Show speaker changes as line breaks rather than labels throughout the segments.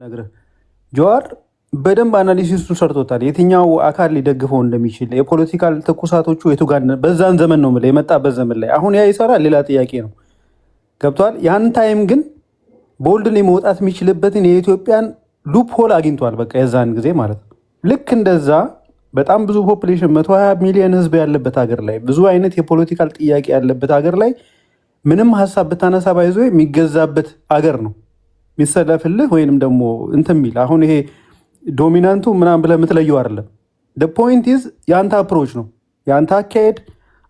ነግረህ ጀዋር በደንብ አናሊሲሱን ሰርቶታል። የትኛው አካል ሊደግፈው እንደሚችል የፖለቲካል ትኩሳቶቹ የቱ ጋር በዛን ዘመን ነው የምልህ የመጣበት ዘመን ላይ አሁን ያ ይሰራል፣ ሌላ ጥያቄ ነው። ገብቷል። ያን ታይም ግን ቦልድሊ መውጣት የሚችልበትን የኢትዮጵያን ሉፕ ሆል አግኝቷል። በቃ የዛን ጊዜ ማለት ነው። ልክ እንደዛ በጣም ብዙ ፖፕሌሽን 120 ሚሊዮን ህዝብ ያለበት ሀገር ላይ ብዙ አይነት የፖለቲካል ጥያቄ ያለበት ሀገር ላይ ምንም ሀሳብ ብታነሳ ባይዞ የሚገዛበት አገር ነው የሚሰለፍልህ ወይንም ደግሞ እንትን የሚል አሁን ይሄ ዶሚናንቱ ምናምን ብለህ የምትለየው አይደለም። ፖይንት ኢዝ የአንተ አፕሮች ነው የአንተ አካሄድ፣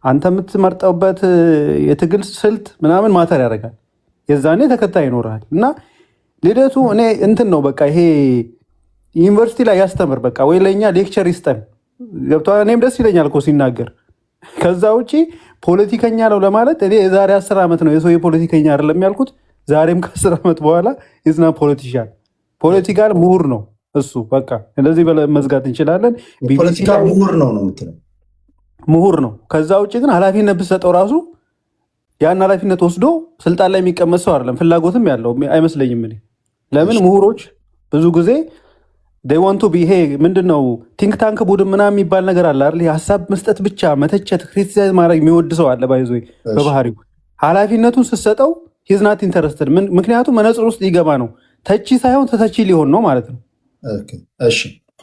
አንተ የምትመርጠውበት የትግል ስልት ምናምን ማተር ያደርጋል። የዛኔ ተከታይ ይኖርሃል። እና ልደቱ እኔ እንትን ነው በቃ ይሄ ዩኒቨርሲቲ ላይ ያስተምር በቃ ወይ ለእኛ ሌክቸር ይስጠን። ገብቶሃል? እኔም ደስ ይለኛል እኮ ሲናገር። ከዛ ውጭ ፖለቲከኛ ነው ለማለት እኔ የዛሬ 10 ዓመት ነው የሰው የፖለቲከኛ አይደለም ያልኩት። ዛሬም ከ10 ዓመት በኋላ ኢዝና ፖለቲሻን ፖለቲካል ምሁር ነው እሱ። በቃ እንደዚህ መዝጋት እንችላለን።
ፖለቲካ ምሁር ነው የምትለው
ምሁር ነው። ከዛ ውጭ ግን ኃላፊነት ብትሰጠው ራሱ ያን ኃላፊነት ወስዶ ስልጣን ላይ የሚቀመጥ ሰው አይደለም። ፍላጎትም ያለው አይመስለኝም። እኔ ለምን ምሁሮች ብዙ ጊዜ ዋንቱ ይሄ ምንድነው ቲንክ ታንክ ቡድን ምናምን የሚባል ነገር አለ አይደል? ሀሳብ መስጠት ብቻ መተቸት፣ ክሪቲሳይዝ ማድረግ የሚወድ ሰው አለ። ባይዞ በባህሪው ኃላፊነቱን ስትሰጠው ሂዝናት ኢንተረስትድ። ምክንያቱም መነጽር ውስጥ ሊገባ ነው። ተቺ ሳይሆን ተተቺ ሊሆን ነው ማለት ነው።
እሺ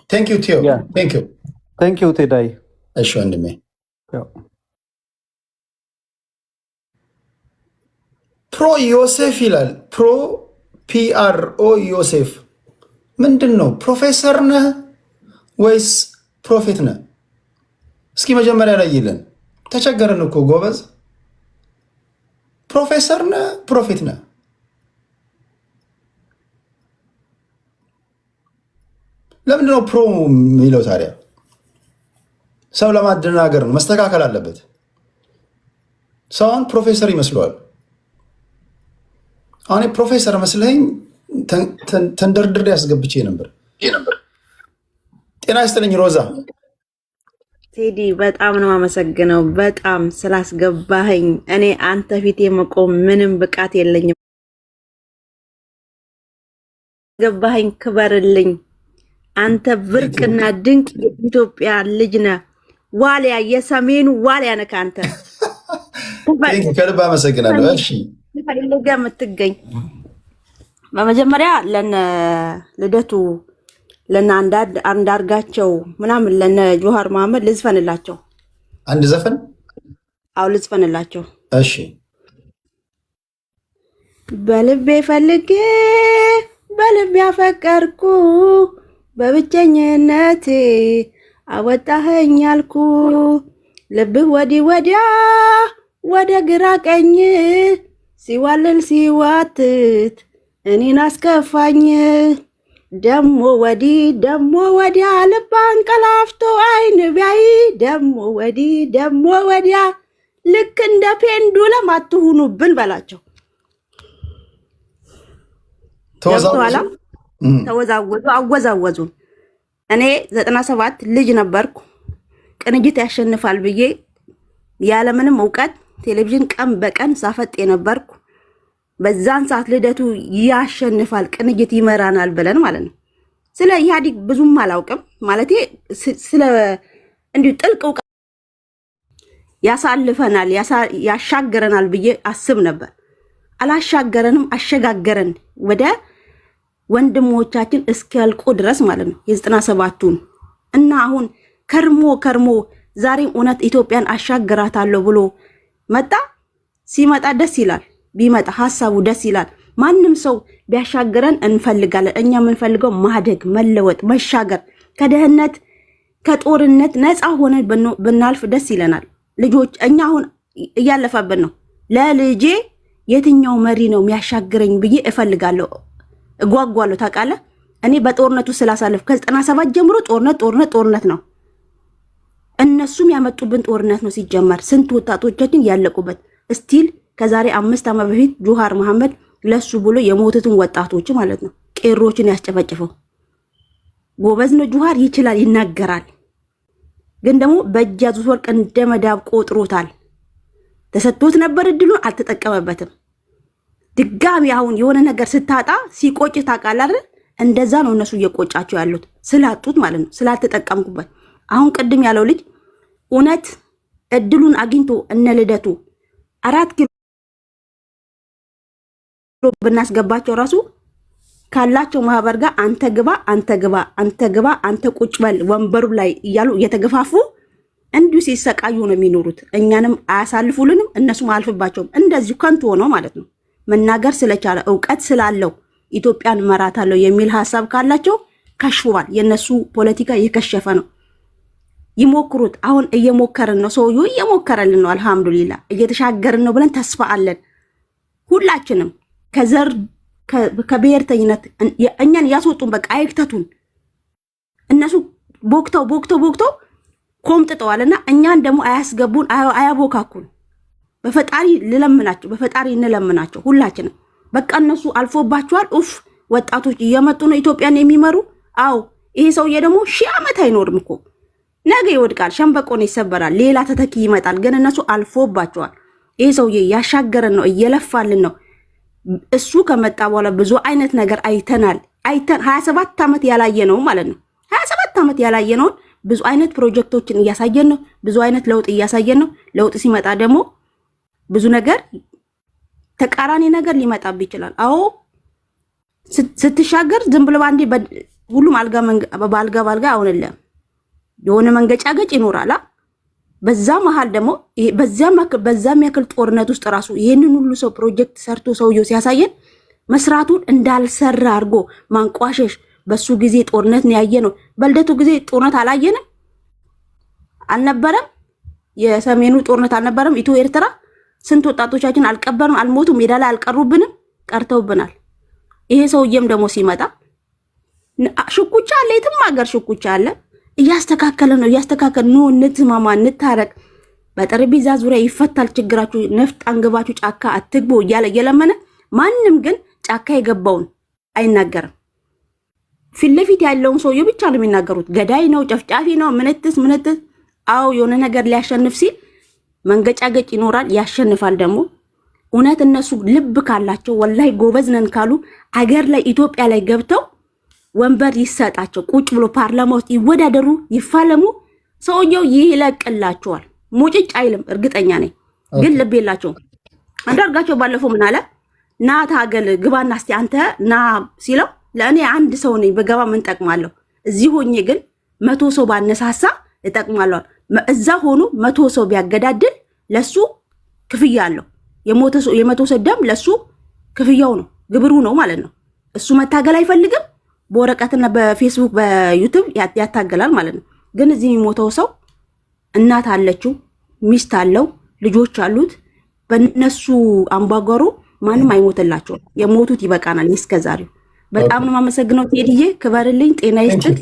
ቴንክ ዩ
ቴዳይ።
እሺ ወንድሜ ፕሮ ዮሴፍ ይላል። ፕሮ ፒአርኦ ዮሴፍ ምንድን ነው? ፕሮፌሰር ነህ ወይስ ፕሮፌት ነህ? እስኪ መጀመሪያ ላይ ይለን። ተቸገርን እኮ ጎበዝ። ፕሮፌሰር ነህ ፕሮፌት ነህ? ለምንድን ነው ፕሮ የሚለው ታዲያ? ሰው ለማደናገር ነው። መስተካከል አለበት። ሰውን ፕሮፌሰር ይመስለዋል። አሁን ፕሮፌሰር መስለኝ ተንደርድሬ ያስገብቼ ነበር። ጤና ይስጥልኝ ሮዛ።
ቴዲ በጣም ነው አመሰግነው፣ በጣም ስላስገባኸኝ። እኔ አንተ ፊት የመቆም ምንም ብቃት የለኝም። ገባኸኝ፣ ክበርልኝ። አንተ ብርቅና ድንቅ የኢትዮጵያ ልጅ ነህ። ዋልያ፣ የሰሜኑ ዋልያ ነህ አንተ።
ከልብ አመሰግናለሁ። እሺ
ፈልገ የምትገኝ በመጀመሪያ ለነ ልደቱ ለነ አንዳርጋቸው ምናምን ለነ ጆሃር መሐመድ ልዝፈንላቸው
አንድ ዘፈን።
አው ልዝፈንላቸው።
እሺ
በልቤ ፈልጌ በልቤ ያፈቀርኩ በብቸኝነቴ አወጣኸኝ አልኩ። ልብህ ወዲህ ወዲያ ወደ ግራ ቀኝ ሲዋልል ሲዋትት እኔን አስከፋኝ። ደሞ ወዲህ ደሞ ወዲያ ልብ አንቀላፍቶ አይን ቢያይ ደሞ ወዲህ ደሞ ወዲያ ልክ እንደ ፔንዱለም አትሁኑብን በላቸው። ተወዛወዙ አወዛወዙን። እኔ 97 ልጅ ነበርኩ። ቅንጅት ያሸንፋል ብዬ ያለምንም እውቀት ቴሌቪዥን ቀን በቀን ሳፈጥ የነበርኩ። በዛን ሰዓት ልደቱ ያሸንፋል ቅንጅት ይመራናል ብለን ማለት ነው። ስለ ኢህአዴግ ብዙም አላውቅም ማለት ስለ እንዲሁ ጥልቅ እውቀት ያሳልፈናል ያሻገረናል ብዬ አስብ ነበር። አላሻገረንም፣ አሸጋገረን ወደ ወንድሞቻችን እስኪያልቁ ድረስ ማለት ነው የ97ቱን እና አሁን ከርሞ ዛሬም እውነት ኢትዮጵያን አሻገራታለሁ ብሎ መጣ። ሲመጣ ደስ ይላል፣ ቢመጣ ሀሳቡ ደስ ይላል። ማንም ሰው ቢያሻገረን እንፈልጋለን። እኛ የምንፈልገው ማደግ፣ መለወጥ፣ መሻገር፣ ከደህንነት ከጦርነት ነፃ ሆነን ብናልፍ ደስ ይለናል። ልጆች እኛ አሁን እያለፈብን ነው። ለልጄ የትኛው መሪ ነው የሚያሻግረኝ ብዬ እፈልጋለሁ፣ እጓጓለሁ። ታውቃለህ እኔ በጦርነቱ ስላሳለፍ ከ97 ጀምሮ ጦርነት ነው። እነሱም ያመጡብን ጦርነት ነው ሲጀመር። ስንት ወጣቶቻችን ያለቁበት ስቲል ከዛሬ 5 ዓመት በፊት ጆሃር መሐመድ ለሱ ብሎ የሞቱትን ወጣቶች ማለት ነው ቄሮችን ያስጨፈጨፈው ጎበዝ ነው። ጆሃር ይችላል፣ ይናገራል። ግን ደግሞ በእጅ ያዙት ወርቅ እንደ መዳብ ቆጥሮታል። ተሰጥቶት ነበር እድሉን፣ አልተጠቀመበትም። ድጋሚ አሁን የሆነ ነገር ስታጣ ሲቆጭ ታውቃለህ አይደል? እንደዛ ነው እነሱ እየቆጫቸው ያሉት ስላጡት ማለት ነው፣ ስላልተጠቀምኩበት። አሁን ቅድም ያለው ልጅ እውነት እድሉን አግኝቶ እነ ልደቱ 4 ኪሎ ብናስገባቸው ራሱ ካላቸው ማህበር ጋር አንተ ግባ አንተ ግባ አንተ ግባ አንተ ቁጭ በል ወንበሩ ላይ እያሉ እየተገፋፉ እንዲሁ ሲሰቃዩ ነው የሚኖሩት። እኛንም አያሳልፉልንም፣ እነሱም አያልፍባቸውም። እንደዚሁ ከንቱ ሆነው ማለት ነው። መናገር ስለቻለ እውቀት ስላለው ኢትዮጵያን መራታለሁ የሚል ሀሳብ ካላቸው ከሽፏል። የነሱ ፖለቲካ የከሸፈ ነው። ይሞክሩት። አሁን እየሞከርን ነው። ሰውዬው እየሞከረልን ነው። አልহামዱሊላህ እየተሻገርን ነው ብለን ተስፋ አለን። ሁላችንም ከዘር ከብሔርተኝነት እኛን ያስወጡን፣ በቃ አይክተቱን። እነሱ ቦክተው ኮምጥጠዋልና እኛን ደግሞ አያስገቡን፣ አያቦካኩን። በፈጣሪ ልለምናቸው፣ በፈጣሪ እንለምናቸው ሁላችንም። በቃ እነሱ አልፎባቸዋል። ወጣቶች እየመጡ ነው ኢትዮጵያን የሚመሩ። አዎ ይሄ ሰውዬ ደግሞ 1000 ዓመት አይኖርም እኮ ነገ ይወድቃል፣ ሸምበቆን ይሰበራል፣ ሌላ ተተኪ ይመጣል። ግን እነሱ አልፎባቸዋል። ይሄ ሰውዬ ያሻገረን ነው፣ እየለፋልን ነው። እሱ ከመጣ በኋላ ብዙ አይነት ነገር አይተናል። 27 ዓመት ያላየ ነው ማለት ነው። 27 ዓመት ያላየ ነው። ብዙ አይነት ፕሮጀክቶችን እያሳየን ነው። ብዙ አይነት ለውጥ እያሳየን ነው። ለውጥ ሲመጣ ደግሞ ብዙ ነገር ተቃራኒ ነገር ሊመጣብ ይችላል። አዎ ስትሻገር ዝም ብሎ ባንዴ ሁሉም ባልጋ አሁንለም የሆነ መንገጫገጭ ይኖራል። በዛ መሃል ደግሞ በዛም ያክል ጦርነት ውስጥ ራሱ ይሄንን ሁሉ ሰው ፕሮጀክት ሰርቶ ሰውየው ሲያሳየን መስራቱን እንዳልሰራ አድርጎ ማንቋሸሽ። በሱ ጊዜ ጦርነት ነው ያየነው። በልደቱ ጊዜ ጦርነት አላየንም አልነበረም? የሰሜኑ ጦርነት አልነበረም? ኢትዮ ኤርትራ ስንት ወጣቶቻችን አልቀበርም? አልሞቱም? ሜዳ ላይ አልቀሩብንም? ቀርተውብናል። ይሄ ሰውዬም ደግሞ ሲመጣ ሽኩቻ አለ፣ የትም ሀገር ሽኩቻ አለ። እያስተካከለ ነው። ነው። እንትማማ፣ እንታረቅ፣ በጠረጴዛ ዙሪያ ይፈታል ችግራችሁ፣ ነፍጥ አንግባችሁ ጫካ አትግቡ እያለ እየለመነ ማንም ግን ጫካ የገባውን አይናገርም። ፊት ለፊት ያለውን ሰውዬ ብቻ ነው የሚናገሩት። ገዳይ ነው፣ ጨፍጫፊ ነው፣ ምንትስ። አዎ የሆነ ነገር ሊያሸንፍ ሲል መንገጫገጭ ይኖራል፣ ያሸንፋል ደግሞ። እውነት እነሱ ልብ ካላቸው ወላሂ ጎበዝ ነን ካሉ አገር ላይ ኢትዮጵያ ላይ ገብተው ወንበር ይሰጣቸው፣ ቁጭ ብሎ ፓርላማ ውስጥ ይወዳደሩ፣ ይፋለሙ፣ ሰውየው ይለቅላቸዋል። ሙጭጭ አይልም፣ እርግጠኛ ነኝ። ግን ልብ የላቸውም። አንዳርጋቸው ባለፈው ምን አለ? ና ታገል ግባና እስቲ አንተ ና ሲለው ለእኔ አንድ ሰው ነኝ በገባ ምን ጠቅማለሁ? እዚህ ሆኜ ግን 100 ሰው ባነሳሳ እጠቅማለሁ። እዛ ሆኖ 100 ሰው ቢያገዳድል ለሱ ክፍያ አለው። የመቶ ሰው ደም ለሱ ክፍያው ነው፣ ግብሩ ነው ማለት ነው። እሱ መታገል አይፈልግም። በወረቀትና በፌስቡክ በዩቲዩብ ያታገላል ማለት ነው። ግን እዚህ የሚሞተው ሰው እናት አለችው፣ ሚስት አለው፣ ልጆች አሉት። በነሱ አምባጓሮ ማንም አይሞትላቸውም። የሞቱት ይበቃናል እስከዛሬው። በጣም ነው የማመሰግነው ቴዲዬ፣ ክበርልኝ፣ ጤና ይስጥክ፣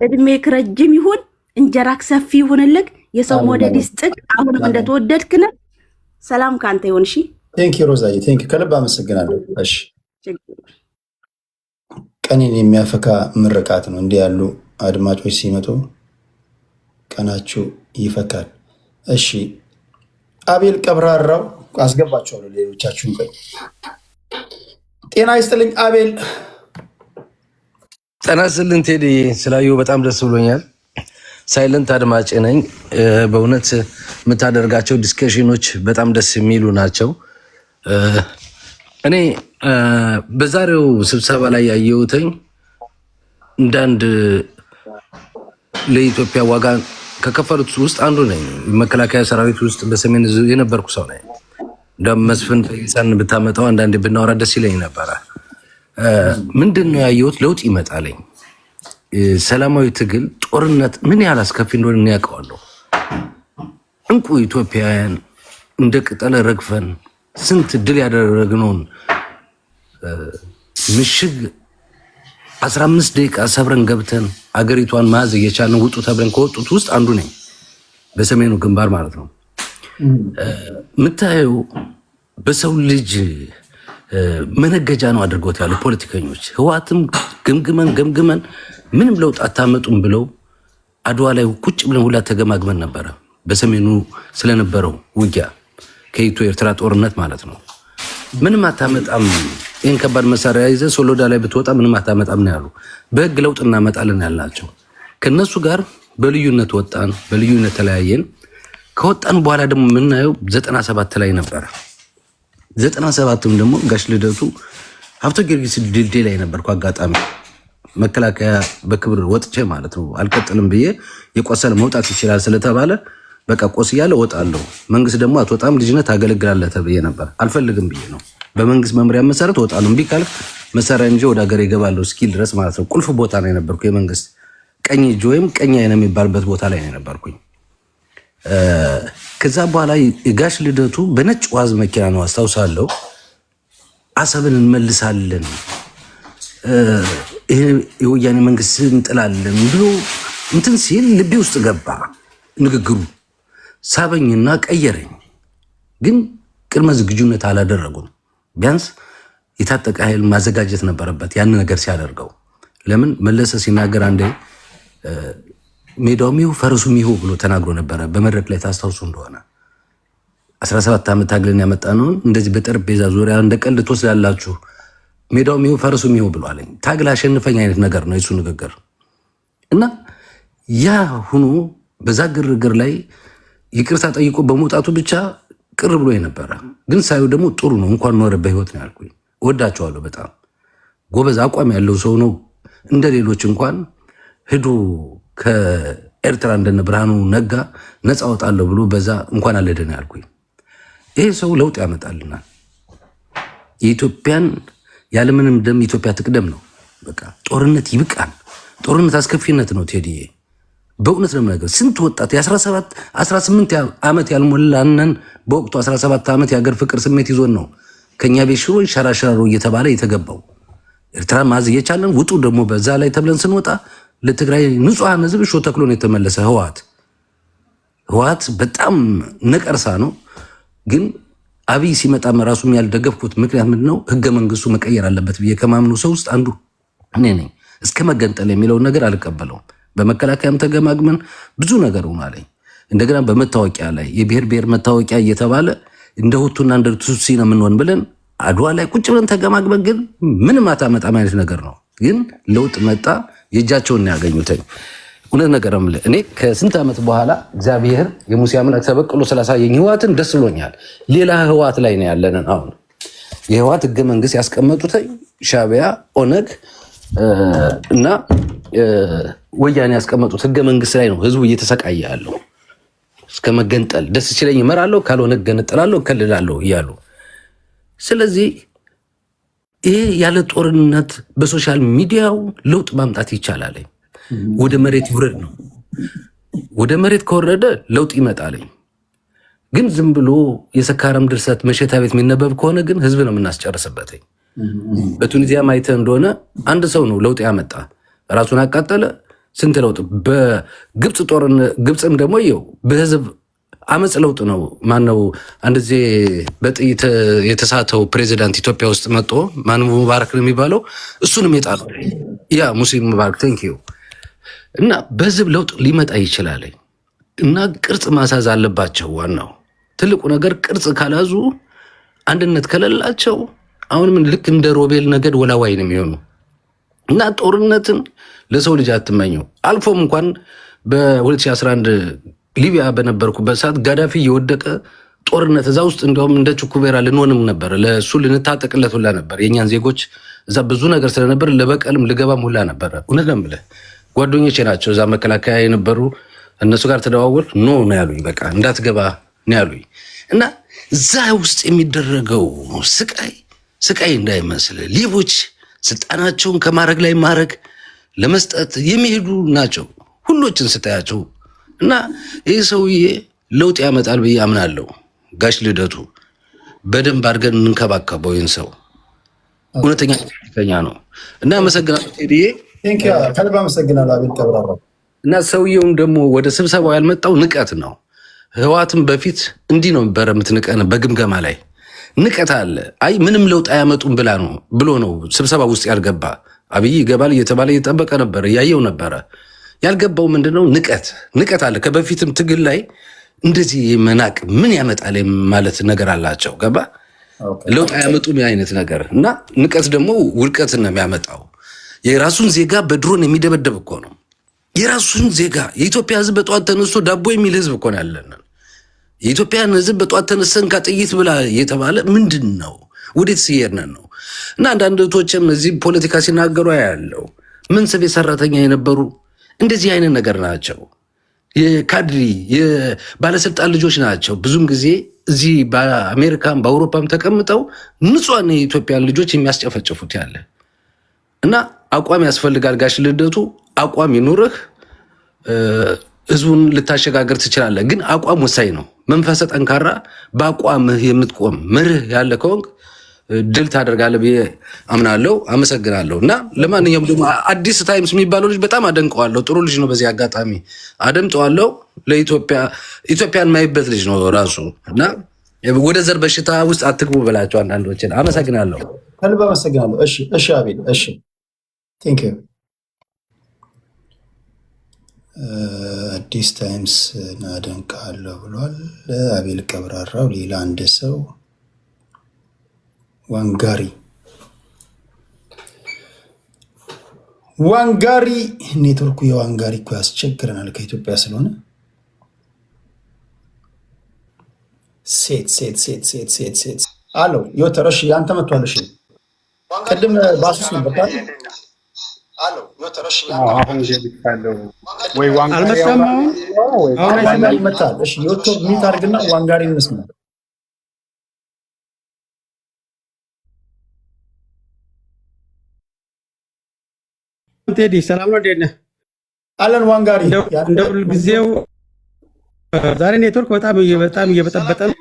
እድሜክ ረጅም ይሁን፣ እንጀራክ ሰፊ ይሁንልክ፣ የሰው ሞዴል ይስጥክ። አሁንም እንደተወደድክ ነህ። ሰላም ካንተ ይሁን። እሺ
ቴንክ ዩ ሮዛዬ፣ ቴንክ ዩ ከልብ አመሰግናለሁ። እሺ ቀኔን የሚያፈካ ምርቃት ነው። እንዲህ ያሉ አድማጮች ሲመጡ ቀናችሁ ይፈካል። እሺ አቤል ቀብራራው አስገባቸዋለሁ። ሌሎቻችሁን ቆይ። ጤና ይስጥልኝ አቤል።
ጤና ይስጥልኝ ቴዲ፣ ስላየሁ በጣም ደስ ብሎኛል። ሳይለንት አድማጭ ነኝ። በእውነት የምታደርጋቸው ዲስከሽኖች በጣም ደስ የሚሉ ናቸው። እኔ በዛሬው ስብሰባ ላይ ያየሁትኝ እንዳንድ ለኢትዮጵያ ዋጋ ከከፈሉት ውስጥ አንዱ ነኝ። መከላከያ ሰራዊት ውስጥ በሰሜን የነበርኩ ሰው ነኝ። እንደውም መስፍን ፈይሳን ብታመጣው አንዳንዴ ብናወራ ደስ ይለኝ ነበረ። ምንድን ነው ያየሁት? ለውጥ ይመጣለኝ። ሰላማዊ ትግል፣ ጦርነት ምን ያህል አስከፊ እንደሆነ ያውቀዋለሁ። እንቁ ኢትዮጵያውያን እንደ ቅጠል ረግፈን ስንት ድል ያደረግነውን ምሽግ 15 ደቂቃ ሰብረን ገብተን አገሪቷን ማዝ እየቻልን ውጡ ተብለን ከወጡት ውስጥ አንዱ ነኝ። በሰሜኑ ግንባር ማለት ነው። የምታየው በሰው ልጅ መነገጃ ነው አድርጎት ያሉ ፖለቲከኞች። ህወሓትም ገምግመን ምንም ለውጥ አታመጡም ብለው አድዋ ላይ ቁጭ ብለን ሁላ ተገማግመን ነበረ። በሰሜኑ ስለነበረው ውጊያ ከኢትዮ ኤርትራ ጦርነት ማለት ነው። ምንም አታመጣም ይህን ከባድ መሳሪያ ይዘህ ሶሎዳ ላይ ብትወጣ ምንም አታመጣም ነው ያሉ። በህግ ለውጥ እናመጣለን ያልናቸው ከነሱ ጋር በልዩነት ወጣን፣ በልዩነት ተለያየን። ከወጣን በኋላ ደግሞ የምናየው 97 ላይ ነበረ። 97ም ደግሞ ጋሽ ልደቱ ሀብቶ ጊዮርጊስ ድልድይ ላይ ነበርኩ። አጋጣሚ መከላከያ በክብር ወጥቼ ማለት ነው አልቀጥልም ብዬ የቆሰለ መውጣት ይችላል ስለተባለ በቃ ቆስያለሁ እወጣለሁ። መንግስት ደግሞ አትወጣም ልጅነት ታገለግላለህ ተብዬ ነበር። አልፈልግም ብዬ ነው በመንግስት መምሪያ መሰረት እወጣለሁ። እምቢ ካልክ መሳሪያ እንጂ ወደ ሀገር ይገባለሁ እስኪል ድረስ ማለት ነው። ቁልፍ ቦታ ነው የነበርኩ። የመንግስት ቀኝ እጅ ወይም ቀኝ አይን የሚባልበት ቦታ ላይ ነው የነበርኩኝ። ከዛ በኋላ የጋሽ ልደቱ በነጭ ዋዝ መኪና ነው አስታውሳለሁ፣ አሰብን እንመልሳለን፣ የወያኔ መንግስት እንጥላለን ብሎ እንትን ሲል ልቤ ውስጥ ገባ። ንግግሩ ሳበኝና ቀየረኝ። ግን ቅድመ ዝግጁነት አላደረጉም። ቢያንስ የታጠቀ ኃይል ማዘጋጀት ነበረበት ያን ነገር ሲያደርገው። ለምን መለሰ ሲናገር አንዴ ሜዳውም ይሁ ፈረሱም ይሁ ብሎ ተናግሮ ነበረ በመድረክ ላይ ታስታውሱ እንደሆነ 17 ዓመት ታግለን ያመጣነውን እንደዚህ በጠረጴዛ ዙሪያ እንደ ቀልድ ትወስዳላችሁ፣ ሜዳውም ይሁ ፈረሱም ይሁ ብሎ አለኝ። ታግል አሸንፈኝ አይነት ነገር ነው የሱ ንግግር እና ያ ሁኖ በዛ ግርግር ላይ ይቅርታ ጠይቆ በመውጣቱ ብቻ ቅር ብሎ የነበረ ግን ሳዩ ደግሞ ጥሩ ነው። እንኳን ኖረ በህይወት ነው ያልኩኝ። እወዳቸዋለሁ። በጣም ጎበዝ አቋም ያለው ሰው ነው። እንደ ሌሎች እንኳን ሂዶ ከኤርትራ እንደነ ብርሃኑ ነጋ ነፃ ወጣለሁ ብሎ በዛ እንኳን አለደን ያልኩኝ። ይሄ ሰው ለውጥ ያመጣልናል። የኢትዮጵያን ያለምንም ደም ኢትዮጵያ ትቅደም ነው። በቃ ጦርነት ይብቃል። ጦርነት አስከፊነት ነው ቴዲዬ። በእውነት ነው ነገር ስንት ወጣት የ18 ዓመት ያልሞላነን በወቅቱ 17 ዓመት የሀገር ፍቅር ስሜት ይዞን ነው ከኛ ቤት ሽሮ ሸራሸራሮ እየተባለ የተገባው። ኤርትራ ማዝ እየቻለን ውጡ ደግሞ በዛ ላይ ተብለን ስንወጣ ለትግራይ ንጹሐን ህዝብ ሾ ተክሎን የተመለሰ ህወሓት በጣም ነቀርሳ ነው። ግን አብይ ሲመጣም ራሱም ያልደገፍኩት ምክንያት ምንድነው? ህገ መንግስቱ መቀየር አለበት ብዬ ከማምኑ ሰው ውስጥ አንዱ እኔ ነኝ። እስከ መገንጠል የሚለውን ነገር አልቀበለውም። በመከላከያም ተገማግመን ብዙ ነገር ሆናለኝ። እንደገና በመታወቂያ ላይ የብሔር ብሔር መታወቂያ እየተባለ እንደ ሁቱና እንደ ቱትሲ ነው የምንሆን ብለን አድዋ ላይ ቁጭ ብለን ተገማግመን ግን ምንም አታመጣም አይነት ነገር ነው። ግን ለውጥ መጣ። የእጃቸውን ያገኙትኝ እውነት ነገር ምለ እኔ ከስንት ዓመት በኋላ እግዚአብሔር የሙሴ አምላክ ተበቅሎ ስላሳየኝ ህወሓትን ደስ ብሎኛል። ሌላ ህወሓት ላይ ነው ያለንን። አሁን የህወሓት ህገ መንግስት ያስቀመጡትኝ ሻዕቢያ፣ ኦነግ እና ወያኔ ያስቀመጡት ህገ መንግስት ላይ ነው ህዝቡ እየተሰቃየ ያለው። እስከ መገንጠል ደስ ሲለኝ እመራለሁ፣ ካልሆነ እገነጠላለሁ፣ እከልላለሁ እያሉ። ስለዚህ ይሄ ያለ ጦርነት በሶሻል ሚዲያው ለውጥ ማምጣት ይቻላል። ወደ መሬት ይውረድ ነው። ወደ መሬት ከወረደ ለውጥ ይመጣል። ግን ዝም ብሎ የሰካራም ድርሰት መሸታ ቤት የሚነበብ ከሆነ ግን ህዝብ ነው የምናስጨርስበት። በቱኒዚያ ማይተህ እንደሆነ አንድ ሰው ነው ለውጥ ያመጣ፣ ራሱን አቃጠለ። ስንት ለውጥ በግብፅ ጦርነት፣ ግብፅም ደግሞ ይኸው በህዝብ አመፅ ለውጥ ነው። ማነው አንድ ጊዜ በጥይት የተሳተው ፕሬዚዳንት ኢትዮጵያ ውስጥ መጥቶ ማን ሙባረክ ነው የሚባለው፣ እሱንም የጣለው ያ ሙስሊም ሙባረክ ቴንኪዩ። እና በህዝብ ለውጥ ሊመጣ ይችላል። እና ቅርጽ ማሳዝ አለባቸው። ዋናው ትልቁ ነገር ቅርጽ ካላዙ፣ አንድነት ከሌላቸው አሁንም ልክ እንደ ሮቤል ነገድ ወላዋይ ነው የሚሆኑ። እና ጦርነትን ለሰው ልጅ አትመኘው። አልፎም እንኳን በ2011 ሊቢያ በነበርኩበት ሰዓት ጋዳፊ የወደቀ ጦርነት እዛ ውስጥ እንዲሁም እንደ ቹኩቤራ ልንሆንም ነበር። ለእሱ ልንታጠቅለት ሁላ ነበር። የእኛን ዜጎች እዛ ብዙ ነገር ስለነበር ለበቀልም ልገባም ሁላ ነበረ። እውነት ነው የምልህ ጓደኞቼ ናቸው እዛ መከላከያ የነበሩ። እነሱ ጋር ተደዋወል ኖ ነው ያሉኝ። በቃ እንዳትገባ ነው ያሉኝ። እና እዛ ውስጥ የሚደረገው ስቃይ እንዳይመስል ሌቦች ስልጣናቸውን ከማድረግ ላይ ማድረግ ለመስጠት የሚሄዱ ናቸው ሁሎችን ስታያቸው። እና ይህ ሰውዬ ለውጥ ያመጣል ብዬ አምናለሁ። ጋሽ ልደቱ በደንብ አድርገን እንንከባከበው። ይህን ሰው እውነተኛ ነው። እና አመሰግናለሁ ቴዲዬ።
ከልብ አመሰግናለሁ አቤል ቀብራራ።
እና ሰውየውም ደግሞ ወደ ስብሰባው ያልመጣው ንቀት ነው። ህወሓትም በፊት እንዲህ ነው ነበረ የምትንቀን፣ በግምገማ ላይ ንቀት አለ። አይ ምንም ለውጥ አያመጡም ብሎ ነው ስብሰባ ውስጥ ያልገባ። አብይ ይገባል እየተባለ እየጠበቀ ነበር፣ እያየው ነበረ። ያልገባው ምንድነው? ንቀት አለ። ከበፊትም ትግል ላይ እንደዚህ መናቅ ምን ያመጣል ማለት ነገር አላቸው። ገባ ለውጥ አያመጡም አይነት ነገር እና ንቀት ደግሞ ውድቀትን ነው የሚያመጣው። የራሱን ዜጋ በድሮን የሚደበደብ እኮ ነው። የራሱን ዜጋ የኢትዮጵያ ህዝብ በጠዋት ተነስቶ ዳቦ የሚል ህዝብ እኮ ነው ያለን። የኢትዮጵያን ህዝብ በጠዋት ተነስተን ከጥይት ብላ እየተባለ ምንድን ነው? ወዴት ሲሄድን ነው? እና አንዳንድ እህቶችም እዚህ ፖለቲካ ሲናገሩ ያለው ምን ስቤ ሰራተኛ የነበሩ እንደዚህ አይነት ነገር ናቸው። የካድሪ የባለስልጣን ልጆች ናቸው። ብዙም ጊዜ እዚህ በአሜሪካም በአውሮፓም ተቀምጠው ንጹሐን የኢትዮጵያን ልጆች የሚያስጨፈጭፉት ያለ እና አቋም ያስፈልጋል። ጋሽ ልደቱ አቋም ይኑርህ። ህዝቡን ልታሸጋገር ትችላለህ፣ ግን አቋም ወሳኝ ነው። መንፈሰ ጠንካራ በአቋምህ የምትቆም መርህ ያለ ከሆንክ ድል ታደርጋለህ ብዬ አምናለሁ። አመሰግናለሁ። እና ለማንኛውም ደግሞ አዲስ ታይምስ የሚባለው ልጅ በጣም አደንቀዋለሁ። ጥሩ ልጅ ነው። በዚህ አጋጣሚ አደምጠዋለሁ። ኢትዮጵያን ማይበት ልጅ ነው ራሱ እና ወደ ዘር በሽታ ውስጥ አትግቡ ብላቸው አንዳንዶችን። አመሰግናለሁ።
ከልብ አመሰግናለሁ። እሺ አቤል፣ እሺ ቴንክ ዩ። አዲስ ታይምስ እናደንቃለሁ ብሏል አቤል ቀብራራው። ሌላ አንድ ሰው ዋንጋሪ ኔትወርኩ የዋንጋሪ እኮ ያስቸግረናል ከኢትዮጵያ ስለሆነ። ሴት አለው ዮተር። እሺ ያንተ መጥቷል። እሺ ቅድም ባሱስ ነበር
ወይ ዋንጋሪ
ይመጣል። እሺ ዮተር ሚት አድርግና ዋንጋሪ እንስማ።
ቴዲ ሰላም ነው? እንዴት ነህ?
አለን ዋንጋሪ።
እንደ ሁልጊዜው ዛሬ ኔትወርክ በጣም እየበጠበጠ ነው።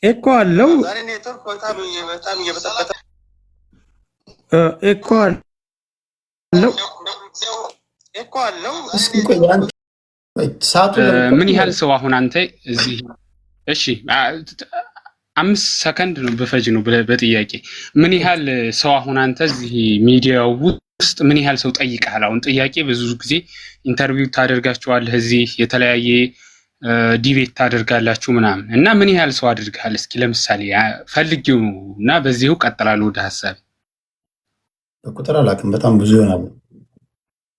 ኤኮ አለው። ኤኮ አለው። ምን ያህል ሰው አሁን አንተ እዚህ? እሺ 5 ሰከንድ ነው በፈጅ ነው በጥያቄ ምን ያህል ሰው አሁን አንተ እዚህ ሚዲያው ውስጥ ምን ያህል ሰው ጠይቀሃል? አሁን ጥያቄ ብዙ ጊዜ ኢንተርቪው ታደርጋችኋለህ፣ እዚህ የተለያየ ዲቤት ታደርጋላችሁ ምናምን እና ምን ያህል ሰው አድርገሃል? እስኪ ለምሳሌ ፈልጊው እና በዚሁ ቀጥላለሁ ወደ ሐሳብ።
በቁጥር አላውቅም፣ በጣም ብዙ ይሆናል።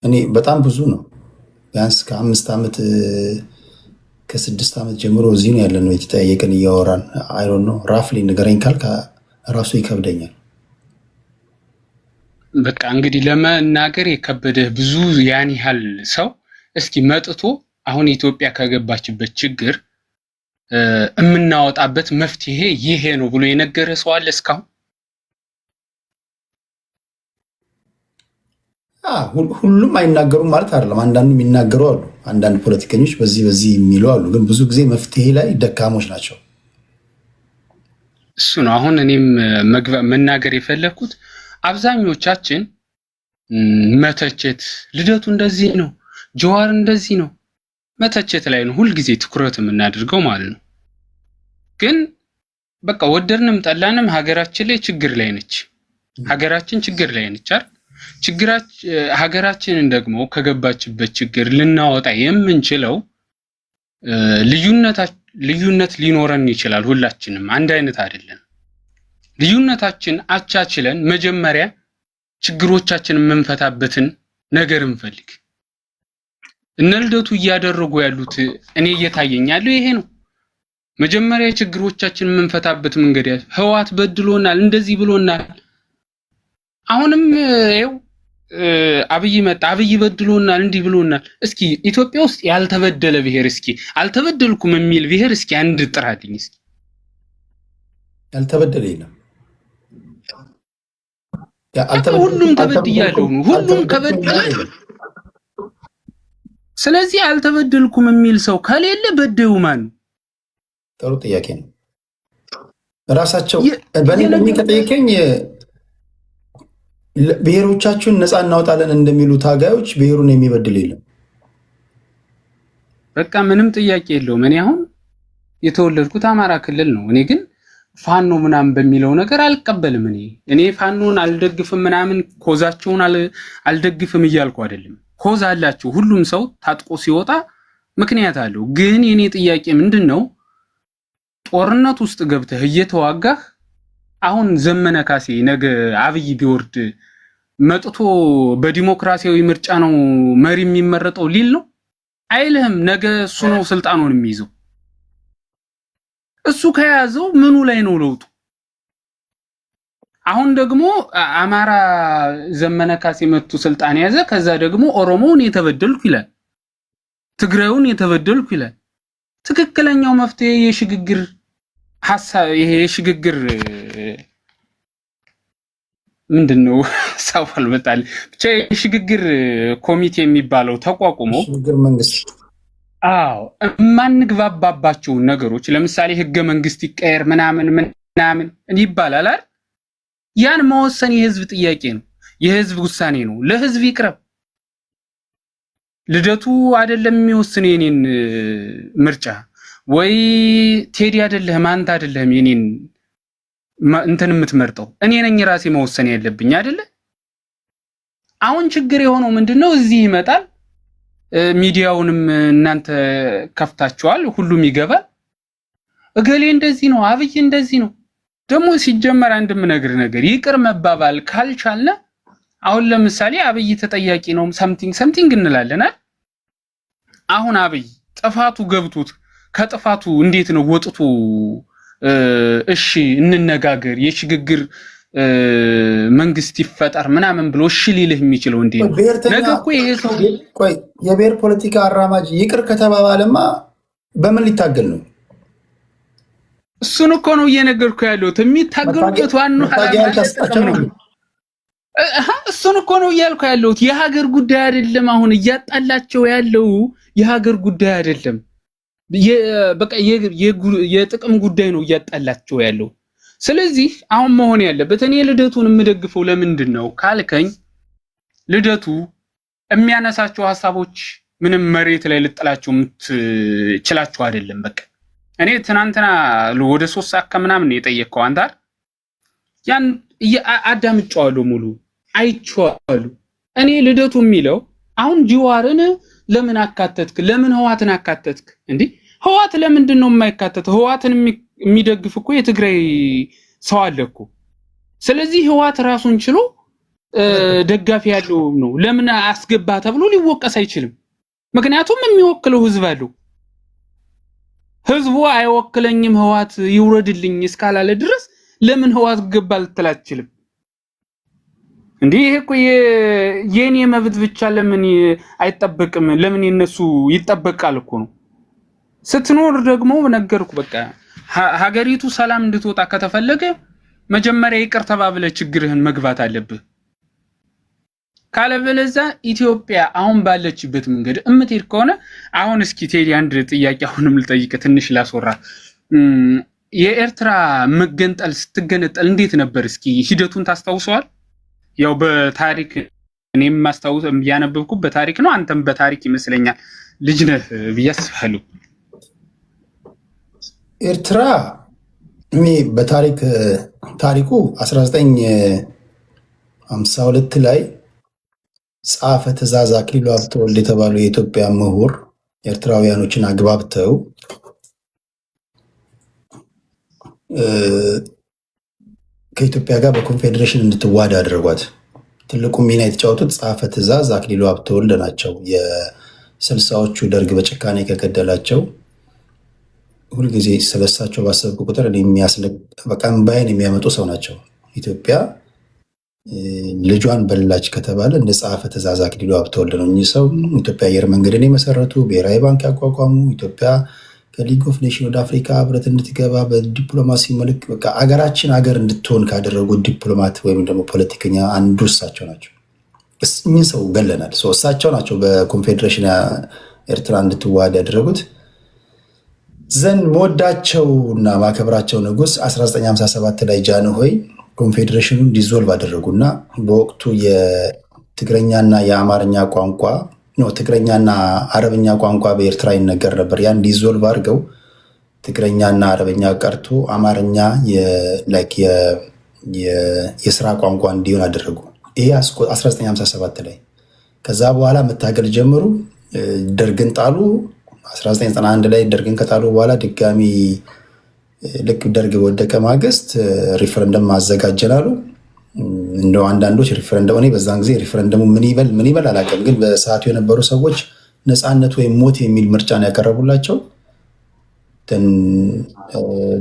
እኔ በጣም ብዙ ነው። ቢያንስ ከ5 ዓመት ከ6 ዓመት ጀምሮ እዚህ ነው ያለነው የተጠያየቅን እያወራን። አይሮን ነው ራፍሊ ንገረኝ ካልክ ራሱ ይከብደኛል።
በቃ እንግዲህ ለመናገር የከበደህ ብዙ ያን ያህል ሰው እስኪ መጥቶ አሁን ኢትዮጵያ ከገባችበት ችግር የምናወጣበት መፍትሄ ይሄ ነው ብሎ የነገረ ሰው አለ እስካሁን?
ሁሉም አይናገሩም ማለት አይደለም። አንዳንዱ የሚናገሩ አሉ። አንዳንድ ፖለቲከኞች በዚህ የሚሉ አሉ። ግን ብዙ ጊዜ መፍትሄ ላይ ደካሞች ናቸው።
እሱ ነው አሁን እኔም መናገር የፈለኩት። አብዛኞቻችን መተቸት፣ ልደቱ እንደዚህ ነው፣ ጀዋር እንደዚህ ነው፣ መተቸት ላይ ነው ሁልጊዜ ትኩረት የምናደርገው ማለት ነው። ግን በቃ ወደድንም ጠላንም ሀገራችን ላይ ችግር ላይ ነች። ሀገራችን ችግር ላይ ነች አይደል? ሀገራችንን ደግሞ ከገባችበት ችግር ልናወጣ የምንችለው ልዩነት ሊኖረን ይችላል። ሁላችንም አንድ አይነት አይደለም። ልዩነታችን አቻችለን መጀመሪያ ችግሮቻችንን የምንፈታበትን ነገር እንፈልግ። እነ ልደቱ እያደረጉ ያሉት እኔ እየታየኝ ያለው ይሄ ነው። መጀመሪያ ችግሮቻችንን የምንፈታበት መንገድ ህዋት በድሎናል፣ እንደዚህ ብሎናል። አሁንም ይኸው አብይ መጣ፣ አብይ በድሎናል፣ እንዲህ ብሎናል። እስኪ ኢትዮጵያ ውስጥ ያልተበደለ ብሔር እስኪ አልተበደልኩም የሚል ብሔር እስኪ አንድ ጥራልኝ እስኪ።
ያልተበደለ የለም።
ሁሉም ተበድያለሁ ነው። ሁሉም ከበደለ ስለዚህ አልተበደልኩም የሚል ሰው ከሌለ በደዩ ማን?
ጥሩ ጥያቄ ነው። ራሳቸው በእኔ ከጠየቀኝ ብሔሮቻችሁን ነፃ እናወጣለን እንደሚሉ ታጋዮች ብሔሩን የሚበድል የለም።
በቃ ምንም ጥያቄ የለውም። እኔ አሁን የተወለድኩት አማራ ክልል ነው። እኔ ግን ፋኖ ምናምን በሚለው ነገር አልቀበልም። እኔ ፋኖን አልደግፍም ምናምን ኮዛቸውን አልደግፍም እያልኩ አይደለም። ኮዝ አላቸው። ሁሉም ሰው ታጥቆ ሲወጣ ምክንያት አለው። ግን የኔ ጥያቄ ምንድነው ጦርነት ውስጥ ገብተህ እየተዋጋህ አሁን ዘመነ ካሴ ነገ አብይ ቢወርድ መጥቶ በዲሞክራሲያዊ ምርጫ ነው መሪ የሚመረጠው ሊል ነው አይልህም። ነገ እሱ ነው ስልጣኑን የሚይዘው። እሱ ከያዘው ምኑ ላይ ነው ለውጡ? አሁን ደግሞ አማራ ዘመነ ካሴ መጥቶ ስልጣን ያዘ። ከዛ ደግሞ ኦሮሞውን የተበደልኩ ይላል፣ ትግራዩን የተበደልኩ ይላል። ትክክለኛው መፍትሄ የሽግግር ሐሳብ ይሄ የሽግግር ምንድነው ሳውል በጣል ብቻ የሽግግር ኮሚቴ የሚባለው ተቋቁሞ
ሽግግር መንግስት
ማንግባባባቸው ነገሮች ለምሳሌ ህገ መንግስት ይቀየር ምናምን ይባላል አይደል? ያን መወሰን የህዝብ ጥያቄ ነው፣ የህዝብ ውሳኔ ነው። ለህዝብ ይቅረብ። ልደቱ አይደለም የሚወስን የኔን ምርጫ ወይ ቴዲ አይደለም አንተ አይደለም የኔን እንትን የምትመርጠው እኔ ነኝ ራሴ መወሰን ያለብኝ አይደለ? አሁን ችግር የሆነው ምንድነው? እዚህ ይመጣል ሚዲያውንም እናንተ ከፍታችኋል፣ ሁሉም ይገባል። እገሌ እንደዚህ ነው፣ አብይ እንደዚህ ነው። ደግሞ ሲጀመር አንድም ነገር ይቅር መባባል ካልቻለ አሁን ለምሳሌ አብይ ተጠያቂ ነው ሰምቲንግ እንላለን አይደል? አሁን አብይ ጥፋቱ ገብቶት ከጥፋቱ እንዴት ነው ወጥቶ እሺ እንነጋገር የሽግግር መንግስት ይፈጠር ምናምን ብሎ እሺ ሊልህ የሚችለው እንዴ ነው? ነገ እኮ ይሄ ሰው
ቆይ የብሔር ፖለቲካ አራማጅ ይቅር ከተባባለማ በምን ሊታገል ነው?
እሱን እኮ ነው እየነገርኩ ያለሁት። የሚታገሉበት ዋናው እሱን እኮ ነው እያልኩ ያለሁት። የሀገር ጉዳይ አይደለም። አሁን እያጣላቸው ያለው የሀገር ጉዳይ አይደለም። በቃ የጥቅም ጉዳይ ነው እያጣላቸው ያለው። ስለዚህ አሁን መሆን ያለበት እኔ ልደቱን የምደግፈው ለምንድን ነው ካልከኝ ልደቱ የሚያነሳቸው ሐሳቦች ምንም መሬት ላይ ልጥላቸው የምትችላቸው አይደለም። በቃ እኔ ትናንትና ወደ 3 ሰዓት ከምናምን የጠየቀው አንተ ያን አዳምጫዋለሁ፣ ሙሉ አይቼዋለሁ። እኔ ልደቱ የሚለው አሁን ጅዋርን ለምን አካተትክ? ለምን ህዋትን አካተትክ? እንዴ ህዋት ለምንድን ነው የማይካተተው? ህዋትን የሚደግፍ እኮ የትግራይ ሰው አለ እኮ። ስለዚህ ህዋት ራሱን ችሎ ደጋፊ ያለው ነው። ለምን አስገባ ተብሎ ሊወቀስ አይችልም። ምክንያቱም የሚወክለው ህዝብ አለው። ህዝቡ አይወክለኝም ህዋት ይውረድልኝ እስካላለ ድረስ ለምን ህዋት ገባ ልትል አትችልም። እንዴ ይሄ እኮ የኔ መብት ብቻ ለምን አይጠበቅም? ለምን የነሱ ይጠበቃል እኮ ነው። ስትኖር ደግሞ ነገርኩ። በቃ ሀገሪቱ ሰላም እንድትወጣ ከተፈለገ መጀመሪያ ይቅር ተባብለህ ችግርህን መግባት አለብህ። ካለበለዚያ ኢትዮጵያ አሁን ባለችበት መንገድ እምትሄድ ከሆነ አሁን እስኪ ቴዲ አንድ ጥያቄ አሁንም ልጠይቅ፣ ትንሽ ላስወራ። የኤርትራ መገንጠል ስትገነጠል እንዴት ነበር? እስኪ ሂደቱን ታስታውሰዋል? ያው በታሪክ እኔም ማስታውስ ያነበብኩ በታሪክ ነው። አንተም በታሪክ ይመስለኛል ልጅ ነህ ብዬ አስባለሁ።
ኤርትራ እኔ ታሪኩ 1952 ላይ ጸሐፌ ትእዛዝ አክሊሉ ሀብተወልድ የተባሉ የኢትዮጵያ ምሁር ኤርትራውያኖችን አግባብተው ከኢትዮጵያ ጋር በኮንፌዴሬሽን እንድትዋሃድ አደረጓት። ትልቁ ሚና የተጫወቱት ጸሐፌ ትእዛዝ አክሊሉ ሀብተወልድ ናቸው። የ60ዎቹ ደርግ በጭካኔ ከገደላቸው ሁልጊዜ ስለሳቸው ባሰብኩ ቁጥር በቃ እምባዬን የሚያመጡ ሰው ናቸው። ኢትዮጵያ ልጇን በላች ከተባለ እንደ ጸሐፌ ትእዛዝ አክሊሉ ሀብተወልድ ነው። እኚህ ሰው ኢትዮጵያ አየር መንገድን የመሰረቱ፣ ብሔራዊ ባንክ ያቋቋሙ፣ ኢትዮጵያ ከሊግ ኦፍ ኔሽን ወደ አፍሪካ ህብረት እንድትገባ በዲፕሎማሲ መልክ በቃ አገራችን ሀገር እንድትሆን ካደረጉ ዲፕሎማት ወይም ደግሞ ፖለቲከኛ አንዱ እሳቸው ናቸው። እኚህ ሰው ገለናል። እሳቸው ናቸው በኮንፌዴሬሽን ኤርትራ እንድትዋሃድ ያደረጉት። ዘንድ መወዳቸው እና ማከብራቸው ንጉስ 1957 ላይ ጃንሆይ ኮንፌዴሬሽኑን ዲዞልቭ አደረጉና በወቅቱ የትግረኛና የአማርኛ ቋንቋ ትግረኛና አረብኛ ቋንቋ በኤርትራ ይነገር ነበር። ያን ዲዞልቭ አድርገው ትግረኛና አረብኛ ቀርቶ አማርኛ የስራ ቋንቋ እንዲሆን አደረጉ። ይሄ 1957 ላይ። ከዛ በኋላ መታገል ጀመሩ። ደርግን ጣሉ። 1991 ላይ ደርግን ከጣሉ በኋላ ድጋሚ ልክ ደርግ በወደቀ ማግስት ሪፈረንደም ማዘጋጀናሉ። እንደው አንዳንዶች ሪፈረንደም እኔ በዛን ጊዜ ሪፈረንደሙ ምን ይበል አላውቅም፣ ግን በሰዓቱ የነበሩ ሰዎች ነፃነት ወይም ሞት የሚል ምርጫን ያቀረቡላቸው።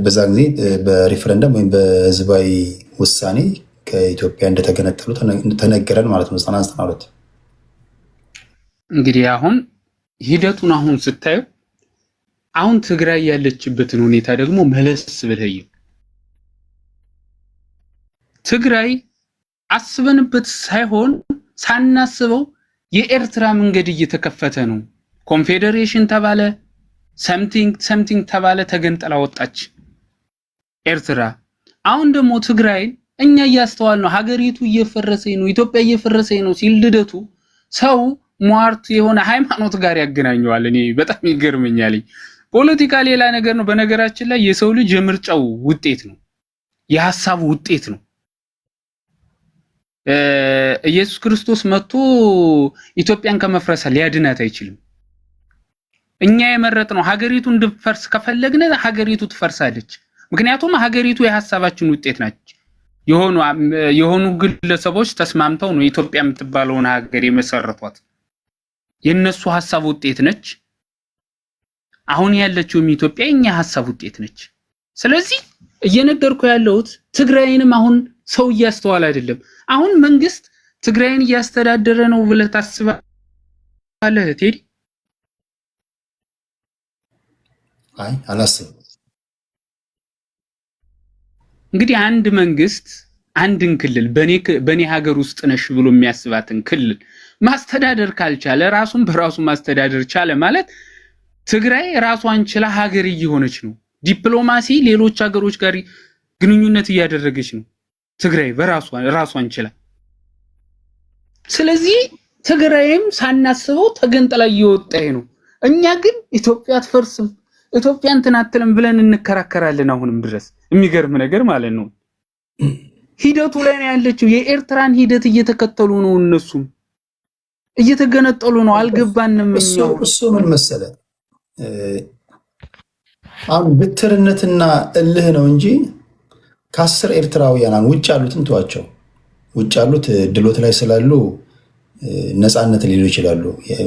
በዛን ጊዜ በሪፈረንደም ወይም በህዝባዊ ውሳኔ ከኢትዮጵያ እንደተገነጠሉ ተነገረን ማለት ነው 92።
እንግዲህ አሁን ሂደቱን አሁን ስታዩ አሁን ትግራይ ያለችበትን ሁኔታ ደግሞ መለስ ብለህ ትግራይ አስበንበት ሳይሆን ሳናስበው የኤርትራ መንገድ እየተከፈተ ነው። ኮንፌዴሬሽን ተባለ፣ ሰምቲንግ ተባለ፣ ተገንጠላ ወጣች ኤርትራ። አሁን ደግሞ ትግራይን እኛ እያስተዋል ነው። ሀገሪቱ እየፈረሰ ነው፣ ኢትዮጵያ እየፈረሰ ነው ሲል ልደቱ ሰው ሟርት የሆነ ሃይማኖት ጋር ያገናኘዋል። እኔ በጣም ይገርመኛል። ፖለቲካ ሌላ ነገር ነው። በነገራችን ላይ የሰው ልጅ የምርጫው ውጤት ነው፣ የሐሳቡ ውጤት ነው። ኢየሱስ ክርስቶስ መጥቶ ኢትዮጵያን ከመፍረስ ሊያድናት አይችልም። እኛ የመረጥነው ሀገሪቱ እንድትፈርስ ከፈለግን ሀገሪቱ ትፈርሳለች። ምክንያቱም ሀገሪቱ የሐሳባችን ውጤት ናች። የሆኑ ግለሰቦች ተስማምተው ነው ኢትዮጵያ የምትባለውን ሀገር የመሰረቷት። የነሱ ሐሳብ ውጤት ነች። አሁን ያለችው ኢትዮጵያ የኛ ሐሳብ ውጤት ነች። ስለዚህ እየነገርኩ ያለሁት ትግራይንም አሁን ሰው እያስተዋል አይደለም። አሁን መንግስት ትግራይን እያስተዳደረ ነው ብለህ ታስባለህ ቴዲ?
አይ አላስብም።
እንግዲህ አንድ መንግስት አንድን ክልል በኔ ሀገር ውስጥ ነሽ ብሎ የሚያስባትን ክልል ማስተዳደር ካልቻለ ራሱን በራሱ ማስተዳደር ቻለ ማለት ትግራይ ራሷን ችላ ሀገር እየሆነች ነው። ዲፕሎማሲ ሌሎች ሀገሮች ጋር ግንኙነት እያደረገች ነው ትግራይ ራሷን ችላ። ስለዚህ ትግራይም ሳናስበው ተገንጥላ እየወጣች ነው። እኛ ግን ኢትዮጵያ አትፈርስም፣ ኢትዮጵያ እንትን አትልም ብለን እንከራከራለን አሁንም ድረስ። የሚገርም ነገር ማለት ነው። ሂደቱ ላይ ነው ያለችው። የኤርትራን ሂደት እየተከተሉ ነው፣ እነሱም እየተገነጠሉ ነው። አልገባንም።
እሱ ምን መሰለ አሁን ብትርነትና እልህ ነው እንጂ ከ10 ኤርትራውያን ውጭ ያሉትን ተዋቸው። ውጭ ያሉት ድሎት ላይ ስላሉ ነፃነት ሊሉ ይችላሉ።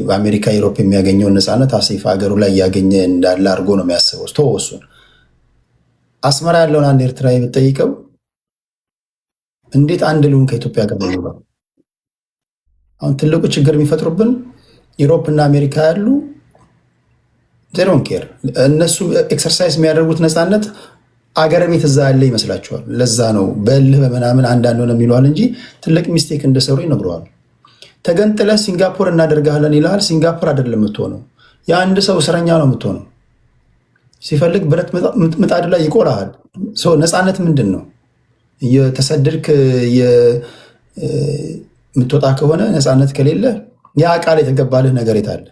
በአሜሪካ ዩሮፕ የሚያገኘውን ነፃነት አሴፍ ሀገሩ ላይ ያገኘ እንዳለ አድርጎ ነው የሚያስበው። ተወሱን አስመራ ያለውን አንድ ኤርትራ የምጠይቀው እንዴት አንድ ልሁን ከኢትዮጵያ ጋር ነው? አሁን ትልቁ ችግር የሚፈጥሩብን ዩሮፕ እና አሜሪካ ያሉ ዜሮን ኬር። እነሱ ኤክሰርሳይዝ የሚያደርጉት ነፃነት አገር ቤት እዛ ያለ ይመስላችኋል። ለዛ ነው በልህ በምናምን አንዳንድ ሆነ የሚለዋል እንጂ ትልቅ ሚስቴክ እንደሰሩ ይነግረዋል። ተገንጥለህ ሲንጋፖር እናደርጋለን ይልሃል። ሲንጋፖር አይደለም የምትሆነው፣ የአንድ ሰው እስረኛ ነው የምትሆነው። ሲፈልግ ብረት ምጣድ ላይ ይቆራሃል። ሰው ነፃነት ምንድን ነው? እየተሰደድክ የምትወጣ ከሆነ ነፃነት ከሌለ ያ ቃል የተገባልህ ነገር የታለ?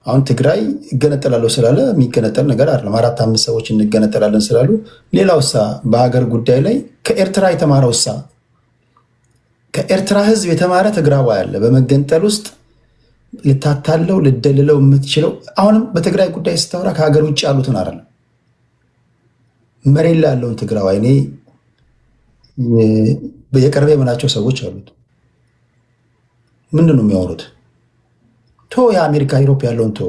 አሁን ትግራይ እገነጠላለሁ ስላለ የሚገነጠል ነገር አይደለም። 4-5 ሰዎች እንገነጠላለን ስላሉ ሌላው ሳ በሀገር ጉዳይ ላይ ከኤርትራ የተማረው ሳ ከኤርትራ ሕዝብ የተማረ ትግራዋይ አለ። በመገንጠል ውስጥ ልታታለው ልደልለው የምትችለው አሁንም በትግራይ ጉዳይ ስታወራ ከሀገር ውጭ ያሉትን አይደለም፣ መሬት ላይ ያለውን ትግራዋይ። እኔ የቅርቤ የምላቸው ሰዎች አሉት። ምንድን ነው የሚያወሩት? ቶ የአሜሪካ ዩሮፕ ያለውን ቶ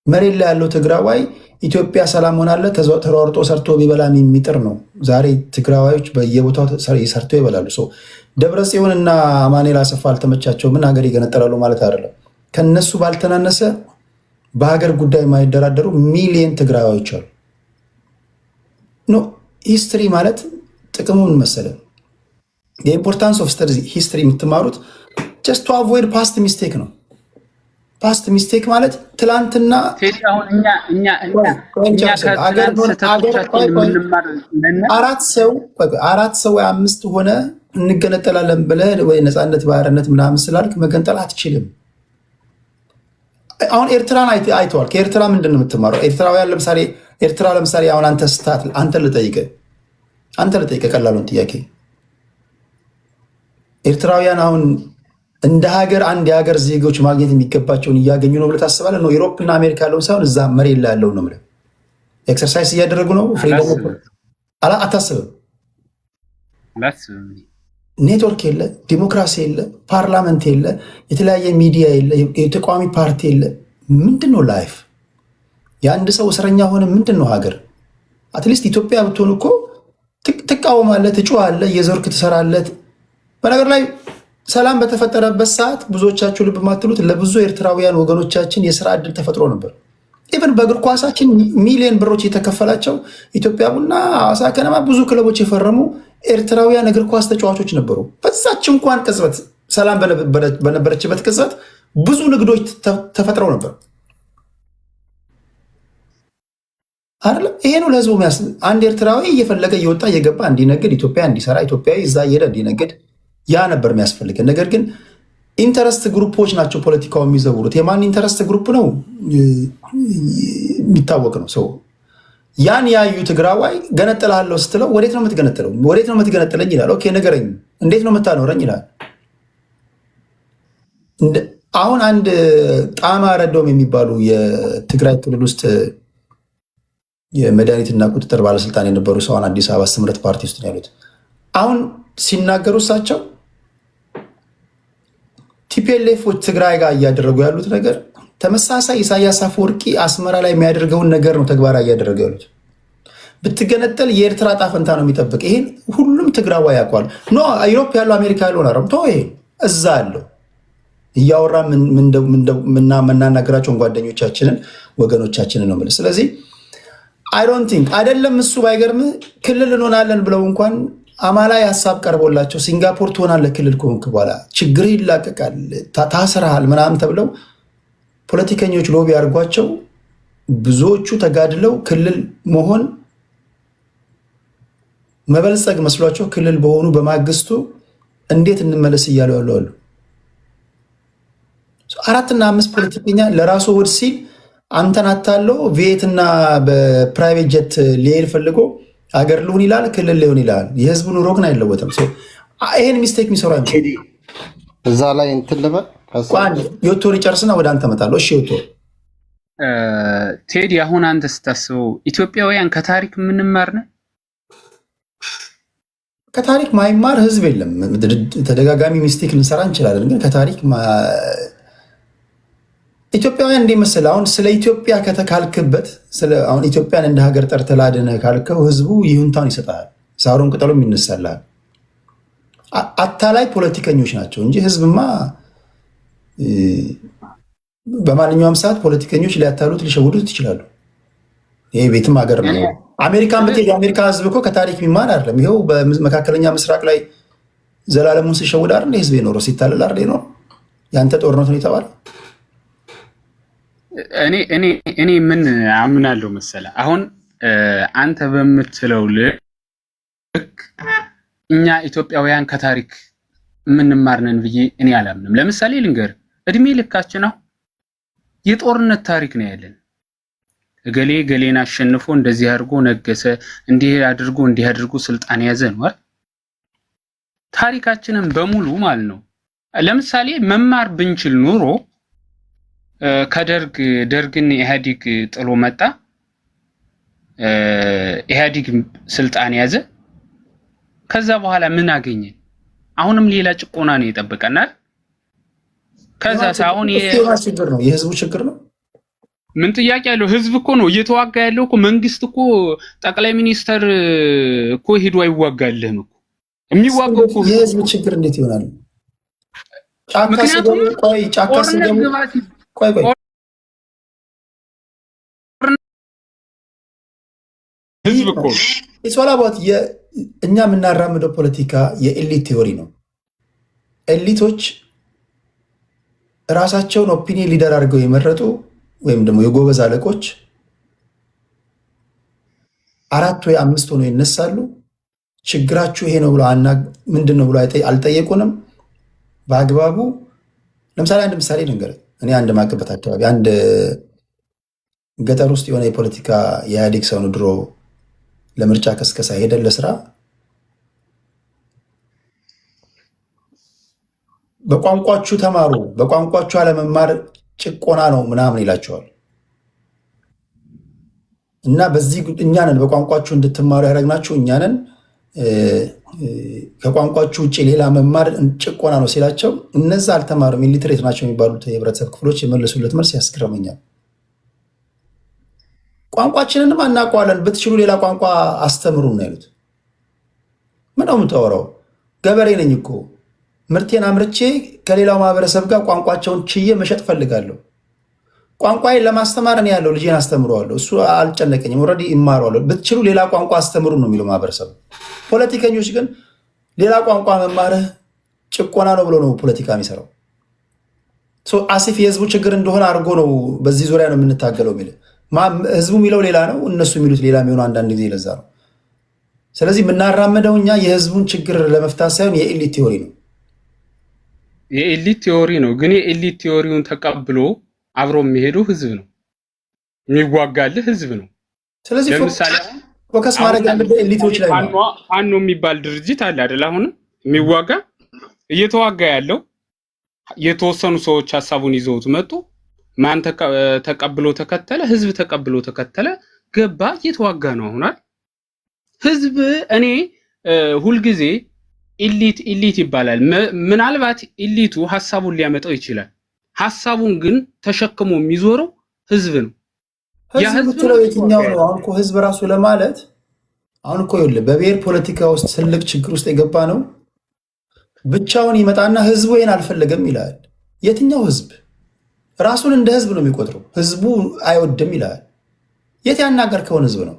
መሬት ላይ ያለው ትግራዋይ ኢትዮጵያ ሰላም ሆናለ ተሯርጦ ሰርቶ ቢበላ የሚጥር ነው። ዛሬ ትግራዋዮች በየቦታው ሰርተው ይበላሉ። ደብረ ጽዮንና አማኑኤል አሰፋ አልተመቻቸው ምን ሀገር ይገነጠላሉ ማለት አይደለም። ከነሱ ባልተናነሰ በሀገር ጉዳይ የማይደራደሩ ሚሊየን ትግራዋዮች አሉ። ኖ ሂስትሪ ማለት ጥቅሙ ምን መሰለ? የኢምፖርታንስ ኦፍ ስተዲ ሂስትሪ የምትማሩት ጀስት ቱ አቮይድ ፓስት ሚስቴክ ነው። ፓስት ሚስቴክ ማለት ትላንትና አራት ሰው ወይ 5 ሆነ እንገነጠላለን ብለህ ወይ ነፃነት ባርነት ምናምን ስላልክ መገንጠል አትችልም። አሁን ኤርትራን አይተዋል። ከኤርትራ ምንድን ነው የምትማረው? ኤርትራውያን ለምሳሌ ኤርትራ ለምሳሌ አሁን አንተ ስታት አንተ ልጠይቀ ቀላሉን ጥያቄ ኤርትራውያን አሁን እንደ ሀገር አንድ የሀገር ዜጎች ማግኘት የሚገባቸውን እያገኙ ነው ብለህ ታስባለህ? ነው ዩሮፕ እና አሜሪካ ያለውን ሳይሆን እዛ መሬት ላይ ያለው ነው ብለህ ኤክሰርሳይዝ እያደረጉ ነው። አታስብም። ኔትወርክ የለ፣ ዲሞክራሲ የለ፣ ፓርላመንት የለ፣ የተለያየ ሚዲያ የለ፣ የተቃዋሚ ፓርቲ የለ። ምንድን ነው ላይፍ? የአንድ ሰው እስረኛ ሆነ ምንድን ነው ሀገር? አትሊስት ኢትዮጵያ ብትሆን እኮ ትቃወማለህ፣ ትጮኻለህ፣ የዘርክ ትሰራለት። በነገር ላይ ሰላም በተፈጠረበት ሰዓት ብዙዎቻችሁ ልብ ማትሉት ለብዙ ኤርትራውያን ወገኖቻችን የስራ እድል ተፈጥሮ ነበር። ኢቨን በእግር ኳሳችን ሚሊዮን ብሮች የተከፈላቸው ኢትዮጵያ ቡና፣ ሐዋሳ ከነማ ብዙ ክለቦች የፈረሙ ኤርትራውያን እግር ኳስ ተጫዋቾች ነበሩ። በዛች እንኳን ቅጽበት ሰላም በነበረችበት ቅጽበት ብዙ ንግዶች ተፈጥረው ነበር አይደለም? ይሄ ነው ለህዝቡ አንድ ኤርትራዊ እየፈለገ እየወጣ እየገባ እንዲነግድ፣ ኢትዮጵያ እንዲሰራ፣ ኢትዮጵያዊ እዛ እየሄደ እንዲነግድ፣ ያ ነበር የሚያስፈልገን። ነገር ግን ኢንተረስት ግሩፖች ናቸው ፖለቲካው የሚዘውሩት። የማን ኢንተረስት ግሩፕ ነው የሚታወቅ ነው ሰው። ያን ያዩ ትግራዋይ ገነጥላለሁ ስትለው ወዴት ነው የምትገነጥለው? ወዴት ነው የምትገነጥለኝ ይላል። ኦኬ ንገረኝ፣ እንዴት ነው የምታኖረኝ ይላል። አሁን አንድ ጣማ ረዶም የሚባሉ የትግራይ ክልል ውስጥ የመድኃኒትና ቁጥጥር ባለስልጣን የነበሩ ሰውን አዲስ አበባ ስምረት ፓርቲ ውስጥ ነው ያሉት። አሁን ሲናገሩ እሳቸው ቲፒኤልኤፎች ትግራይ ጋር እያደረጉ ያሉት ነገር ተመሳሳይ ኢሳያስ አፈወርቂ አስመራ ላይ የሚያደርገውን ነገር ነው ተግባራዊ እያደረጉ ያሉት። ብትገነጠል የኤርትራ ዕጣ ፈንታ ነው የሚጠብቅ። ይሄን ሁሉም ትግራዋ ያውቋል። ኖ ዩሮፕ ያለው አሜሪካ ያለው አረም ቶ ይሄ እዛ ያለው እያወራ የምናናገራቸውን ጓደኞቻችንን ወገኖቻችንን ነው የምልህ። ስለዚህ አይ ዶንት ቲንክ አይደለም እሱ ባይገርም ክልል እንሆናለን ብለው እንኳን አማላይ ሀሳብ ቀርቦላቸው ሲንጋፖር ትሆናለህ ክልል ከሆንክ በኋላ ችግር ይላቀቃል፣ ታስረሃል ምናምን ተብለው ፖለቲከኞች ሎቢ አድርጓቸው ብዙዎቹ ተጋድለው ክልል መሆን መበልጸግ መስሏቸው ክልል በሆኑ በማግስቱ እንዴት እንመለስ እያሉ ያሉ አሉ። 4 እና 5 ፖለቲከኛ ለራሱ ወድ ሲል አንተን አታለው ቪየትና በፕራይቬት ጀት ሊሄድ ፈልጎ አገር ልሁን ይላል፣ ክልል ሊሆን ይላል። የህዝቡ ኑሮ ግን አይለወጥም። ይሄን ሚስቴክ የሚሰሩ
እዛ ላይ እንትን ልበል
የወቶር ይጨርስና ወደ አንተ እመጣለሁ። እሺ ዮቶር
ቴዲ፣ አሁን አንተ ስታስበው ኢትዮጵያውያን ከታሪክ የምንማር ነን?
ከታሪክ ማይማር ህዝብ የለም። ተደጋጋሚ ሚስቴክ ልንሰራ እንችላለን፣ ግን ከታሪክ ኢትዮጵያውያን እንደ መሰለህ አሁን ስለ ኢትዮጵያ ከተካልክበት አሁን ኢትዮጵያን እንደ ሀገር ጠርተህ ላድንህ ካልከው ህዝቡ ይሁንታውን ይሰጣል፣ ሳሩን ቅጠሉም ይነሳልሃል። አታላይ ፖለቲከኞች ናቸው እንጂ ህዝብማ በማንኛውም ሰዓት ፖለቲከኞች ሊያታሉት ሊሸውዱት ይችላሉ። ይሄ ቤትም ሀገር ነው። አሜሪካን ብትሄድ የአሜሪካ ህዝብ እኮ ከታሪክ የሚማር አይደለም። ይኸው በመካከለኛ ምስራቅ ላይ ዘላለሙን ሲሸውድ አይደል ህዝብ የኖረው፣ ሲታለል አይደል የኖረው። ያንተ ጦርነት ነው የተባለ።
እኔ ምን አምናለሁ መሰለህ፣ አሁን አንተ በምትለው ልክ እኛ ኢትዮጵያውያን ከታሪክ የምንማር ነን ብዬ እኔ አላምንም። ለምሳሌ ልንገርህ፣ እድሜ ልካችን አሁን የጦርነት ታሪክ ነው ያለን። እገሌ ገሌን አሸንፎ እንደዚህ አድርጎ ነገሰ፣ እንዲህ አድርጎ ስልጣን ያዘ ነው አይደል? ታሪካችንን በሙሉ ማለት ነው። ለምሳሌ መማር ብንችል ኑሮ ደርግን ኢህአዲግ ጥሎ መጣ፣ ኢህአዲግ ስልጣን ያዘ። ከዛ በኋላ ምን አገኘን? አሁንም ሌላ ጭቆና ነው የጠበቀናል። ከዛ ሳይሆን
የህዝቡ ችግር ነው።
ምን ጥያቄ ያለው? ህዝብ እኮ ነው እየተዋጋ ያለው እኮ። መንግስት እኮ ጠቅላይ ሚኒስተር እኮ ሄዶ አይዋጋልህም እኮ። የሚዋጋው እኮ
የህዝብ ችግር እንዴት ይሆናል?
ምክንያቱም ህዝብ እኮ
ኢስዋላባት እኛ የምናራምደው ፖለቲካ የኤሊት ቴዎሪ ነው። ኤሊቶች ራሳቸውን ኦፒኒየን ሊደር አድርገው የመረጡ ወይም ደግሞ የጎበዝ አለቆች 4 ወይ 5 ሆነው ይነሳሉ። ችግራችሁ ይሄ ነው ብሎ ምንድን ነው ብሎ አልጠየቁንም በአግባቡ። ለምሳሌ አንድ ምሳሌ ልንገርህ። እኔ አንድ ማቅበት አካባቢ አንድ ገጠር ውስጥ የሆነ የፖለቲካ የኢህአዴግ ሰው ነው። ድሮ ለምርጫ ቀስቀሳ ሄደን ለስራ በቋንቋችሁ ተማሩ፣ በቋንቋችሁ አለመማር ጭቆና ነው ምናምን ይላቸዋል። እና በዚህ እኛንን በቋንቋችሁ እንድትማሩ ያደረግናችሁ እኛንን ከቋንቋችሁ ውጭ ሌላ መማር ጭቆና ነው ሲላቸው እነዛ አልተማሩም ኢሊትሬት ናቸው የሚባሉት የህብረተሰብ ክፍሎች የመለሱለት መልስ ያስገርመኛል። ቋንቋችንንም አናውቀዋለን ብትችሉ ሌላ ቋንቋ አስተምሩ ነው ያሉት። ምን ነው የምታወራው? ገበሬ ነኝ እኮ ምርቴን አምርቼ ከሌላው ማህበረሰብ ጋር ቋንቋቸውን ችዬ መሸጥ ፈልጋለሁ። ቋንቋዬን ለማስተማር እኔ ያለው ልጄን አስተምረዋለሁ። እሱ አልጨነቀኝም። ኦልሬዲ ይማረዋለሁ። ብትችሉ ሌላ ቋንቋ አስተምሩ ነው የሚለው ማህበረሰብ። ፖለቲከኞች ግን ሌላ ቋንቋ መማርህ ጭቆና ነው ብሎ ነው ፖለቲካ የሚሰራው። አሲፍ የህዝቡ ችግር እንደሆነ አድርጎ ነው በዚህ ዙሪያ ነው የምንታገለው የሚል ህዝቡ የሚለው ሌላ ነው፣ እነሱ የሚሉት ሌላ የሚሆነው አንዳንድ ጊዜ ለዛ ነው። ስለዚህ የምናራምደው እኛ የህዝቡን ችግር ለመፍታት ሳይሆን የኤሊት ቲዮሪ ነው።
የኤሊት ቲዮሪ ነው። ግን የኤሊት ቲዮሪውን ተቀብሎ አብሮ የሚሄዱ ህዝብ ነው፣ የሚዋጋልህ ህዝብ ነው። ስለዚህ ለምሳሌ
ፎከስ ማድረግ ያለበት ኤሊቶች ላይ ነው።
ፋኖ የሚባል ድርጅት አለ አይደል? አሁን የሚዋጋ እየተዋጋ ያለው የተወሰኑ ሰዎች ሀሳቡን ይዘውት መጡ። ማን ተቀብሎ ተከተለ? ህዝብ ተቀብሎ ተከተለ፣ ገባ፣ እየተዋጋ ነው አሁን አይደል? ህዝብ እኔ ሁልጊዜ ኢሊት ይባላል። ምናልባት ኢሊቱ ሀሳቡን ሊያመጣው ይችላል። ሀሳቡን ግን ተሸክሞ የሚዞረው ህዝብ ነው።
ህዝብ ትለው የትኛው ነው? አሁን እኮ ህዝብ ራሱ ለማለት አሁን እኮ ይኸውልህ በብሔር ፖለቲካ ውስጥ ትልቅ ችግር ውስጥ የገባ ነው። ብቻውን ይመጣና ህዝቡ ይሄን አልፈለገም ይላል። የትኛው ህዝብ? ራሱን እንደ ህዝብ ነው የሚቆጥረው። ህዝቡ አይወድም ይላል። የት ያናገርከውን ህዝብ ነው?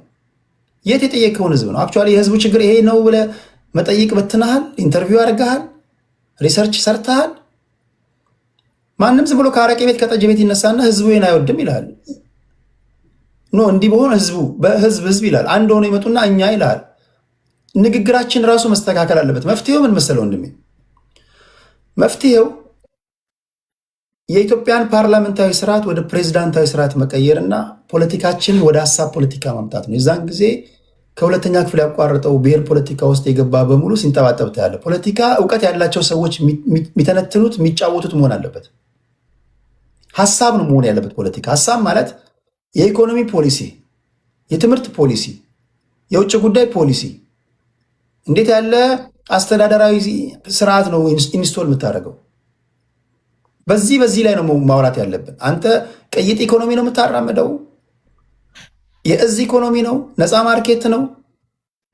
የት የጠየቀውን ህዝብ ነው? አክቹዋሊ የህዝቡ ችግር ይሄ ነው ብለህ መጠይቅ በትናሃል? ኢንተርቪው አድርገሃል? ሪሰርች ሰርተሃል? ማንም ዝም ብሎ ከአረቄ ቤት ከጠጅ ቤት ይነሳና ህዝቡ ይሄን አይወድም ይላል። ኖ እንዲህ በሆነ ህዝብ ይላል። አንድ ሆኖ ይመጡና እኛ ይላል። ንግግራችን ራሱ መስተካከል አለበት። መፍትሄው ምን መሰለው ወንድሜ? መፍትሄው የኢትዮጵያን ፓርላሜንታዊ ስርዓት ወደ ፕሬዚዳንታዊ ስርዓት መቀየርና ፖለቲካችንን ወደ ሀሳብ ፖለቲካ ማምጣት ነው። የዛን ጊዜ ከሁለተኛ ክፍል ያቋረጠው ብሔር ፖለቲካ ውስጥ የገባ በሙሉ ሲንጠባጠብ ታያለ። ፖለቲካ እውቀት ያላቸው ሰዎች የሚተነትኑት የሚጫወቱት መሆን አለበት። ሀሳብ ነው መሆን ያለበት ፖለቲካ። ሀሳብ ማለት የኢኮኖሚ ፖሊሲ፣ የትምህርት ፖሊሲ፣ የውጭ ጉዳይ ፖሊሲ፣ እንዴት ያለ አስተዳደራዊ ስርዓት ነው ኢንስቶል የምታደርገው። በዚህ ላይ ነው ማውራት ያለብን። አንተ ቅይጥ ኢኮኖሚ ነው የምታራምደው? የእዝ ኢኮኖሚ ነው? ነፃ ማርኬት ነው?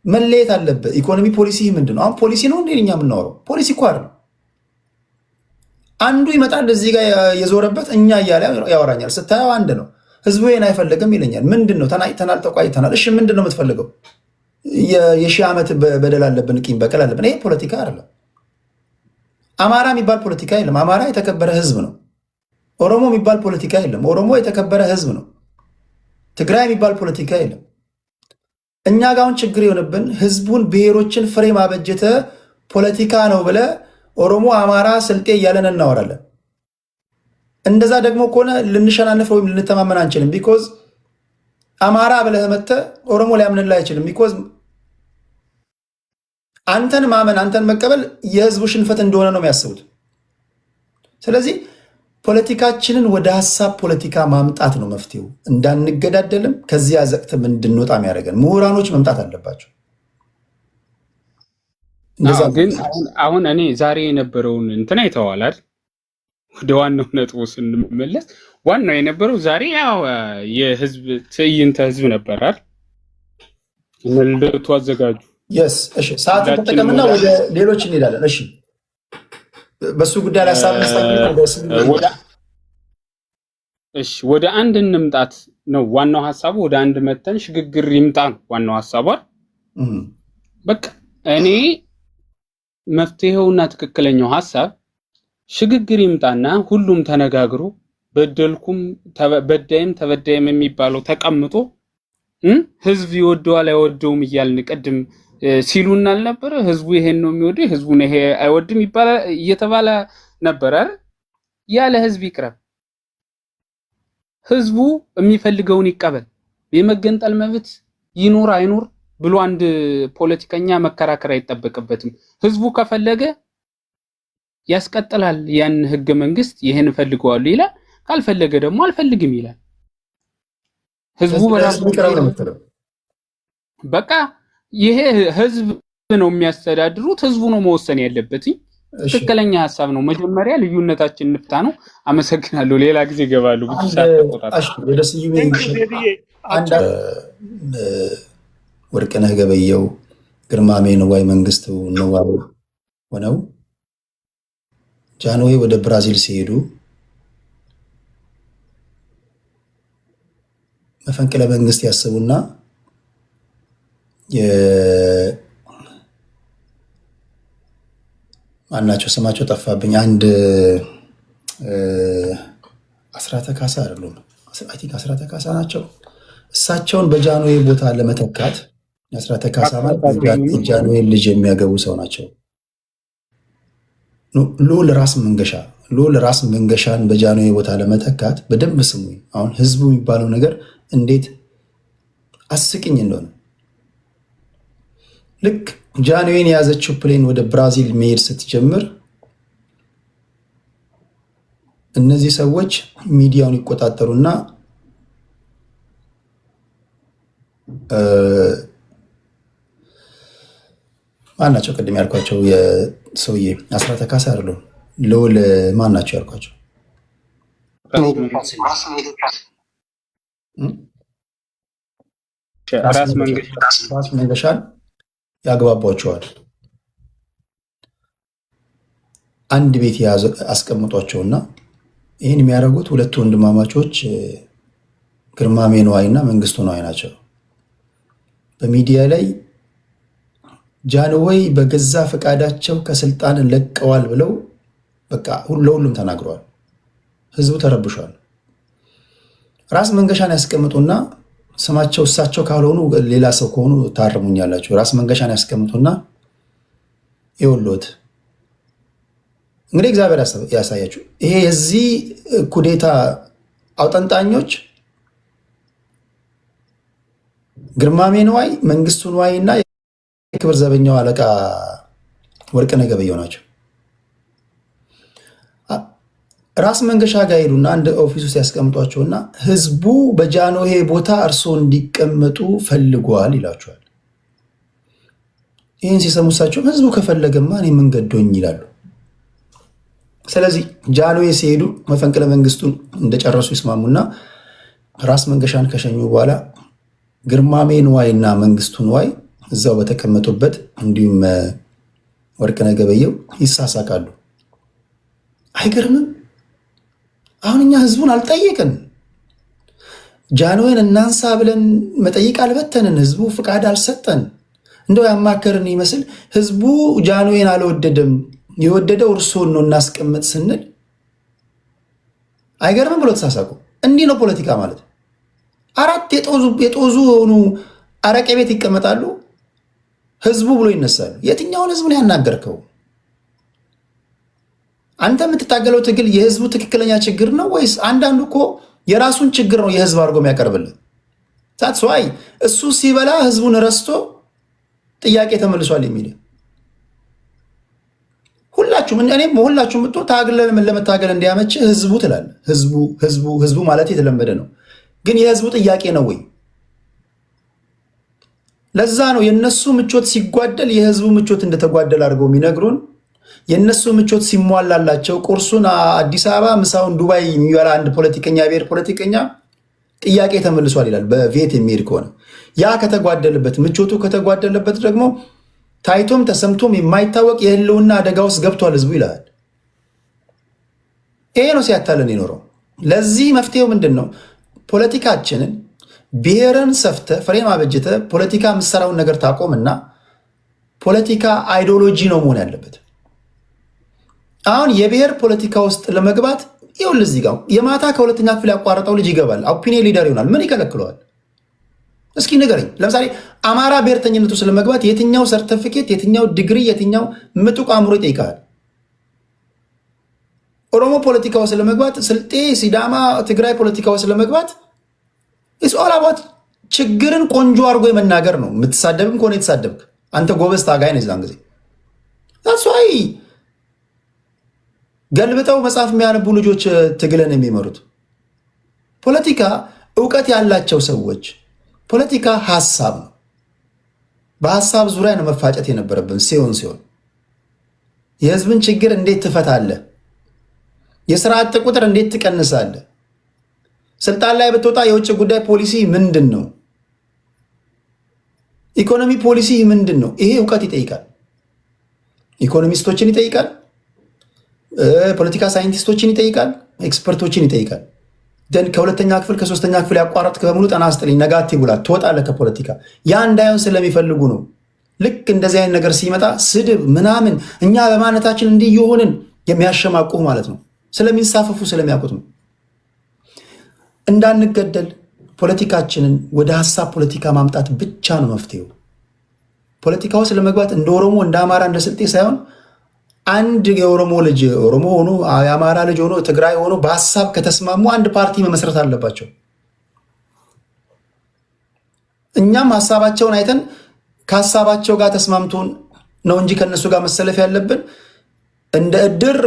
መለየት አለበት። ኢኮኖሚ ፖሊሲ ምንድን ነው? አሁን ፖሊሲ ነው እንዴ እኛ የምናወራው? ፖሊሲ እኮ አይደለም። አንዱ ይመጣል እዚህ ጋር የዞረበት እኛ እያለ ያወራኛል። ስታየው አንድ ነው። ህዝቡ ይሄን አይፈልግም ይለኛል። ምንድን ነው? ተናይተናል፣ ተቋይተናል። እሺ ምንድን ነው የምትፈልገው? የሺህ ዓመት በደል አለብን፣ ቂም በቀል አለብን። ይሄ ፖለቲካ አይደለም። አማራ የሚባል ፖለቲካ የለም። አማራ የተከበረ ህዝብ ነው። ኦሮሞ የሚባል ፖለቲካ የለም። ኦሮሞ የተከበረ ህዝብ ነው። ትግራይ የሚባል ፖለቲካ የለም። እኛ ጋር አሁን ችግር የሆነብን ህዝቡን ብሔሮችን ፍሬ ማበጀተ ፖለቲካ ነው ብለ ኦሮሞ፣ አማራ፣ ስልጤ እያለን እናወራለን። እንደዛ ደግሞ ከሆነ ልንሸናነፍ ወይም ልንተማመን አንችልም። ቢኮዝ አማራ ብለህ መተህ ኦሮሞ ሊያምንልህ አይችልም። ቢኮዝ አንተን ማመን አንተን መቀበል የህዝቡ ሽንፈት እንደሆነ ነው የሚያስቡት። ስለዚህ ፖለቲካችንን ወደ ሀሳብ ፖለቲካ ማምጣት ነው መፍትሄው። እንዳንገዳደልም ከዚህ አዘቅትም እንድንወጣ የሚያደርገን ምሁራኖች መምጣት አለባቸው።
ግን አሁን እኔ ዛሬ የነበረውን እንትን አይተዋላል። ወደ ዋናው ነጥቡ ስንመለስ ዋናው የነበረው ዛሬ ያው የህዝብ ትዕይንተ ህዝብ ነበራል። መልእክቱ አዘጋጁ
እሺ፣ ሰዓት ተጠቀምና ወደ ሌሎች እንሄዳለን። እሺ፣ በሱ ጉዳይ ላይ ሀሳብ
ወደ አንድ እንምጣት ነው ዋናው ሀሳቡ። ወደ አንድ መተን ሽግግር ይምጣ ነው ዋናው ሀሳቡ። በቃ እኔ መፍትሄውና ትክክለኛው ሀሳብ ሽግግር ይምጣና ሁሉም ተነጋግሮ በደልኩም በዳይም ተበዳይም የሚባለው ተቀምጦ ህዝብ ይወደዋል አይወደውም እያልን ቅድም ሲሉን አልነበረ? ህዝቡ ይሄን ነው የሚወደው፣ ህዝቡ ነው ይሄ አይወድም ይባላል እየተባለ ነበር አይደል? ያለ ህዝብ ይቅረብ፣ ህዝቡ የሚፈልገውን ይቀበል። የመገንጠል መብት ይኑር አይኑር ብሎ አንድ ፖለቲከኛ መከራከር አይጠበቅበትም። ህዝቡ ከፈለገ ያስቀጥላል ያን ህገ መንግስት፣ ይሄን ፈልገዋል ይላል። ካልፈለገ ደግሞ አልፈልግም ይላል። ህዝቡ በራሱ በቃ ይሄ ህዝብ ነው የሚያስተዳድሩት፣ ህዝቡ ነው መወሰን ያለበት። ትክክለኛ ሐሳብ ነው። መጀመሪያ ልዩነታችን እንፍታ ነው። አመሰግናለሁ። ሌላ ጊዜ ይገባሉ። ብዙ
ወርቅነህ ገበየሁ፣ ግርማሜ ነዋይ፣ መንግስቱ ነዋይ ሆነው ጃንሆይ ወደ ብራዚል ሲሄዱ መፈንቅለ መንግስት ያስቡና ማናቸው ስማቸው ጠፋብኝ። አንድ አስራተ ካሳ አይደሉም፣ አስራተ ካሳ ናቸው። እሳቸውን በጃንሆይ ቦታ ለመተካት አስራተ ካሳ ማለት የጃንሆይን ልጅ የሚያገቡ ሰው ናቸው። ልዑል ራስ መንገሻን በጃንሆይ ቦታ ለመተካት በደንብ ስሙ። አሁን ህዝቡ የሚባለው ነገር እንዴት አስቂኝ እንደሆነ ልክ ጃንሆይን የያዘችው ፕሌን ወደ ብራዚል መሄድ ስትጀምር እነዚህ ሰዎች ሚዲያውን ይቆጣጠሩና ማናቸው ቅድም ያልኳቸው የሰውዬ አስራተ ካሳ አይደሉም፣ ልዑል ማናቸው ያልኳቸው ራስ መንገሻን ያግባቧቸዋል። አንድ ቤት አስቀምጧቸውና ይህን የሚያደርጉት ሁለቱ ወንድማማቾች ግርማሜ ነዋይ እና መንግስቱ ነዋይ ናቸው። በሚዲያ ላይ ጃንሆይ በገዛ ፈቃዳቸው ከስልጣን ለቀዋል ብለው በቃ ለሁሉም ተናግረዋል። ህዝቡ ተረብሿል። ራስ መንገሻን ያስቀምጡና ስማቸው እሳቸው ካልሆኑ ሌላ ሰው ከሆኑ ታርሙኛላችሁ። ራስ መንገሻን ያስቀምጡና ይወሎት እንግዲህ እግዚአብሔር ያሳያችሁ። ይሄ የዚህ ኩዴታ አውጠንጣኞች ግርማሜ ነዋይ፣ መንግስቱ ነዋይ እና የክብር ዘበኛው አለቃ ወርቅነህ ገበየሁ ናቸው። ራስ መንገሻ ጋር ሄዱና አንድ ኦፊስ ውስጥ ያስቀምጧቸውና ህዝቡ በጃንሆይ ቦታ እርስዎ እንዲቀመጡ ፈልጓል ይላቸዋል። ይህን ሲሰሙ እሳቸው ህዝቡ ከፈለገማ እኔ ምን ገዶኝ ይላሉ። ስለዚህ ጃንሆይ ሲሄዱ መፈንቅለ መንግስቱን እንደጨረሱ ይስማሙና ራስ መንገሻን ከሸኙ በኋላ ግርማሜ ነዋይ እና መንግስቱ ነዋይ እዛው በተቀመጡበት እንዲሁም ወርቅነህ ገበየሁ ይሳሳቃሉ። አይገርምም? አሁን እኛ ህዝቡን አልጠየቅን፣ ጃንሆይን እናንሳ ብለን መጠይቅ አልበተንን፣ ህዝቡ ፍቃድ አልሰጠን። እንደው ያማከርን ይመስል ህዝቡ ጃንሆይን አልወደደም፣ የወደደው እርሶን ነው እናስቀምጥ ስንል አይገርምም ብሎ ተሳሳቁ። እንዲህ ነው ፖለቲካ ማለት። አራት የጦዙ የሆኑ አረቄ ቤት ይቀመጣሉ፣ ህዝቡ ብሎ ይነሳሉ። የትኛውን ህዝብ ነው ያናገርከው? አንተ የምትታገለው ትግል የህዝቡ ትክክለኛ ችግር ነው ወይስ አንዳንዱ እኮ የራሱን ችግር ነው የህዝብ አድርጎ የሚያቀርብልን? ታትስዋይ እሱ ሲበላ ህዝቡን ረስቶ ጥያቄ ተመልሷል የሚል ሁላችሁም እኔም ሁላችሁም ብቶ ታግለን ለመታገል እንዲያመች ህዝቡ ትላለ። ህዝቡ ማለት የተለመደ ነው፣ ግን የህዝቡ ጥያቄ ነው ወይ? ለዛ ነው የነሱ ምቾት ሲጓደል የህዝቡ ምቾት እንደተጓደል አድርገው የሚነግሩን። የነሱ ምቾት ሲሟላላቸው ቁርሱን አዲስ አበባ ምሳውን ዱባይ የሚበላ አንድ ፖለቲከኛ ብሔር ፖለቲከኛ ጥያቄ ተመልሷል ይላል። በቪየት የሚሄድ ከሆነ ያ ከተጓደለበት ምቾቱ ከተጓደለበት ደግሞ ታይቶም ተሰምቶም የማይታወቅ የህልውና አደጋ ውስጥ ገብቷል ህዝቡ ይላል። ይሄ ነው ሲያታለን የኖረው። ለዚህ መፍትሄው ምንድን ነው? ፖለቲካችንን ብሔርን ሰፍተ ፍሬም አበጅተ ፖለቲካ የምትሰራውን ነገር ታቆምና ፖለቲካ አይዲዮሎጂ ነው መሆን ያለበት። አሁን የብሔር ፖለቲካ ውስጥ ለመግባት ይኸውልህ እዚህ ጋር የማታ ከሁለተኛ ክፍል ያቋረጠው ልጅ ይገባል፣ ኦፒኒየን ሊደር ይሆናል። ምን ይከለክለዋል? እስኪ ንገረኝ። ለምሳሌ አማራ ብሔርተኝነቱ ስለመግባት የትኛው ሰርተፊኬት፣ የትኛው ዲግሪ፣ የትኛው ምጡቅ አእምሮ ይጠይቃል? ኦሮሞ ፖለቲካው ስለመግባት፣ ስልጤ፣ ሲዳማ፣ ትግራይ ፖለቲካው ስለመግባት ኢትስ ኦል አባውት ችግርን ቆንጆ አድርጎ የመናገር ነው። የምትሳደብም ከሆነ የተሳደብክ አንተ ጎበዝ ታጋይ ነው። የዛን ጊዜ ታስዋይ ገልብጠው መጽሐፍ የሚያነቡ ልጆች ትግልን የሚመሩት ፖለቲካ እውቀት ያላቸው ሰዎች ፖለቲካ ሀሳብ ነው። በሀሳብ ዙሪያ ነው መፋጨት የነበረብን ሲሆን የህዝብን ችግር እንዴት ትፈታለህ? የስራ አጥ ቁጥር እንዴት ትቀንሳለህ? ስልጣን ላይ ብትወጣ የውጭ ጉዳይ ፖሊሲ ምንድን ነው? ኢኮኖሚ ፖሊሲ ምንድን ነው? ይሄ እውቀት ይጠይቃል። ኢኮኖሚስቶችን ይጠይቃል፣ ፖለቲካ ሳይንቲስቶችን ይጠይቃል፣ ኤክስፐርቶችን ይጠይቃል። ደን ከሁለተኛ ክፍል ከሶስተኛ ክፍል ያቋረጥክ በሙሉ ጠና ስጥልኝ ነጋቲቭ ብላ ትወጣለህ ከፖለቲካ። ያ እንዳይሆን ስለሚፈልጉ ነው። ልክ እንደዚህ አይነት ነገር ሲመጣ ስድብ ምናምን እኛ በማነታችን እንዲህ የሆንን የሚያሸማቁህ ማለት ነው። ስለሚንሳፈፉ ስለሚያውቁት ነው። እንዳንገደል ፖለቲካችንን ወደ ሀሳብ ፖለቲካ ማምጣት ብቻ ነው መፍትሄው። ፖለቲካ ውስጥ ለመግባት እንደ ኦሮሞ እንደ አማራ እንደ ስልጤ ሳይሆን አንድ የኦሮሞ ልጅ ኦሮሞ ሆኖ የአማራ ልጅ ሆኖ ትግራይ ሆኖ በሀሳብ ከተስማሙ አንድ ፓርቲ መመስረት አለባቸው። እኛም ሀሳባቸውን አይተን ከሀሳባቸው ጋር ተስማምቶን ነው እንጂ ከነሱ ጋር መሰለፍ ያለብን። እንደ እድር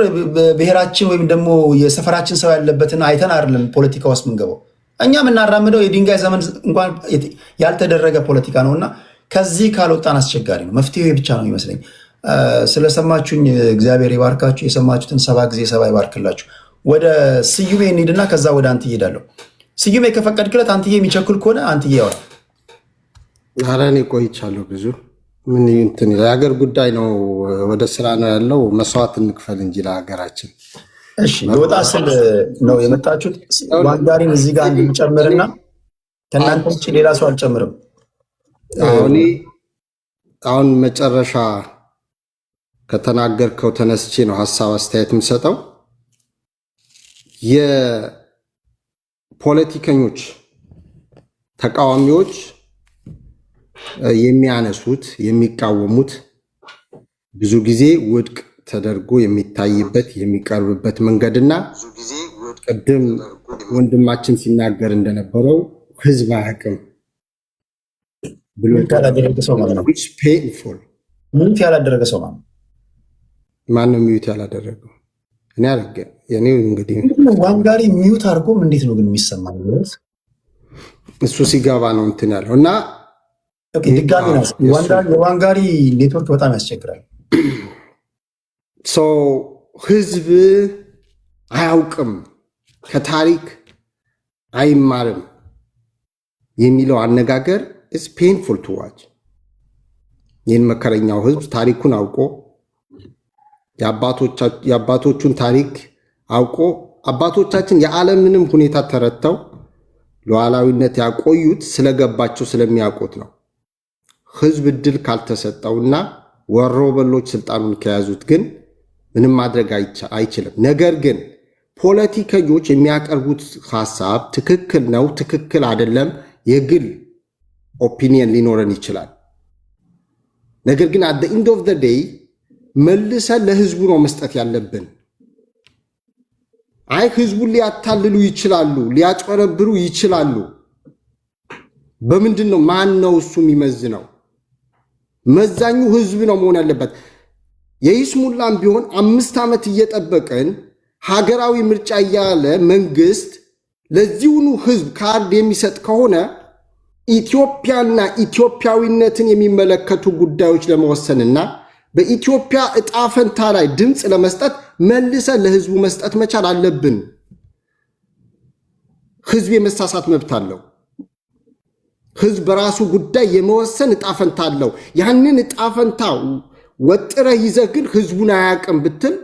ብሔራችን ወይም ደግሞ የሰፈራችን ሰው ያለበትን አይተን አይደለም ፖለቲካ ውስጥ ምንገባው። እኛ የምናራምደው የድንጋይ ዘመን እንኳን ያልተደረገ ፖለቲካ ነው እና ከዚህ ካልወጣን አስቸጋሪ ነው። መፍትሄ ብቻ ነው ይመስለኝ። ስለሰማችሁኝ እግዚአብሔር ይባርካችሁ። የሰማችሁትን 7 ጊዜ 7 ይባርክላችሁ። ወደ ስዩሜ እንሂድና ከዛ ወደ አንትዬ እሄዳለሁ። ስዩሜ ከፈቀድክለት አንትዬ የሚቸኩል ከሆነ አንትዬ ያወራል።
ኧረ እኔ ቆይቻለሁ ብዙ ምን እንትን የሀገር ጉዳይ ነው። ወደ ስራ ነው ያለው። መስዋዕት እንክፈል እንጂ ለሀገራችን።
እሺ ልወጣ ስል ነው የመጣችሁት። ዋንጋሪን እዚህ ጋር እንጨምርና ከእናንተ ውጭ ሌላ ሰው አልጨምርም።
አሁን መጨረሻ ከተናገርከው ተነስቼ ነው ሀሳብ አስተያየት የምሰጠው። የፖለቲከኞች ተቃዋሚዎች የሚያነሱት የሚቃወሙት ብዙ ጊዜ ውድቅ ተደርጎ የሚታይበት የሚቀርብበት መንገድና ቅድም ወንድማችን ሲናገር እንደነበረው ህዝብ አያውቅም ብሎ
ያላደረገ ሰው ማለት ነው። ሚዩት ያላደረገ ሰው ማለት
ማነው? ሚዩት ያላደረገው እኔ አረገ የኔ እንግዲህ
ዋንጋሪ ሚዩት አድርጎም እንዴት ነው ግን የሚሰማው?
እሱ ሲገባ ነው እንትን ያለው እና
ድጋሚ ነው የዋንጋሪ ኔትወርክ በጣም ያስቸግራል።
ህዝብ አያውቅም ከታሪክ አይማርም የሚለው አነጋገር is painful to watch። ይህን መከረኛው ህዝብ ታሪኩን አውቆ የአባቶቹን ታሪክ አውቆ አባቶቻችን የዓለምንም ሁኔታ ተረድተው ሉዓላዊነት ያቆዩት ስለገባቸው ስለሚያውቁት ነው። ህዝብ እድል ካልተሰጠውና ወሮ በሎች ስልጣኑን ከያዙት ግን ምንም ማድረግ አይችልም። ነገር ግን ፖለቲከኞች የሚያቀርቡት ሐሳብ ትክክል ነው፣ ትክክል አይደለም፣ የግል ኦፒኒየን ሊኖረን ይችላል። ነገር ግን at the end of the day መልሰን ለህዝቡ ነው መስጠት ያለብን። አይ ህዝቡን ሊያታልሉ ይችላሉ፣ ሊያጭበረብሩ ይችላሉ። በምንድን ነው ማን ነው እሱ የሚመዝነው? መዛኙ ህዝብ ነው መሆን ያለበት። የይስሙላም ቢሆን 5 ዓመት እየጠበቀን ሀገራዊ ምርጫ እያለ መንግስት ለዚሁኑ ህዝብ ካርድ የሚሰጥ ከሆነ ኢትዮጵያና ኢትዮጵያዊነትን የሚመለከቱ ጉዳዮች ለመወሰንና በኢትዮጵያ እጣ ፈንታ ላይ ድምፅ ለመስጠት መልሰን ለህዝቡ መስጠት መቻል አለብን። ህዝብ የመሳሳት መብት አለው። ህዝብ በራሱ ጉዳይ የመወሰን እጣ ፈንታ አለው። ያንን እጣ ፈንታ ወጥረህ ይዘህ ግን ህዝቡን አያውቅም ብትል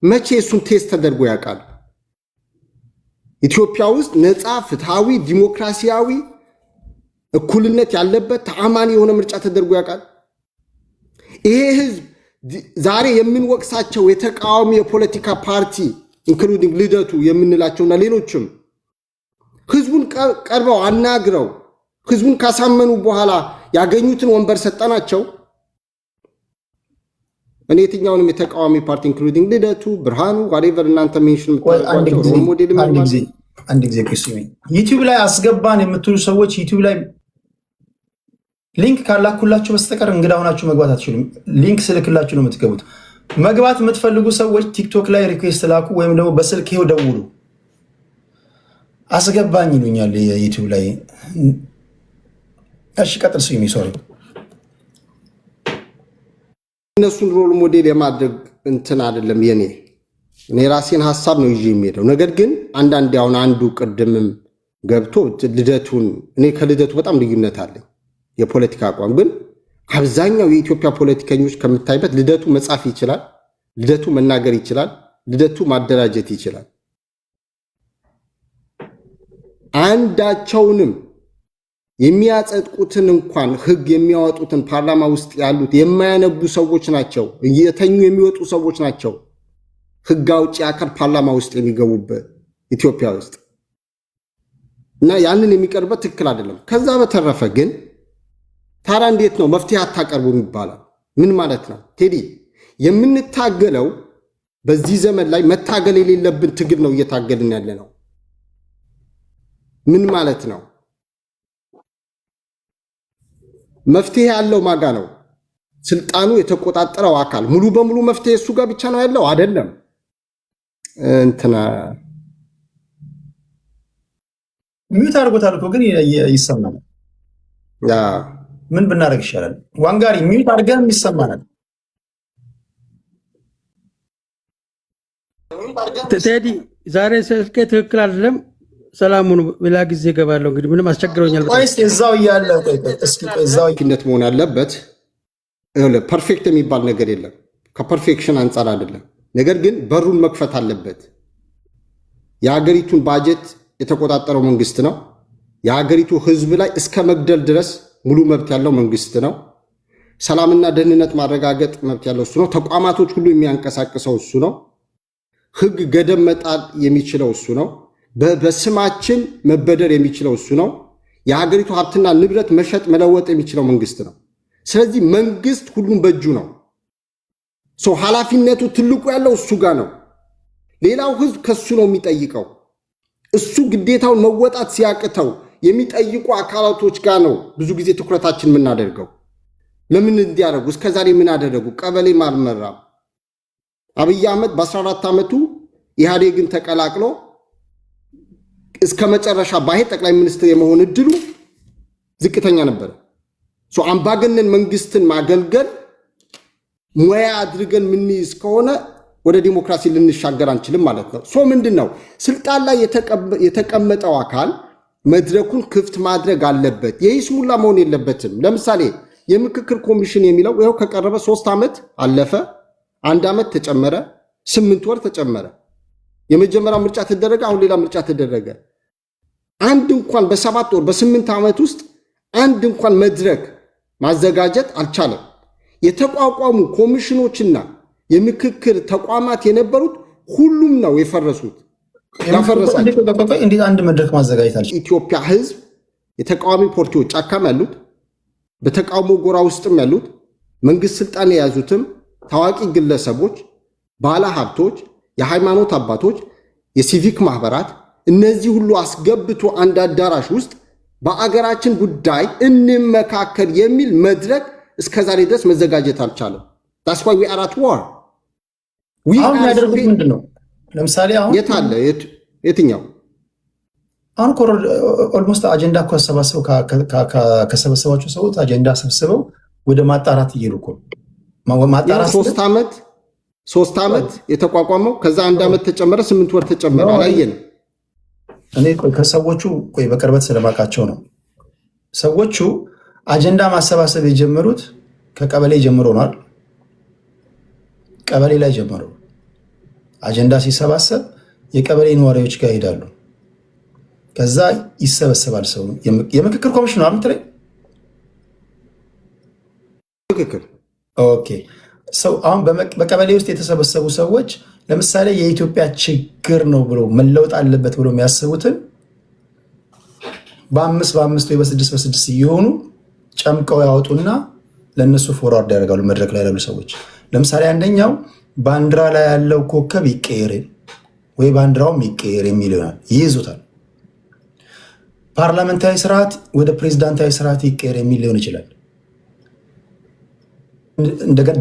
መቼ እሱን ቴስት ተደርጎ ያውቃል? ኢትዮጵያ ውስጥ ነፃ፣ ፍትሃዊ፣ ዲሞክራሲያዊ፣ እኩልነት ያለበት ተአማኒ የሆነ ምርጫ ተደርጎ ያውቃል? ይሄ ህዝብ ዛሬ የምንወቅሳቸው የተቃዋሚ የፖለቲካ ፓርቲ ኢንክሉዲንግ ልደቱ የምንላቸውና ሌሎችም ህዝቡን ቀርበው አናግረው ህዝቡን ካሳመኑ በኋላ ያገኙትን ወንበር ሰጠናቸው። እኔ የትኛውንም የተቃዋሚ ፓርቲ ኢንክሉዲንግ ልደቱ፣ ብርሃኑ፣ ዋሬቨር እናንተ ሜንሽን የምታደርጓቸው ሞዴል
አንድ ጊዜ ዩቲዩብ ላይ አስገባን የምትሉ ሰዎች ዩቲዩብ ላይ ሊንክ ካላኩላችሁ በስተቀር እንግዳ ሆናችሁ መግባት አትችሉም። ሊንክ ስልክላችሁ ነው የምትገቡት። መግባት የምትፈልጉ ሰዎች ቲክቶክ ላይ ሪኩዌስት ላኩ፣ ወይም ደግሞ በስልክ ይኸው ደውሉ። አስገባኝ ይሉኛል የዩቲዩብ ላይ። እሺ ቀጥል ስሚ። ሶሪ
እነሱን ሮል ሞዴል የማድረግ እንትን አይደለም የኔ እኔ ራሴን ሐሳብ ነው ይዤ የሚሄደው። ነገር ግን አንዳንድ አሁን አንዱ ቅድምም ገብቶ ልደቱን እኔ ከልደቱ በጣም ልዩነት አለኝ የፖለቲካ አቋም። ግን አብዛኛው የኢትዮጵያ ፖለቲከኞች ከምታይበት ልደቱ መጻፍ ይችላል፣ ልደቱ መናገር ይችላል፣ ልደቱ ማደራጀት ይችላል። አንዳቸውንም የሚያጸድቁትን እንኳን ህግ የሚያወጡትን ፓርላማ ውስጥ ያሉት የማያነቡ ሰዎች ናቸው፣ እየተኙ የሚወጡ ሰዎች ናቸው ህግ አውጪ አካል ፓርላማ ውስጥ የሚገቡበት ኢትዮጵያ ውስጥ እና ያንን የሚቀርበት ትክክል አይደለም። ከዛ በተረፈ ግን ታዲያ እንዴት ነው መፍትሄ አታቀርቡም ይባላል? ምን ማለት ነው ቴዲ? የምንታገለው በዚህ ዘመን ላይ መታገል የሌለብን ትግል ነው እየታገልን ያለ ነው። ምን ማለት ነው? መፍትሄ ያለው ማጋ ነው? ስልጣኑ የተቆጣጠረው አካል ሙሉ በሙሉ መፍትሄ እሱ ጋር ብቻ ነው ያለው አይደለም። እንትና
ሚዩት አድርጎታል እኮ ግን ይሰማናል። ምን ብናደርግ ይሻላል? ዋንጋሪ ሚዩት አድርገን ይሰማናል።
ቴዲ ዛሬ ስልኬ ትክክል አይደለም። ሰላሙን ሌላ ጊዜ እገባለሁ። እንግዲህ ምንም አስቸግሮኛል።
ወይስ እዛው እያለ እስኪ እዛው
ነት መሆን ያለበት ፐርፌክት የሚባል ነገር የለም። ከፐርፌክሽን አንጻር አይደለም። ነገር ግን በሩን መክፈት አለበት። የሀገሪቱን ባጀት የተቆጣጠረው መንግስት ነው። የሀገሪቱ ህዝብ ላይ እስከ መግደል ድረስ ሙሉ መብት ያለው መንግስት ነው። ሰላምና ደህንነት ማረጋገጥ መብት ያለው እሱ ነው። ተቋማቶች ሁሉ የሚያንቀሳቅሰው እሱ ነው። ህግ ገደብ መጣል የሚችለው እሱ ነው። በስማችን መበደር የሚችለው እሱ ነው። የሀገሪቱ ሀብትና ንብረት መሸጥ መለወጥ የሚችለው መንግስት ነው። ስለዚህ መንግስት ሁሉም በእጁ ነው። ኃላፊነቱ ትልቁ ያለው እሱ ጋር ነው። ሌላው ህዝብ ከሱ ነው የሚጠይቀው። እሱ ግዴታውን መወጣት ሲያቅተው የሚጠይቁ አካላቶች ጋር ነው ብዙ ጊዜ ትኩረታችን የምናደርገው። ለምን እንዲያደርጉ እስከዛሬ ምን አደረጉ? ቀበሌ አልመራም። አብይ አህመድ በ14 ዓመቱ ኢህአዴግን ተቀላቅሎ እስከ መጨረሻ ባሄድ ጠቅላይ ሚኒስትር የመሆን እድሉ ዝቅተኛ ነበር። አምባገነን መንግስትን ማገልገል ሙያ አድርገን ምንይዝ ከሆነ ወደ ዲሞክራሲ ልንሻገር አንችልም ማለት ነው። ምንድን ነው ስልጣን ላይ የተቀመጠው አካል መድረኩን ክፍት ማድረግ አለበት። የይስሙላ መሆን የለበትም። ለምሳሌ የምክክር ኮሚሽን የሚለው ይኸው ከቀረበ 3 ዓመት አለፈ፣ 1 ዓመት ተጨመረ፣ 8 ወር ተጨመረ። የመጀመሪያ ምርጫ ተደረገ፣ አሁን ሌላ ምርጫ ተደረገ። አንድ እንኳን በ7 ወር በ8 ዓመት ውስጥ አንድ እንኳን መድረክ ማዘጋጀት አልቻለም። የተቋቋሙ ኮሚሽኖችና የምክክር ተቋማት የነበሩት ሁሉም ነው የፈረሱት።
እንዴት አንድ መድረክ ማዘጋጀት አልቻለም?
ኢትዮጵያ ህዝብ የተቃዋሚ ፓርቲዎች ጫካም ያሉት በተቃውሞ ጎራ ውስጥም ያሉት መንግስት ስልጣን የያዙትም ታዋቂ ግለሰቦች፣ ባለ ሀብቶች፣ የሃይማኖት አባቶች፣ የሲቪክ ማህበራት እነዚህ ሁሉ አስገብቶ አንድ አዳራሽ ውስጥ በአገራችን ጉዳይ እንመካከል የሚል መድረክ እስከዛሬ ድረስ መዘጋጀት አልቻለም። that's why we are at war።
አሁን ያደርጉት ምንድነው? ለምሳሌ አሁን
የት አለ የትኛው
አሁን ኦልሞስት አጀንዳ እኮ አሰባስበው ከሰበሰባቸው ሰዎች አጀንዳ ሰብስበው ወደ ማጣራት እየሄዱ እኮ ማጣራት
3 ዓመት የተቋቋመው ከዛ 1 ዓመት ተጨመረ፣ 8 ወር ተጨመረ። አላየንም።
እኔ ከሰዎቹ በቅርበት ስለማውቃቸው ነው። ሰዎቹ አጀንዳ ማሰባሰብ የጀመሩት ከቀበሌ ጀምሮ ነው። ቀበሌ ላይ ጀምሮ አጀንዳ ሲሰባሰብ የቀበሌ ነዋሪዎች ጋር ይሄዳሉ። ከዛ ይሰበሰባል ሰው። የምክክር ኮሚሽን ነው አምጥሬ
ምክክር
ኦኬ። ሰው አሁን በቀበሌ ውስጥ የተሰበሰቡ ሰዎች ለምሳሌ የኢትዮጵያ ችግር ነው ብሎ መለወጥ አለበት ብሎ የሚያስቡትን በ5 ወይ በ6 እየሆኑ ጨምቀው ያወጡና ለነሱ ፎርዋርድ ያደርጋሉ መድረክ ላይ ያሉ ሰዎች። ለምሳሌ አንደኛው ባንዲራ ላይ ያለው ኮከብ ይቀየር ወይ ባንዲራውም ይቀየር የሚል ይሆናል፣ ይይዙታል። ፓርላመንታዊ ስርዓት ወደ ፕሬዝዳንታዊ ስርዓት ይቀየር የሚል ሊሆን ይችላል።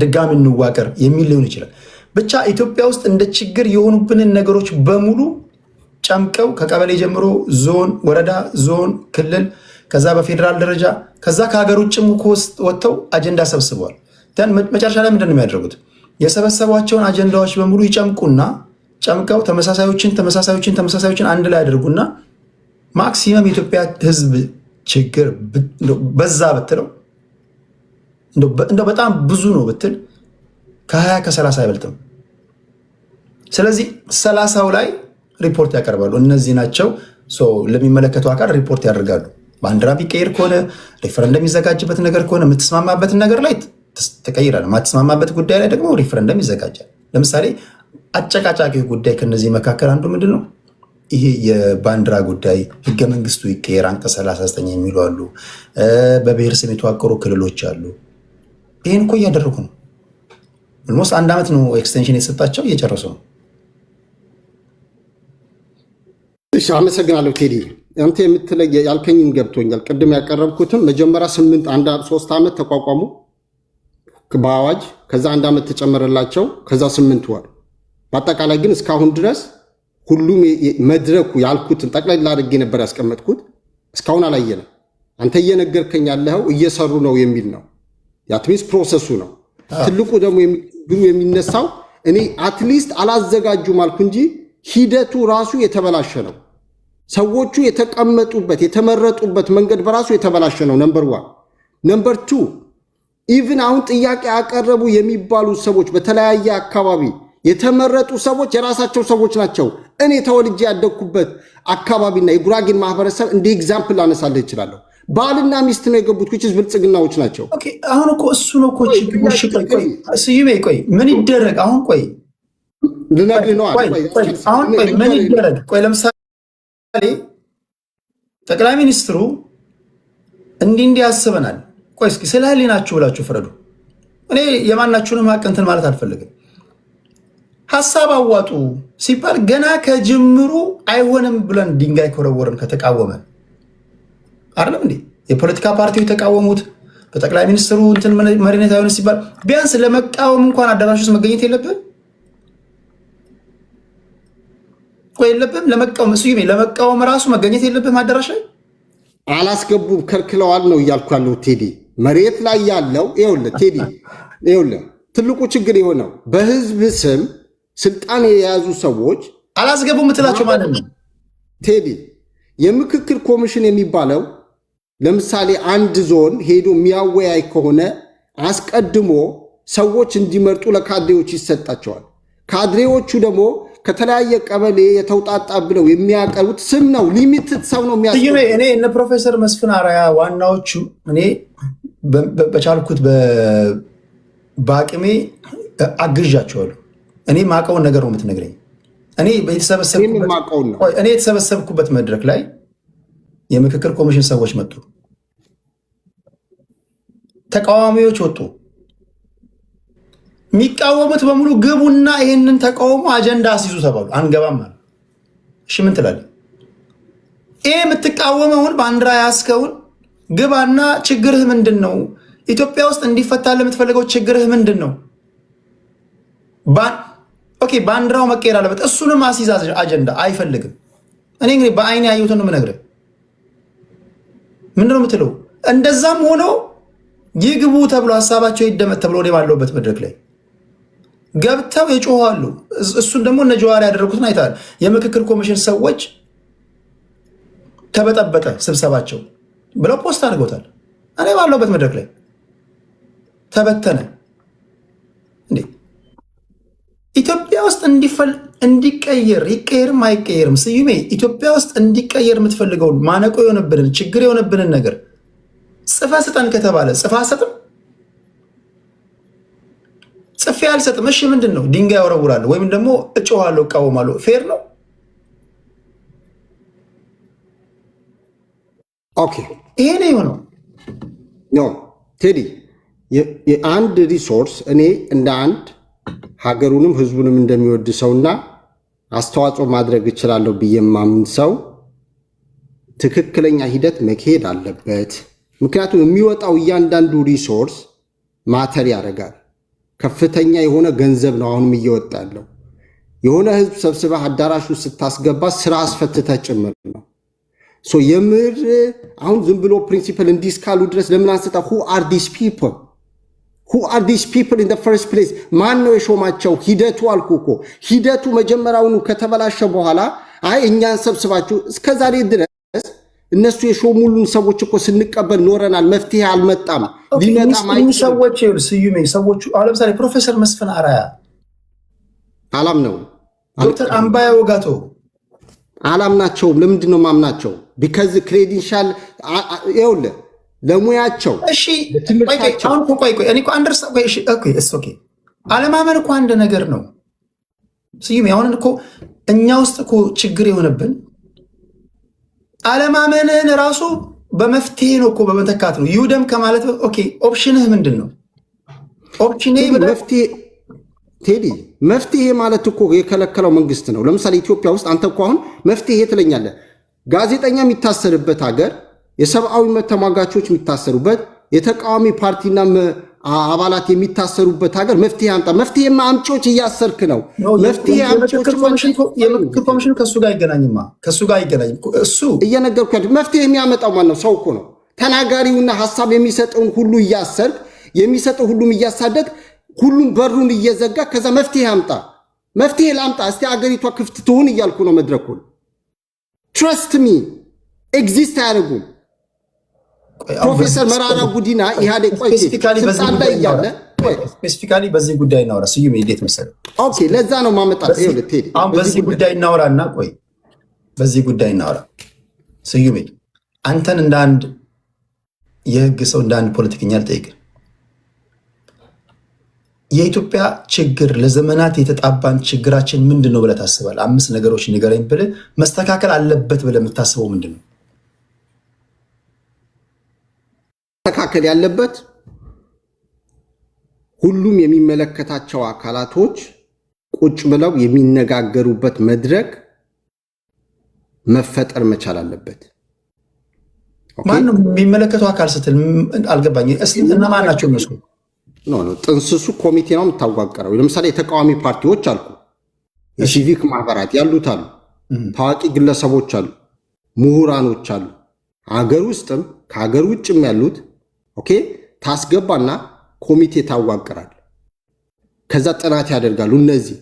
ድጋሚ እንዋቀር የሚል ሊሆን ይችላል። ብቻ ኢትዮጵያ ውስጥ እንደ ችግር የሆኑብንን ነገሮች በሙሉ ጨምቀው ከቀበሌ ጀምሮ ዞን፣ ወረዳ፣ ዞን፣ ክልል ከዛ በፌዴራል ደረጃ ከዛ ከሀገር ውጭም ወጥተው አጀንዳ ሰብስበዋል። መጨረሻ ላይ ምንድን ነው የሚያደርጉት? የሰበሰቧቸውን አጀንዳዎች በሙሉ ይጨምቁና ጨምቀው ተመሳሳዮችን አንድ ላይ ያደርጉና ማክሲመም የኢትዮጵያ ሕዝብ ችግር በዛ ብትለው እንደው በጣም ብዙ ነው ብትል ከ20 ከ30 አይበልጥም። ስለዚህ 30ው ላይ ሪፖርት ያቀርባሉ። እነዚህ ናቸው ለሚመለከተው አካል ሪፖርት ያደርጋሉ። ባንዲራ ቢቀይር ከሆነ ሪፈረንደም የሚዘጋጅበት ነገር ከሆነ የምትስማማበትን ነገር ላይ ተቀይራል። የማትስማማበት ጉዳይ ላይ ደግሞ ሪፈረንደም ይዘጋጃል። ለምሳሌ አጨቃጫቂ ጉዳይ ከነዚህ መካከል አንዱ ምንድን ነው? ይሄ የባንዲራ ጉዳይ ህገ መንግስቱ ይቀየር አንቀጽ 39 የሚሉ አሉ። በብሔር ስም የተዋቀሩ ክልሎች አሉ። ይህን እኮ እያደረጉ ነው። ኦልሞስት 1 ዓመት ነው ኤክስቴንሽን የተሰጣቸው፣ እየጨረሱ ነው።
እሺ፣ አመሰግናለሁ ቴዲ። አንተ የምትለየ ያልከኝን ገብቶኛል። ቅድም ያቀረብኩትም መጀመሪያ 3 ዓመት ተቋቋሙ በአዋጅ ከዛ 1 ዓመት ተጨመረላቸው ከዛ 8 ወር በአጠቃላይ ግን እስካሁን ድረስ ሁሉም መድረኩ ያልኩትን ጠቅላላ አድርጌ ነበር ያስቀመጥኩት። እስካሁን አላየንም። አንተ እየነገርከኝ ያለኸው እየሰሩ ነው የሚል ነው። የአትሚስ ፕሮሰሱ ነው። ትልቁ ደግሞ የሚነሳው እኔ አትሊስት አላዘጋጁም አልኩ እንጂ ሂደቱ ራሱ የተበላሸ ነው። ሰዎቹ የተቀመጡበት የተመረጡበት መንገድ በራሱ የተበላሸ ነው። ነምበር 1 ነምበር 2 ኢቭን አሁን ጥያቄ ያቀረቡ የሚባሉ ሰዎች በተለያየ አካባቢ የተመረጡ ሰዎች የራሳቸው ሰዎች ናቸው። እኔ ተወልጄ ያደግኩበት አካባቢና የጉራጌን ማህበረሰብ እንደ ኤግዛምፕል ላነሳልህ እችላለሁ። ባልና ሚስት ነው የገቡት ኩችስ ብልጽግናዎች ናቸው።
አሁን እኮ እሱ ነው እኮ ስዩሜ፣ ቆይ ምን ይደረግ አሁን? ቆይ
ልነግርህ ነው።
አሁን ቆይ ምን ይደረግ? ቆይ ለምሳሌ ጠቅላይ ሚኒስትሩ እንዲህ ያስበናል። ቆይ እስኪ ስለ ህሊናችሁ ብላችሁ ፍረዱ። እኔ የማናችሁንም ሀቅ እንትን ማለት አልፈልግም። ሀሳብ አዋጡ ሲባል ገና ከጅምሩ አይሆንም ብለን ድንጋይ ከወረወርን ከተቃወመን አይደለም እንዴ? የፖለቲካ ፓርቲው የተቃወሙት በጠቅላይ ሚኒስትሩ እንትን መሪነት አይሆን ሲባል ቢያንስ ለመቃወም እንኳን አዳራሽ ውስጥ መገኘት የለብን ወይ? የለብም ለመቃወም እሱ ለመቃወም ራሱ መገኘት የለብም አዳራሽ ላይ
አላስገቡም፣ ከልክለዋል ነው እያልኩ ያለው ቴዲ። መሬት ላይ ያለው ይኸውልህ ቴዲ፣ ይኸውልህ ትልቁ ችግር የሆነው በህዝብ ስም ስልጣን የያዙ ሰዎች
አላስገቡም የምትላቸው ማለት ነው
ቴዲ። የምክክር ኮሚሽን የሚባለው ለምሳሌ አንድ ዞን ሄዶ የሚያወያይ ከሆነ አስቀድሞ ሰዎች እንዲመርጡ ለካድሬዎች ይሰጣቸዋል። ካድሬዎቹ ደግሞ ከተለያየ ቀበሌ የተውጣጣ ብለው የሚያቀርቡት ስም ነው። ሊሚትድ ሰው ነው የሚያስገቡት።
እኔ እነ ፕሮፌሰር መስፍን አርአያ ዋናዎቹ እኔ በቻልኩት በአቅሜ አግዣቸዋለሁ። እኔ ማቀውን ነገር ነው የምትነግረኝ። እኔ የተሰበሰብኩበት መድረክ ላይ የምክክር ኮሚሽን ሰዎች መጡ፣ ተቃዋሚዎች ወጡ። የሚቃወሙት በሙሉ ግቡና ይሄንን ተቃውሞ አጀንዳ አስይዙ ተባሉ። አንገባም አለ። እሺ ምን ትላለህ? ይሄ የምትቃወመውን ባንዲራ ያስከውን ግባና ችግርህ ምንድን ነው? ኢትዮጵያ ውስጥ እንዲፈታ ለምትፈልገው ችግርህ ምንድን ነው? ኦኬ ባንዲራው መቀየር አለበት። እሱንም አስይዝ አጀንዳ አይፈልግም። እኔ እንግዲህ በአይኔ ያየሁትን ነው የምነግርህ። ምንድን ነው የምትለው? እንደዛም ሆኖ ይግቡ ተብሎ ሀሳባቸው ይደመጥ ተብሎ እኔ ባለሁበት መድረክ ላይ ገብተው ይጮኻሉ። እሱን ደግሞ እነ ጀዋር ያደረጉትን አይተሃል። የምክክር ኮሚሽን ሰዎች ተበጠበጠ ስብሰባቸው ብለው ፖስት አድርገውታል። እኔ ባለሁበት መድረክ ላይ ተበተነ። እንዴ ኢትዮጵያ ውስጥ እንዲቀየር ይቀየርም አይቀየርም ስዩሜ፣ ኢትዮጵያ ውስጥ እንዲቀየር የምትፈልገውን ማነቆ የሆነብንን ችግር የሆነብንን ነገር ጽፈ ስጠን ከተባለ ጽፈ አሰጥም ጽፌ አልሰጥም። እሺ ምንድን ነው? ድንጋይ ያወረውራለሁ ወይም ደግሞ እጮሃለሁ፣ እቃወማለሁ። ፌር ነው?
ኦኬ
ይሄ ነው የሆነው።
ኖ ቴዲ፣ የአንድ ሪሶርስ እኔ እንደ አንድ ሀገሩንም ህዝቡንም እንደሚወድ ሰውና አስተዋጽኦ ማድረግ እችላለሁ ብዬ የማምን ሰው ትክክለኛ ሂደት መካሄድ አለበት። ምክንያቱም የሚወጣው እያንዳንዱ ሪሶርስ ማተር ያደርጋል። ከፍተኛ የሆነ ገንዘብ ነው አሁንም እየወጣ ያለው። የሆነ ህዝብ ሰብስበህ አዳራሹ ስታስገባ ስራ አስፈትተህ ጭምር ነው። የምር አሁን ዝም ብሎ ፕሪንሲፕል እንዲህ እስካሉ ድረስ ለምን አንስታ who are these people in the first place? ማን ነው የሾማቸው? ሂደቱ አልኩ እኮ ሂደቱ መጀመሪያውኑ ከተበላሸ በኋላ አይ እኛን ሰብስባችሁ እስከዛሬ ድረስ እነሱ የሾሙልን ሰዎች እኮ ስንቀበል ኖረናል። መፍትሄ አልመጣም። ሊመጣ
ሰዎች ስዩሜ ሰዎቹ አሁን ለምሳሌ ፕሮፌሰር መስፍን አራያ
አላም ነው
ዶክተር አምባያ ወጋቶ
አላምናቸውም። ለምንድን ነው ማምናቸው? ቢካዝ ክሬዲንሻል ይኸውልህ ለሙያቸው
እሺ አሁን ቆይ እኔ እኮ አንደርስታንድ ኦኬ አለማመን እኮ አንድ ነገር ነው ስዩሜ። አሁን እኮ እኛ ውስጥ እኮ ችግር የሆነብን አለማመንን ራሱ በመፍትሄ ነው እኮ በመተካት ነው። ይውደም ከማለት ኦኬ ኦፕሽንህ ምንድን ነው? ኦፕሽኔ
መፍትሄ ቴዲ መፍትሄ ማለት እኮ የከለከለው መንግስት ነው። ለምሳሌ ኢትዮጵያ ውስጥ አንተ እኮ አሁን መፍትሄ ትለኛለህ። ጋዜጠኛ የሚታሰርበት ሀገር፣ የሰብአዊ መብት ተሟጋቾች የሚታሰሩበት፣ የተቃዋሚ ፓርቲና አባላት የሚታሰሩበት ሀገር መፍትሄ አምጣ። መፍትሄማ አምጪዎች እያሰርክ ነው። መፍትሄ
የምክክር ኮሚሽኑ ከእሱ ጋር አይገናኝማ። ከእሱ ጋር አይገናኝም። እሱ
እየነገርኩ ያለው መፍትሄ የሚያመጣው ማን ነው? ሰው እኮ ነው። ተናጋሪውና ሀሳብ የሚሰጠውን ሁሉ እያሰርክ የሚሰጠው ሁሉም እያሳደግ ሁሉም በሩን እየዘጋ ከዛ መፍትሄ አምጣ። መፍትሄ ላምጣ እስቲ አገሪቷ ክፍት ትሁን እያልኩ ነው መድረኩን። ትረስት ሚ ኤግዚስት አያደርጉም። ፕሮፌሰር መራራ ጉዲና ኢህአዴግ ቆይ ስልጣን ላይ እያለ
ስፔሲፊካሊ በዚህ ጉዳይ እናወራ ስዩም። እንዴት መሰለህ?
ኦኬ ለዛ ነው ማመጣት።
አሁን በዚህ ጉዳይ እናወራና ቆይ በዚህ ጉዳይ እናወራ ስዩም። አንተን እንደ አንድ የህግ ሰው እንደ አንድ ፖለቲከኛ ልጠይቅህ። የኢትዮጵያ ችግር ለዘመናት የተጣባን ችግራችን ምንድን ነው ብለህ ታስባለህ? 5 ነገሮች ንገረኝ ብለህ መስተካከል አለበት ብለህ የምታስበው ምንድን ነው?
መስተካከል ያለበት ሁሉም የሚመለከታቸው አካላቶች ቁጭ ብለው የሚነጋገሩበት መድረክ መፈጠር መቻል አለበት።
ማነው የሚመለከተው አካል ስትል አልገባኝ። እነማን ናቸው እነሱ?
ጥንስሱ ኮሚቴ ነው የምታዋቀረው። ለምሳሌ የተቃዋሚ ፓርቲዎች አሉ፣ የሲቪክ ማህበራት ያሉት አሉ፣ ታዋቂ ግለሰቦች አሉ፣ ምሁራኖች አሉ፣ አገር ውስጥም ከሀገር ውጭም ያሉት። ኦኬ ታስገባና ኮሚቴ ታዋቅራል። ከዛ ጥናት ያደርጋሉ እነዚህ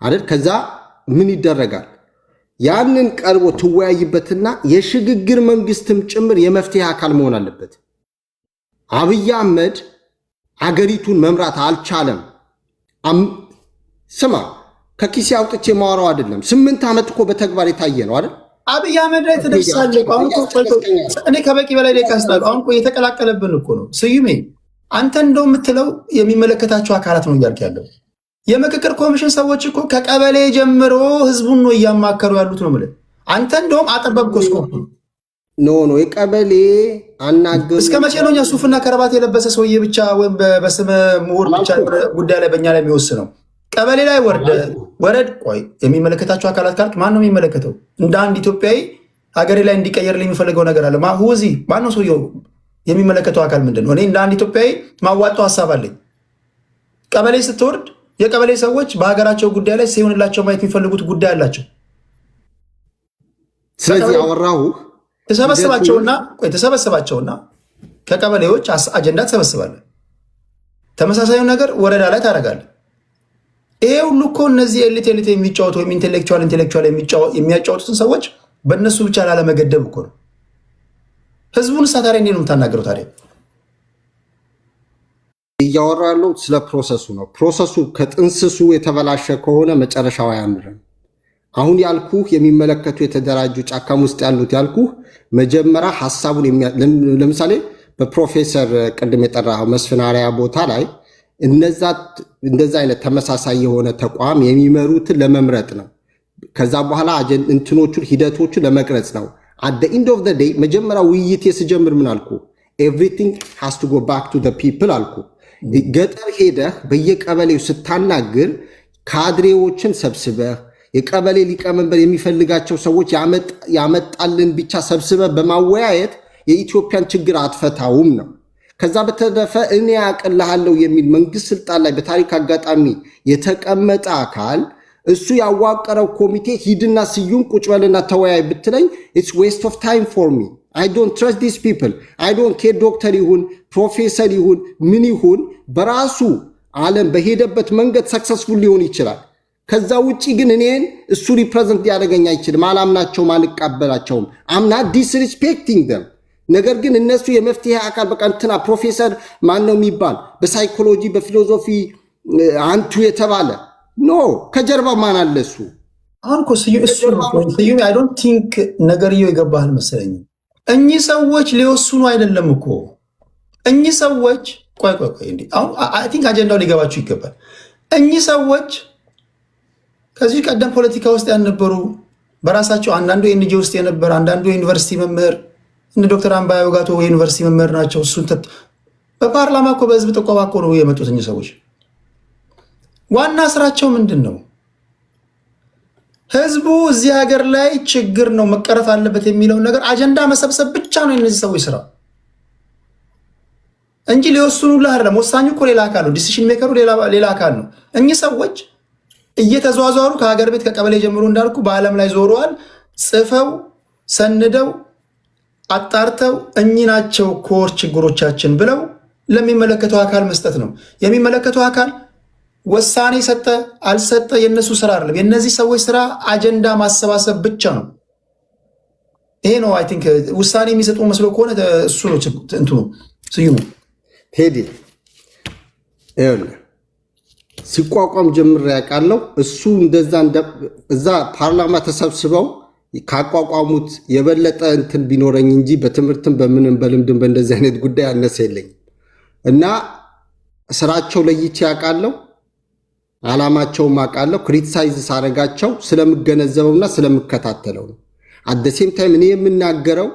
አይደል? ከዛ ምን ይደረጋል? ያንን ቀርቦ ትወያይበትና የሽግግር መንግስትም ጭምር የመፍትሄ አካል መሆን አለበት። አብይ አህመድ አገሪቱን መምራት አልቻለም። ስማ ከኪሴ አውጥቼ ማወራው አይደለም። 8 ዓመት እኮ በተግባር የታየ ነው አይደል?
አብይ አህመድ ላይ ተደርሳለህ። አሁን እኔ ከበቂ በላይ ላይ ካስላሉ አሁን የተቀላቀለብን እኮ ነው ስዩሜ። አንተ እንደው የምትለው የሚመለከታቸው አካላት ነው እያልክ ያለው። የምክክር ኮሚሽን ሰዎች እኮ ከቀበሌ ጀምሮ ህዝቡን ነው እያማከሩ ያሉት ነው የምልህ። አንተ እንደውም አጠበብከው ስኮፕ
ኖ የቀበሌ አናገሩ።
እስከ መቼ ነው እኛ ሱፍና ከረባት የለበሰ ሰውዬ ብቻ ወይም በስመ ምሁር ብቻ ጉዳይ ላይ በእኛ ላይ የሚወስነው? ቀበሌ ላይ ወረድ ቆይ የሚመለከታቸው አካላት ካልክ ማን ነው የሚመለከተው? እንደ አንድ ኢትዮጵያዊ ሀገሬ ላይ እንዲቀየርልኝ የሚፈልገው ነገር አለ። ሁዚ ማን ነው ሰውየው? የሚመለከተው አካል ምንድን ነው? እኔ እንደ አንድ ኢትዮጵያዊ ማዋጣው ሀሳብ አለኝ። ቀበሌ ስትወርድ የቀበሌ ሰዎች በሀገራቸው ጉዳይ ላይ ሲሆንላቸው ማየት የሚፈልጉት ጉዳይ አላቸው።
ስለዚህ ያወራሁ
ተሰበስባቸውና ከቀበሌዎች አጀንዳ ትሰበስባለህ። ተመሳሳዩ ነገር ወረዳ ላይ ታደርጋለህ። ይሄ ሁሉ እኮ እነዚህ ኤሊት የሚጫወቱ ወይም ኢንቴሌክቹዋል የሚያጫወቱትን ሰዎች በእነሱ ብቻ ላለመገደብ እኮ ነው። ህዝቡን ታዲያ እንዴት ነው የምታናገረው? ታዲያ
እያወራ ያለው ስለ ፕሮሰሱ ነው። ፕሮሰሱ ከጥንስሱ የተበላሸ ከሆነ መጨረሻው አያምርም። አሁን ያልኩህ የሚመለከቱ የተደራጁ ጫካም ውስጥ ያሉት ያልኩህ መጀመሪያ ሀሳቡን ለምሳሌ በፕሮፌሰር ቅድም የጠራኸው መስፍን አርአያ ቦታ ላይ እንደዛ አይነት ተመሳሳይ የሆነ ተቋም የሚመሩትን ለመምረጥ ነው። ከዛ በኋላ እንትኖቹን ሂደቶቹን ለመቅረጽ ነው። አት ኢንድ ኦፍ ዘ ዴይ መጀመሪያ ውይይት ስጀምር ምን አልኩ? ኤቭሪቲንግ ሃስ ቱ ጎ ባክ ቱ ዘ ፒፕል አልኩ። ገጠር ሄደህ በየቀበሌው ስታናግር ካድሬዎችን ሰብስበህ የቀበሌ ሊቀመንበር የሚፈልጋቸው ሰዎች ያመጣልን ብቻ ሰብስበህ በማወያየት የኢትዮጵያን ችግር አትፈታውም ነው። ከዛ በተረፈ እኔ ያቀልሃለሁ የሚል መንግስት ስልጣን ላይ በታሪክ አጋጣሚ የተቀመጠ አካል እሱ ያዋቀረው ኮሚቴ ሂድና ስዩም ቁጭ በልና ተወያይ ብትለኝ it's waste of time for me. I don't trust these people. I don't care ዶክተር ይሁን ፕሮፌሰር ይሁን ምን ይሁን በራሱ ዓለም በሄደበት መንገድ ሰክሰስፉል ሊሆን ይችላል። ከዛ ውጪ ግን እኔን እሱ ሪፕሬዘንት ያደርገኝ አይችልም። አላምናቸውም፣ አልቀበላቸውም። I'm not disrespecting them. ነገር ግን እነሱ የመፍትሄ አካል በቃ እንትና ፕሮፌሰር ማን ነው የሚባል በሳይኮሎጂ በፊሎሶፊ አንቱ የተባለ ኖ ከጀርባ ማን አለ? እሱ
አሁን እኮ ስዩም አይ ዶንት ቲንክ ነገርየው የገባህል መሰለኝ። እኚህ ሰዎች ሊወስኑ አይደለም እኮ እኚህ ሰዎች ቆይ እንዴ አሁን አይ ቲንክ አጀንዳው ሊገባችሁ ይገባል። እኚህ ሰዎች ከዚህ ቀደም ፖለቲካ ውስጥ ያልነበሩ በራሳቸው አንዳንዱ ኤንጂ ውስጥ የነበረ አንዳንዱ ዩኒቨርሲቲ መምህር እንደ ዶክተር አምባዬ ጋቶ ዩኒቨርሲቲ መምህር ናቸው። እሱን በፓርላማ እኮ በህዝብ ጥቆማ እኮ ነው የመጡት እኚህ ሰዎች። ዋና ስራቸው ምንድን ነው? ህዝቡ እዚህ ሀገር ላይ ችግር ነው መቀረፍ አለበት የሚለውን ነገር አጀንዳ መሰብሰብ ብቻ ነው የነዚህ ሰዎች ስራ እንጂ ሊወስኑልህ አይደለም። ወሳኙ እኮ ሌላ አካል ነው። ዲሲሽን ሜከሩ ሌላ አካል ነው። እኚህ ሰዎች እየተዟዟሩ ከሀገር ቤት ከቀበሌ ጀምሮ እንዳልኩ በዓለም ላይ ዞረዋል። ጽፈው ሰንደው አጣርተው እኚህ ናቸው ኮር ችግሮቻችን ብለው ለሚመለከተው አካል መስጠት ነው። የሚመለከተው አካል ወሳኔ ሰጠ አልሰጠ የነሱ ስራ አይደለም። የነዚህ ሰዎች ስራ አጀንዳ ማሰባሰብ ብቻ ነው። ይሄ ነው አይ ቲንክ ውሳኔ የሚሰጡ መስሎ ከሆነ እሱ ነው እንትኑ ስዩሙ
ቴዲ ሲቋቋም ጀምር ያውቃለው። እሱ እንደዛ እዛ ፓርላማ ተሰብስበው ካቋቋሙት የበለጠ እንትን ቢኖረኝ እንጂ በትምህርትም በምንም በልምድም በእንደዚህ አይነት ጉዳይ አነሰ የለኝ እና ስራቸው ለይቼ ያውቃለው። ዓላማቸውም አውቃለሁ። ክሪቲሳይዝ ሳረጋቸው ስለምገነዘበውና ስለምከታተለው ነው። አደሴም ታይም እኔ የምናገረው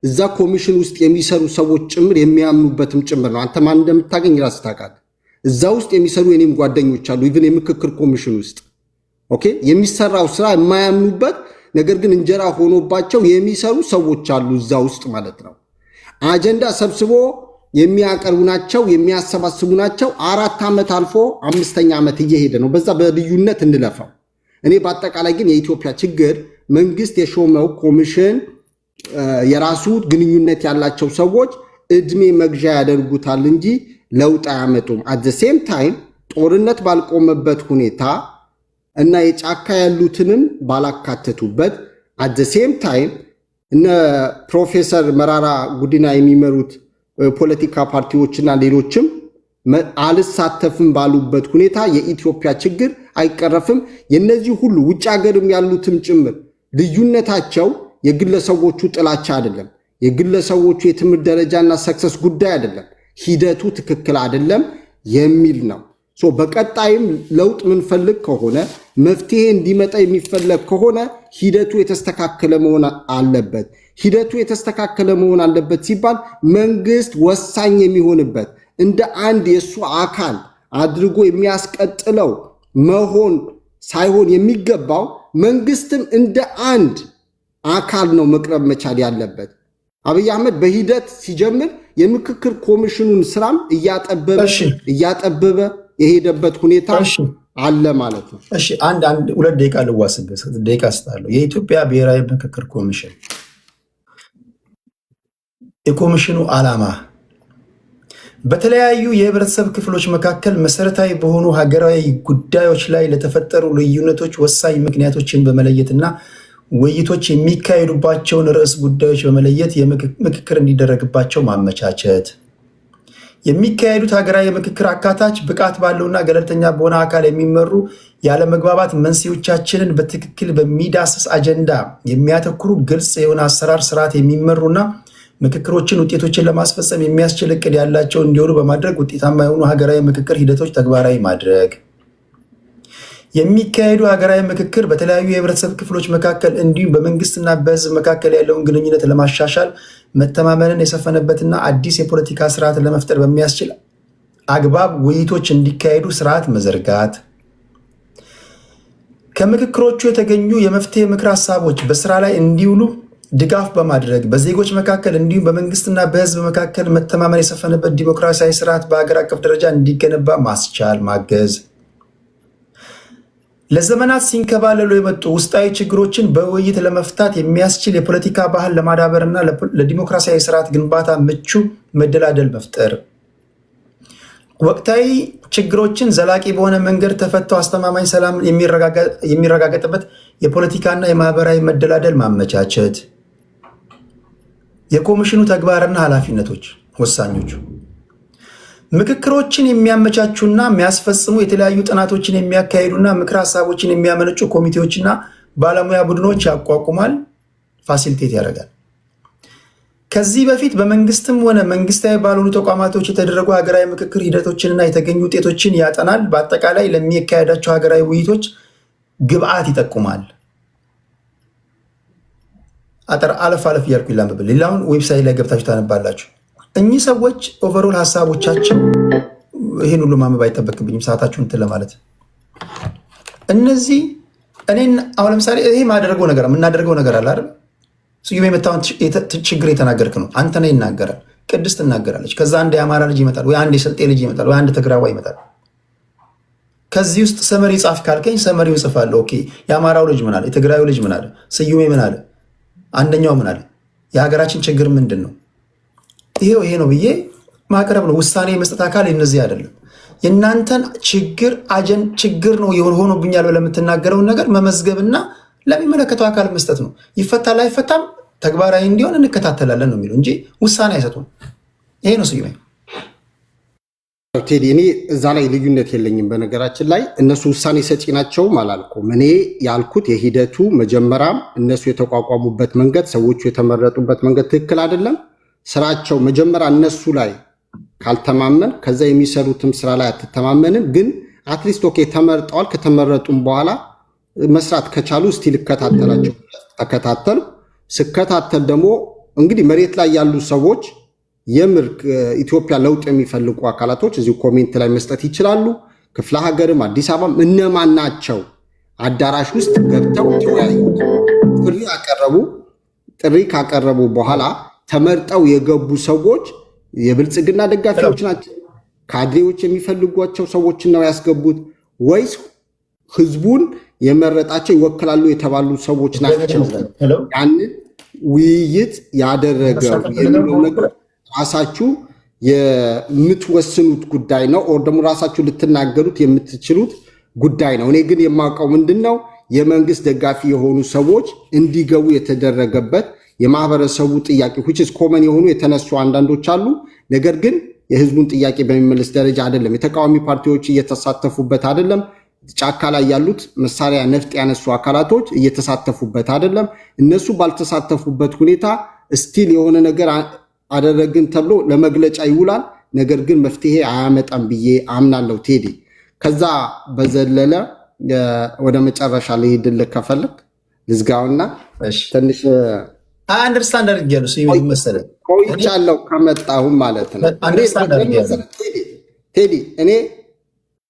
እዛ ኮሚሽን ውስጥ የሚሰሩ ሰዎች ጭምር የሚያምኑበትም ጭምር ነው። አንተ ማን እንደምታገኝ ራስህ ታውቃለህ። እዛ ውስጥ የሚሰሩ የኔም ጓደኞች አሉ። ኢቭን የምክክር ኮሚሽን ውስጥ ኦኬ የሚሰራው ስራ የማያምኑበት ነገር ግን እንጀራ ሆኖባቸው የሚሰሩ ሰዎች አሉ እዛ ውስጥ ማለት ነው። አጀንዳ ሰብስቦ የሚያቀርቡ ናቸው፣ የሚያሰባስቡ ናቸው። 4 ዓመት አልፎ 5ኛ ዓመት እየሄደ ነው። በዛ በልዩነት እንለፋው። እኔ በአጠቃላይ ግን የኢትዮጵያ ችግር መንግስት የሾመው ኮሚሽን የራሱ ግንኙነት ያላቸው ሰዎች እድሜ መግዣ ያደርጉታል እንጂ ለውጥ አያመጡም። አት ዘ ሴም ታይም ጦርነት ባልቆመበት ሁኔታ እና የጫካ ያሉትንም ባላካተቱበት አት ዘ ሴም ታይም እነ ፕሮፌሰር መራራ ጉዲና የሚመሩት ፖለቲካ ፓርቲዎችና ሌሎችም አልሳተፍም ባሉበት ሁኔታ የኢትዮጵያ ችግር አይቀረፍም። የነዚህ ሁሉ ውጭ ሀገርም ያሉትም ጭምር ልዩነታቸው የግለሰቦቹ ጥላቻ አይደለም፣ የግለሰቦቹ የትምህርት ደረጃና ሰክሰስ ጉዳይ አይደለም፣ ሂደቱ ትክክል አይደለም የሚል ነው። በቀጣይም ለውጥ ምንፈልግ ከሆነ መፍትሄ እንዲመጣ የሚፈለግ ከሆነ ሂደቱ የተስተካከለ መሆን አለበት። ሂደቱ የተስተካከለ መሆን አለበት ሲባል መንግስት ወሳኝ የሚሆንበት እንደ አንድ የሱ አካል አድርጎ የሚያስቀጥለው መሆን ሳይሆን የሚገባው መንግስትም እንደ አንድ አካል ነው መቅረብ መቻል ያለበት። አብይ አህመድ በሂደት ሲጀምር የምክክር ኮሚሽኑን ስራም እያጠበበ የሄደበት ሁኔታ አለ ማለት ነው።
እሺ አንድ 2 ደቂቃ ልዋስበት፣ ደቂቃ ስጣለሁ። የኢትዮጵያ ብሔራዊ ምክክር ኮሚሽን የኮሚሽኑ ዓላማ በተለያዩ የህብረተሰብ ክፍሎች መካከል መሰረታዊ በሆኑ ሀገራዊ ጉዳዮች ላይ ለተፈጠሩ ልዩነቶች ወሳኝ ምክንያቶችን በመለየትና ውይይቶች የሚካሄዱባቸውን ርዕስ ጉዳዮች በመለየት ምክክር እንዲደረግባቸው ማመቻቸት፣ የሚካሄዱት ሀገራዊ ምክክር አካታች ብቃት ባለውና ገለልተኛ በሆነ አካል የሚመሩ ያለመግባባት መንስኤዎቻችንን በትክክል በሚዳስስ አጀንዳ የሚያተኩሩ ግልጽ የሆነ አሰራር ስርዓት የሚመሩና ምክክሮችን ውጤቶችን ለማስፈጸም የሚያስችል እቅድ ያላቸው እንዲሆኑ በማድረግ ውጤታማ የሆኑ ሀገራዊ ምክክር ሂደቶች ተግባራዊ ማድረግ፣ የሚካሄዱ ሀገራዊ ምክክር በተለያዩ የህብረተሰብ ክፍሎች መካከል እንዲሁም በመንግስትና በህዝብ መካከል ያለውን ግንኙነት ለማሻሻል መተማመንን የሰፈነበትና አዲስ የፖለቲካ ስርዓት ለመፍጠር በሚያስችል አግባብ ውይይቶች እንዲካሄዱ ስርዓት መዘርጋት፣ ከምክክሮቹ የተገኙ የመፍትሄ ምክር ሀሳቦች በስራ ላይ እንዲውሉ ድጋፍ በማድረግ በዜጎች መካከል እንዲሁም በመንግስትና በህዝብ መካከል መተማመን የሰፈነበት ዲሞክራሲያዊ ስርዓት በሀገር አቀፍ ደረጃ እንዲገነባ ማስቻል ማገዝ፣ ለዘመናት ሲንከባለሉ የመጡ ውስጣዊ ችግሮችን በውይይት ለመፍታት የሚያስችል የፖለቲካ ባህል ለማዳበርና ለዲሞክራሲያዊ ስርዓት ግንባታ ምቹ መደላደል መፍጠር፣ ወቅታዊ ችግሮችን ዘላቂ በሆነ መንገድ ተፈተው አስተማማኝ ሰላም የሚረጋገጥበት የፖለቲካና የማህበራዊ መደላደል ማመቻቸት። የኮሚሽኑ ተግባርና ኃላፊነቶች ወሳኞቹ ምክክሮችን የሚያመቻቹና የሚያስፈጽሙ የተለያዩ ጥናቶችን የሚያካሂዱና ምክር ሀሳቦችን የሚያመነጩ ኮሚቴዎችና ባለሙያ ቡድኖች ያቋቁማል፣ ፋሲሊቴት ያደርጋል። ከዚህ በፊት በመንግስትም ሆነ መንግስታዊ ባልሆኑ ተቋማቶች የተደረጉ ሀገራዊ ምክክር ሂደቶችንና የተገኙ ውጤቶችን ያጠናል። በአጠቃላይ ለሚካሄዳቸው ሀገራዊ ውይይቶች ግብአት ይጠቁማል። አጠር አለፍ እያልኩ ይላምብል። ሌላውን ዌብሳይት ላይ ገብታችሁ ታነባላችሁ። እኚህ ሰዎች ኦቨሮል ሀሳቦቻቸው ይህን ሁሉ ማንበብ አይጠበቅብኝም ሰዓታችሁን እንትን ለማለት። እነዚህ እኔን አሁን ለምሳሌ ይሄ የምናደርገው ነገር አለ አይደል? ስዩም የመታውን ችግር የተናገርክ ነው። አንተ ነህ ይናገራል፣ ቅድስት ትናገራለች። ከዛ አንድ የአማራ ልጅ ይመጣል፣ ወይ አንድ የስልጤ ልጅ ይመጣል፣ ወይ አንድ ትግራዋ ይመጣል። ከዚህ ውስጥ ሰመሪ ጻፍ ካልከኝ ሰመሪው እጽፋለሁ። ኦኬ የአማራው ልጅ ምን አለ? የትግራዩ ልጅ ምን አለ? ስዩሜ ምን አለ? አንደኛው ምን አለ? የሀገራችን ችግር ምንድን ነው? ይሄ ነው ብዬ ማቅረብ ነው። ውሳኔ የመስጠት አካል እነዚህ አይደለም። የእናንተን ችግር ነው ሆኖብኛል ብለህ የምትናገረውን ነገር መመዝገብና ለሚመለከተው አካል መስጠት ነው። ይፈታል አይፈታም ተግባራዊ እንዲሆን እንከታተላለን ነው የሚለው እንጂ ውሳኔ አይሰጡም። ይሄ ነው ስዩሜ።
ቴዲ እኔ እዛ ላይ ልዩነት የለኝም። በነገራችን ላይ እነሱ ውሳኔ ሰጪ ናቸውም አላልኩም። እኔ ያልኩት የሂደቱ መጀመሪያም እነሱ የተቋቋሙበት መንገድ፣ ሰዎቹ የተመረጡበት መንገድ ትክክል አይደለም። ስራቸው መጀመሪያ እነሱ ላይ ካልተማመን ከዛ የሚሰሩትም ስራ ላይ አትተማመንም። ግን አትሊስት ኦኬ ተመርጠዋል። ከተመረጡም በኋላ መስራት ከቻሉ እስቲ ልከታተላቸው ተከታተል። ስከታተል ደግሞ እንግዲህ መሬት ላይ ያሉ ሰዎች የምር ኢትዮጵያ ለውጥ የሚፈልጉ አካላቶች እዚሁ ኮሜንት ላይ መስጠት ይችላሉ። ክፍለ ሀገርም አዲስ አበባም እነማን ናቸው አዳራሽ ውስጥ ገብተው ተወያዩ፣ ጥሪ ካቀረቡ በኋላ ተመርጠው የገቡ ሰዎች የብልጽግና ደጋፊዎች ናቸው? ካድሬዎች የሚፈልጓቸው ሰዎችን ነው ያስገቡት? ወይስ ህዝቡን የመረጣቸው ይወክላሉ የተባሉ ሰዎች ናቸው? ያንን ውይይት ያደረገው የሚለው ነገር ራሳችሁ የምትወስኑት ጉዳይ ነው፣ ኦር ደግሞ ራሳችሁ ልትናገሩት የምትችሉት ጉዳይ ነው። እኔ ግን የማውቀው ምንድን ነው የመንግስት ደጋፊ የሆኑ ሰዎች እንዲገቡ የተደረገበት የማህበረሰቡ ጥያቄ which is common የሆኑ የተነሱ አንዳንዶች አሉ። ነገር ግን የህዝቡን ጥያቄ በሚመለስ ደረጃ አይደለም። የተቃዋሚ ፓርቲዎች እየተሳተፉበት አይደለም። ጫካ ላይ ያሉት መሳሪያ ነፍጥ ያነሱ አካላቶች እየተሳተፉበት አይደለም። እነሱ ባልተሳተፉበት ሁኔታ ስቲል የሆነ ነገር አደረግን ተብሎ ለመግለጫ ይውላል። ነገር ግን መፍትሄ አያመጣም ብዬ አምናለሁ ቴዲ። ከዛ በዘለለ ወደ መጨረሻ ልሄድልህ ከፈለግ ልዝጋውና ትንሽ
አንደርስታንድ አድርጌያለሁ። ስዩም መሰለህ
ቆይቻለሁ ከመጣሁም ማለት ነው። ቴዲ እኔ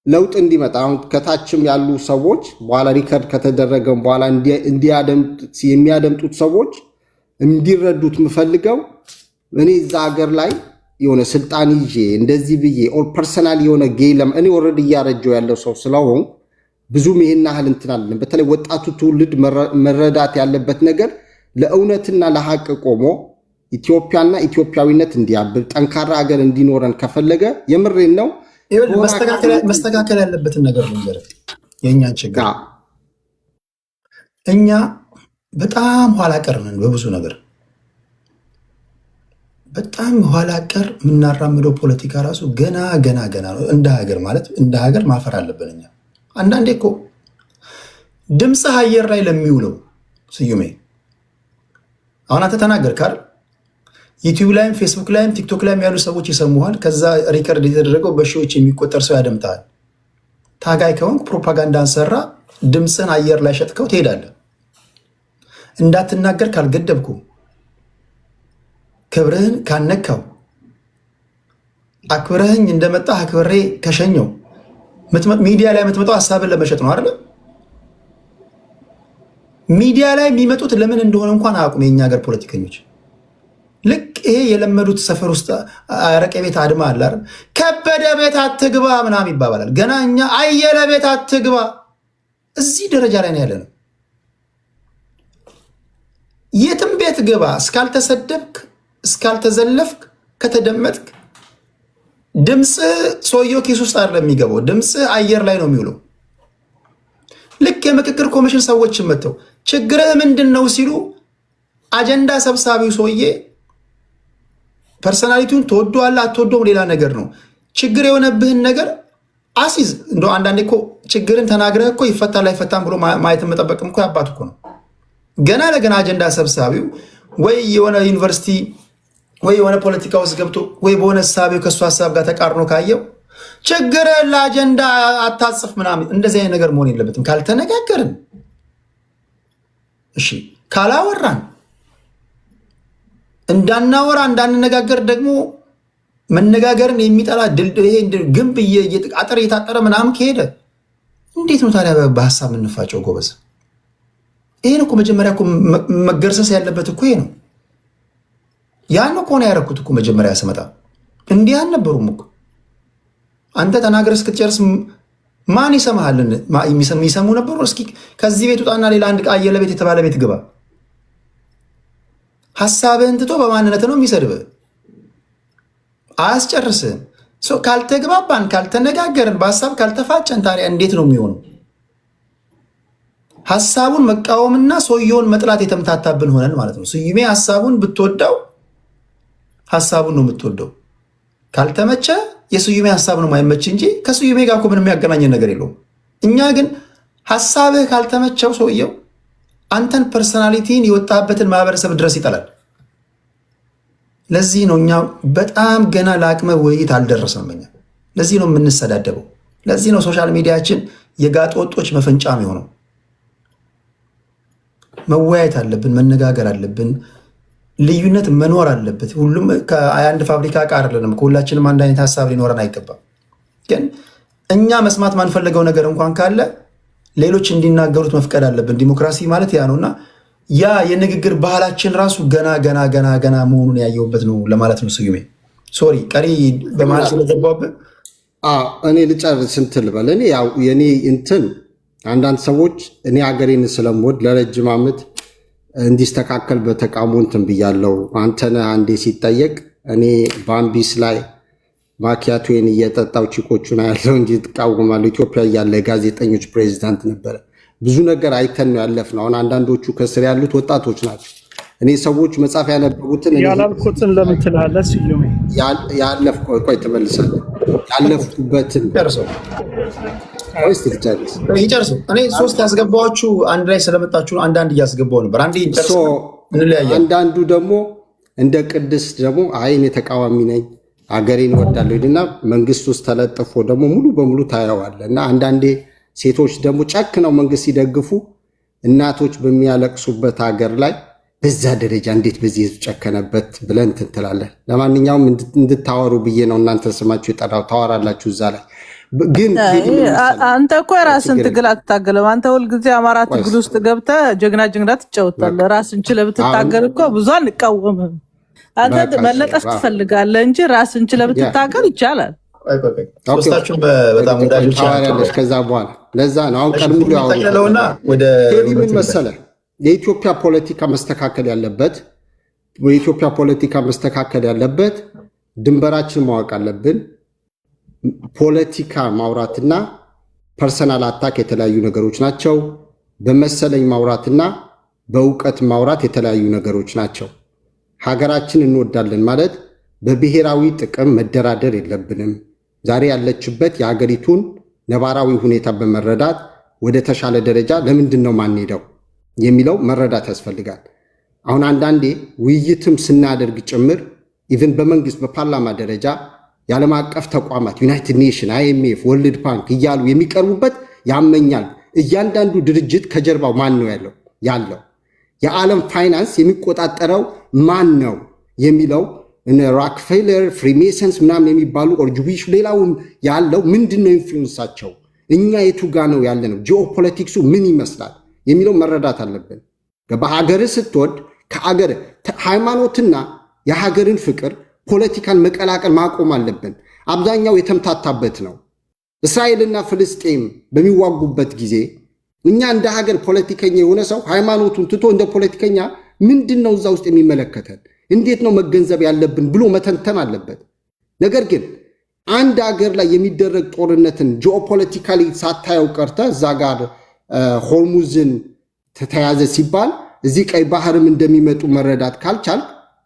ለውጥ እንዲመጣ አሁን ከታችም ያሉ ሰዎች በኋላ ሪከርድ ከተደረገም በኋላ የሚያደምጡት ሰዎች እንዲረዱት የምፈልገው እኔ እዛ ሀገር ላይ የሆነ ስልጣን ይዤ እንደዚህ ብዬ ኦር ፐርሰናል የሆነ ጌለም እኔ ኦልሬዲ እያረጀው ያለው ሰው ስለሆን ብዙም ይሄን ያህል እንትን አለን። በተለይ ወጣቱ ትውልድ መረዳት ያለበት ነገር ለእውነትና ለሐቅ ቆሞ ኢትዮጵያና ኢትዮጵያዊነት እንዲያብብ ጠንካራ ሀገር እንዲኖረን ከፈለገ የምሬን ነው
መስተካከል ያለበትን ነገር ነገር የእኛን ችግር እኛ በጣም ኋላ ቀር ነን በብዙ ነገር በጣም ኋላ ቀር የምናራምደው ፖለቲካ ራሱ ገና ነው። እንደ ሀገር ማለት እንደ ሀገር ማፈር አለብን እኛ። አንዳንዴ እኮ ድምፅህ አየር ላይ ለሚውለው ስዩሜ አሁን አንተ ተናገርክ አይደል? ዩቲዩብ ላይም ፌስቡክ ላይም ቲክቶክ ላይም ያሉ ሰዎች ይሰሙሃል። ከዛ ሪከርድ የተደረገው በሺዎች የሚቆጠር ሰው ያደምጣል። ታጋይ ከሆንክ ፕሮፓጋንዳን ሰራ ድምፅህን አየር ላይ ሸጥከው ትሄዳለህ። እንዳትናገር ካልገደብኩ ክብርህን ካነካው አክብረህኝ እንደመጣ አክብሬ ከሸኘው ሚዲያ ላይ የምትመጣው ሀሳብን ለመሸጥ ነው አይደል? ሚዲያ ላይ የሚመጡት ለምን እንደሆነ እንኳን አያውቁም የኛ ሀገር ፖለቲከኞች። ልክ ይሄ የለመዱት ሰፈር ውስጥ አረቄ ቤት አድማ አለ አይደል? ከበደ ቤት አትግባ ምናምን ይባባላል። ገና እኛ አየለ ቤት አትግባ እዚህ ደረጃ ላይ ነው ያለ ነው። የትም ቤት ግባ እስካልተሰደብክ፣ እስካልተዘለፍክ፣ ከተደመጥክ ድምፅ ሰውየው ኪስ ውስጥ አይደለም የሚገባው፣ ድምፅ አየር ላይ ነው የሚውለው። ልክ የምክክር ኮሚሽን ሰዎችን መጥተው ችግርህ ምንድን ነው ሲሉ አጀንዳ ሰብሳቢው ሰውዬ ፐርሰናሊቲውን ትወደዋለህ አትወደውም ሌላ ነገር ነው። ችግር የሆነብህን ነገር አሲዝ እንደ አንዳንዴ እኮ ችግርን ተናግረህ እኮ ይፈታል አይፈታም ብሎ ማየት መጠበቅም እኮ ያባት እኮ ነው። ገና ለገና አጀንዳ ሰብሳቢው ወይ የሆነ ዩኒቨርሲቲ ወይ የሆነ ፖለቲካ ውስጥ ገብቶ ወይ በሆነ ሀሳቢው ከእሱ ሀሳብ ጋር ተቃርኖ ካየው ችግር ለአጀንዳ አታጽፍ ምናምን፣ እንደዚህ አይነት ነገር መሆን የለበትም። ካልተነጋገርን፣ እሺ ካላወራን፣ እንዳናወራ እንዳንነጋገር ደግሞ መነጋገርን የሚጠላ ይሄ ግንብ አጥር እየታጠረ ምናምን ከሄደ እንዴት ነው ታዲያ በሀሳብ የምንፋጨው? ጎበዝ፣ ይሄን እኮ መጀመሪያ እኮ መገርሰስ ያለበት እኮ ይሄ ነው። ያን እኮ ነው ያደረኩት እኮ መጀመሪያ ስመጣ እንዲህ አልነበሩም እኮ። አንተ ተናገር እስክትጨርስ ማን ይሰማሃልን? የሚሰሙ ነበሩ። እስኪ ከዚህ ቤት ውጣና ሌላ አንድ ቃየለ ቤት የተባለ ቤት ግባ። ሀሳብህን ትቶ በማንነት ነው የሚሰድብህ፣ አያስጨርስህም። ካልተግባባን፣ ካልተነጋገርን፣ በሀሳብ ካልተፋጨን ታዲያ እንዴት ነው የሚሆነው? ሀሳቡን መቃወምና ሰውየውን መጥላት የተምታታብን ሆነን ማለት ነው። ስዩሜ ሀሳቡን ብትወደው ሀሳቡን ነው የምትወደው። ካልተመቸ የስዩሜ ሀሳብ ነው ማይመች እንጂ ከስዩሜ ጋር እኮ ምንም የሚያገናኘን ነገር የለውም። እኛ ግን ሀሳብህ ካልተመቸው ሰውየው አንተን ፐርሰናሊቲን የወጣበትን ማህበረሰብ ድረስ ይጠላል። ለዚህ ነው እኛ በጣም ገና ለአቅመ ውይይት አልደረሰም። እኛ ለዚህ ነው የምንሰዳደበው። ለዚህ ነው ሶሻል ሚዲያችን የጋጥ ወጦች መፈንጫ የሆነው። መወያየት አለብን፣ መነጋገር አለብን፣ ልዩነት መኖር አለበት። ሁሉም ከአንድ ፋብሪካ ዕቃ አይደለንም። ከሁላችንም አንድ አይነት ሀሳብ ሊኖረን አይገባም። ግን እኛ መስማት ማንፈልገው ነገር እንኳን ካለ ሌሎች እንዲናገሩት መፍቀድ አለብን። ዲሞክራሲ ማለት ያ ነውና ያ የንግግር ባህላችን ራሱ ገና መሆኑን ያየሁበት ነው ለማለት ነው። ስዩሜ ሶሪ፣ ቀሪ በመሀል ስለገባብን
እኔ ልጨርስ እንትን ልበል። እኔ ያው የኔ እንትን አንዳንድ ሰዎች እኔ ሀገሬን ስለምወድ ለረጅም ዓመት እንዲስተካከል በተቃውሞ እንትን ብያለው። አንተነህ አንዴ ሲጠየቅ እኔ ባምቢስ ላይ ማኪያቶን እየጠጣው ቺኮቹን ያለው እንጂ ትቃወማለሁ። ኢትዮጵያ ያለ ጋዜጠኞች ፕሬዚዳንት ነበረ። ብዙ ነገር አይተን ነው ያለፍነው። አሁን አንዳንዶቹ ከስር ያሉት ወጣቶች ናቸው። እኔ ሰዎች መጽሐፍ ያነበቡትን
ያላልኩትን ለምን ትላለህ? ስዩሜ
ቆይ ትመልሳለህ። ያለፍኩበትን
ይጨርሱ። እኔ ሶስት ያስገባችሁ አንድ ላይ ስለመጣችሁ አንዳንድ እያስገባው ነበር።
አንዳንዱ ደግሞ እንደ ቅድስት ደግሞ አይ እኔ ተቃዋሚ ነኝ አገሬን እወዳለሁ ሄድና መንግስት ውስጥ ተለጥፎ ደግሞ ሙሉ በሙሉ ታየዋለህ። እና አንዳንዴ ሴቶች ደግሞ ጨክነው መንግስት ሲደግፉ እናቶች በሚያለቅሱበት ሀገር ላይ በዛ ደረጃ እንዴት በዚህ ህዝብ ጨከነበት ብለን እንትን ትላለህ። ለማንኛውም እንድታወሩ ብዬ ነው እናንተ ስማችሁ የጠራው። ታወራላችሁ እዛ ላይ ግን
አንተ እኮ የራስን ትግል አትታገለም። አንተ ሁልጊዜ አማራ ትግል ውስጥ ገብተህ ጀግና ትጫወታለህ። ራስን ችለህ ብትታገል እኮ ብዙ አንቃወምም። አንተ መለጠፍ ትፈልጋለህ እንጂ ራስን ችለህ ብትታገል ይቻላል።
በጣም
ወዳጆች ከዛ በኋላ ለዛ ነው አሁን ቀድሞ ያወራውና ምን መሰለህ የኢትዮጵያ ፖለቲካ መስተካከል ያለበት ድንበራችን ማወቅ አለብን። ፖለቲካ ማውራትና ፐርሰናል አታክ የተለያዩ ነገሮች ናቸው። በመሰለኝ ማውራትና በእውቀት ማውራት የተለያዩ ነገሮች ናቸው። ሀገራችን እንወዳለን ማለት በብሔራዊ ጥቅም መደራደር የለብንም። ዛሬ ያለችበት የሀገሪቱን ነባራዊ ሁኔታ በመረዳት ወደ ተሻለ ደረጃ ለምንድን ነው ማንሄደው የሚለው መረዳት ያስፈልጋል። አሁን አንዳንዴ ውይይትም ስናደርግ ጭምር ኢቭን በመንግስት በፓርላማ ደረጃ የዓለም አቀፍ ተቋማት ዩናይትድ ኔሽን፣ IMF፣ ወርልድ ባንክ እያሉ የሚቀርቡበት ያመኛል። እያንዳንዱ ድርጅት ከጀርባው ማን ነው ያለው የዓለም ፋይናንስ የሚቆጣጠረው ማን ነው የሚለው ሮክፌለር፣ ፍሪሜሰንስ ምናምን የሚባሉ ኦርጁዊሽ ሌላውም ያለው ምንድን ነው ኢንፍሉንሳቸው፣ እኛ የቱ ጋ ነው ያለ ነው፣ ጂኦፖለቲክሱ ምን ይመስላል የሚለው መረዳት አለብን። በሀገር ስትወድ ከአገር ሃይማኖትና የሀገርን ፍቅር ፖለቲካን መቀላቀል ማቆም አለብን። አብዛኛው የተምታታበት ነው። እስራኤልና ፍልስጤም በሚዋጉበት ጊዜ እኛ እንደ ሀገር ፖለቲከኛ የሆነ ሰው ሃይማኖቱን ትቶ እንደ ፖለቲከኛ ምንድነው እዛ ውስጥ የሚመለከተን እንዴት ነው መገንዘብ ያለብን ብሎ መተንተን አለበት። ነገር ግን አንድ ሀገር ላይ የሚደረግ ጦርነትን ጂኦፖለቲካሊ ሳታየው ቀርተ እዛ ጋር ሆርሙዝን ተያዘ ሲባል እዚህ ቀይ ባህርም እንደሚመጡ መረዳት ካልቻል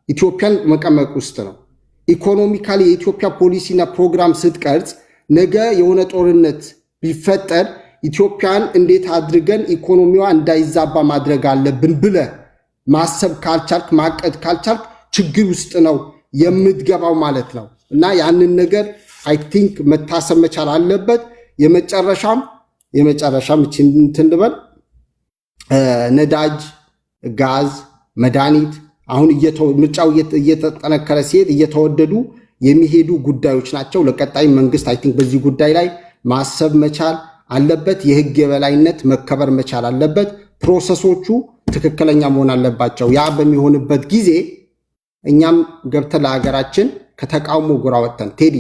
ኢትዮጵያን መቀመቅ ውስጥ ነው። ኢኮኖሚካሊ የኢትዮጵያ ፖሊሲና ፕሮግራም ስትቀርጽ ነገ የሆነ ጦርነት ቢፈጠር ኢትዮጵያን እንዴት አድርገን ኢኮኖሚዋ እንዳይዛባ ማድረግ አለብን ብለ ማሰብ ካልቻልክ ማቀድ ካልቻልክ ችግር ውስጥ ነው የምትገባው ማለት ነው። እና ያንን ነገር አይ ቲንክ መታሰብ መቻል አለበት። የመጨረሻም እንትን ልበል ነዳጅ፣ ጋዝ፣ መድኃኒት አሁን ምርጫው እየተጠነከረ ሲሄድ እየተወደዱ የሚሄዱ ጉዳዮች ናቸው። ለቀጣይ መንግስት አይ ቲንክ በዚህ ጉዳይ ላይ ማሰብ መቻል አለበት። የህግ የበላይነት መከበር መቻል አለበት። ፕሮሰሶቹ ትክክለኛ መሆን አለባቸው። ያ በሚሆንበት ጊዜ እኛም ገብተን ለሀገራችን ከተቃውሞ ጎራ ወጥተን ቴዲ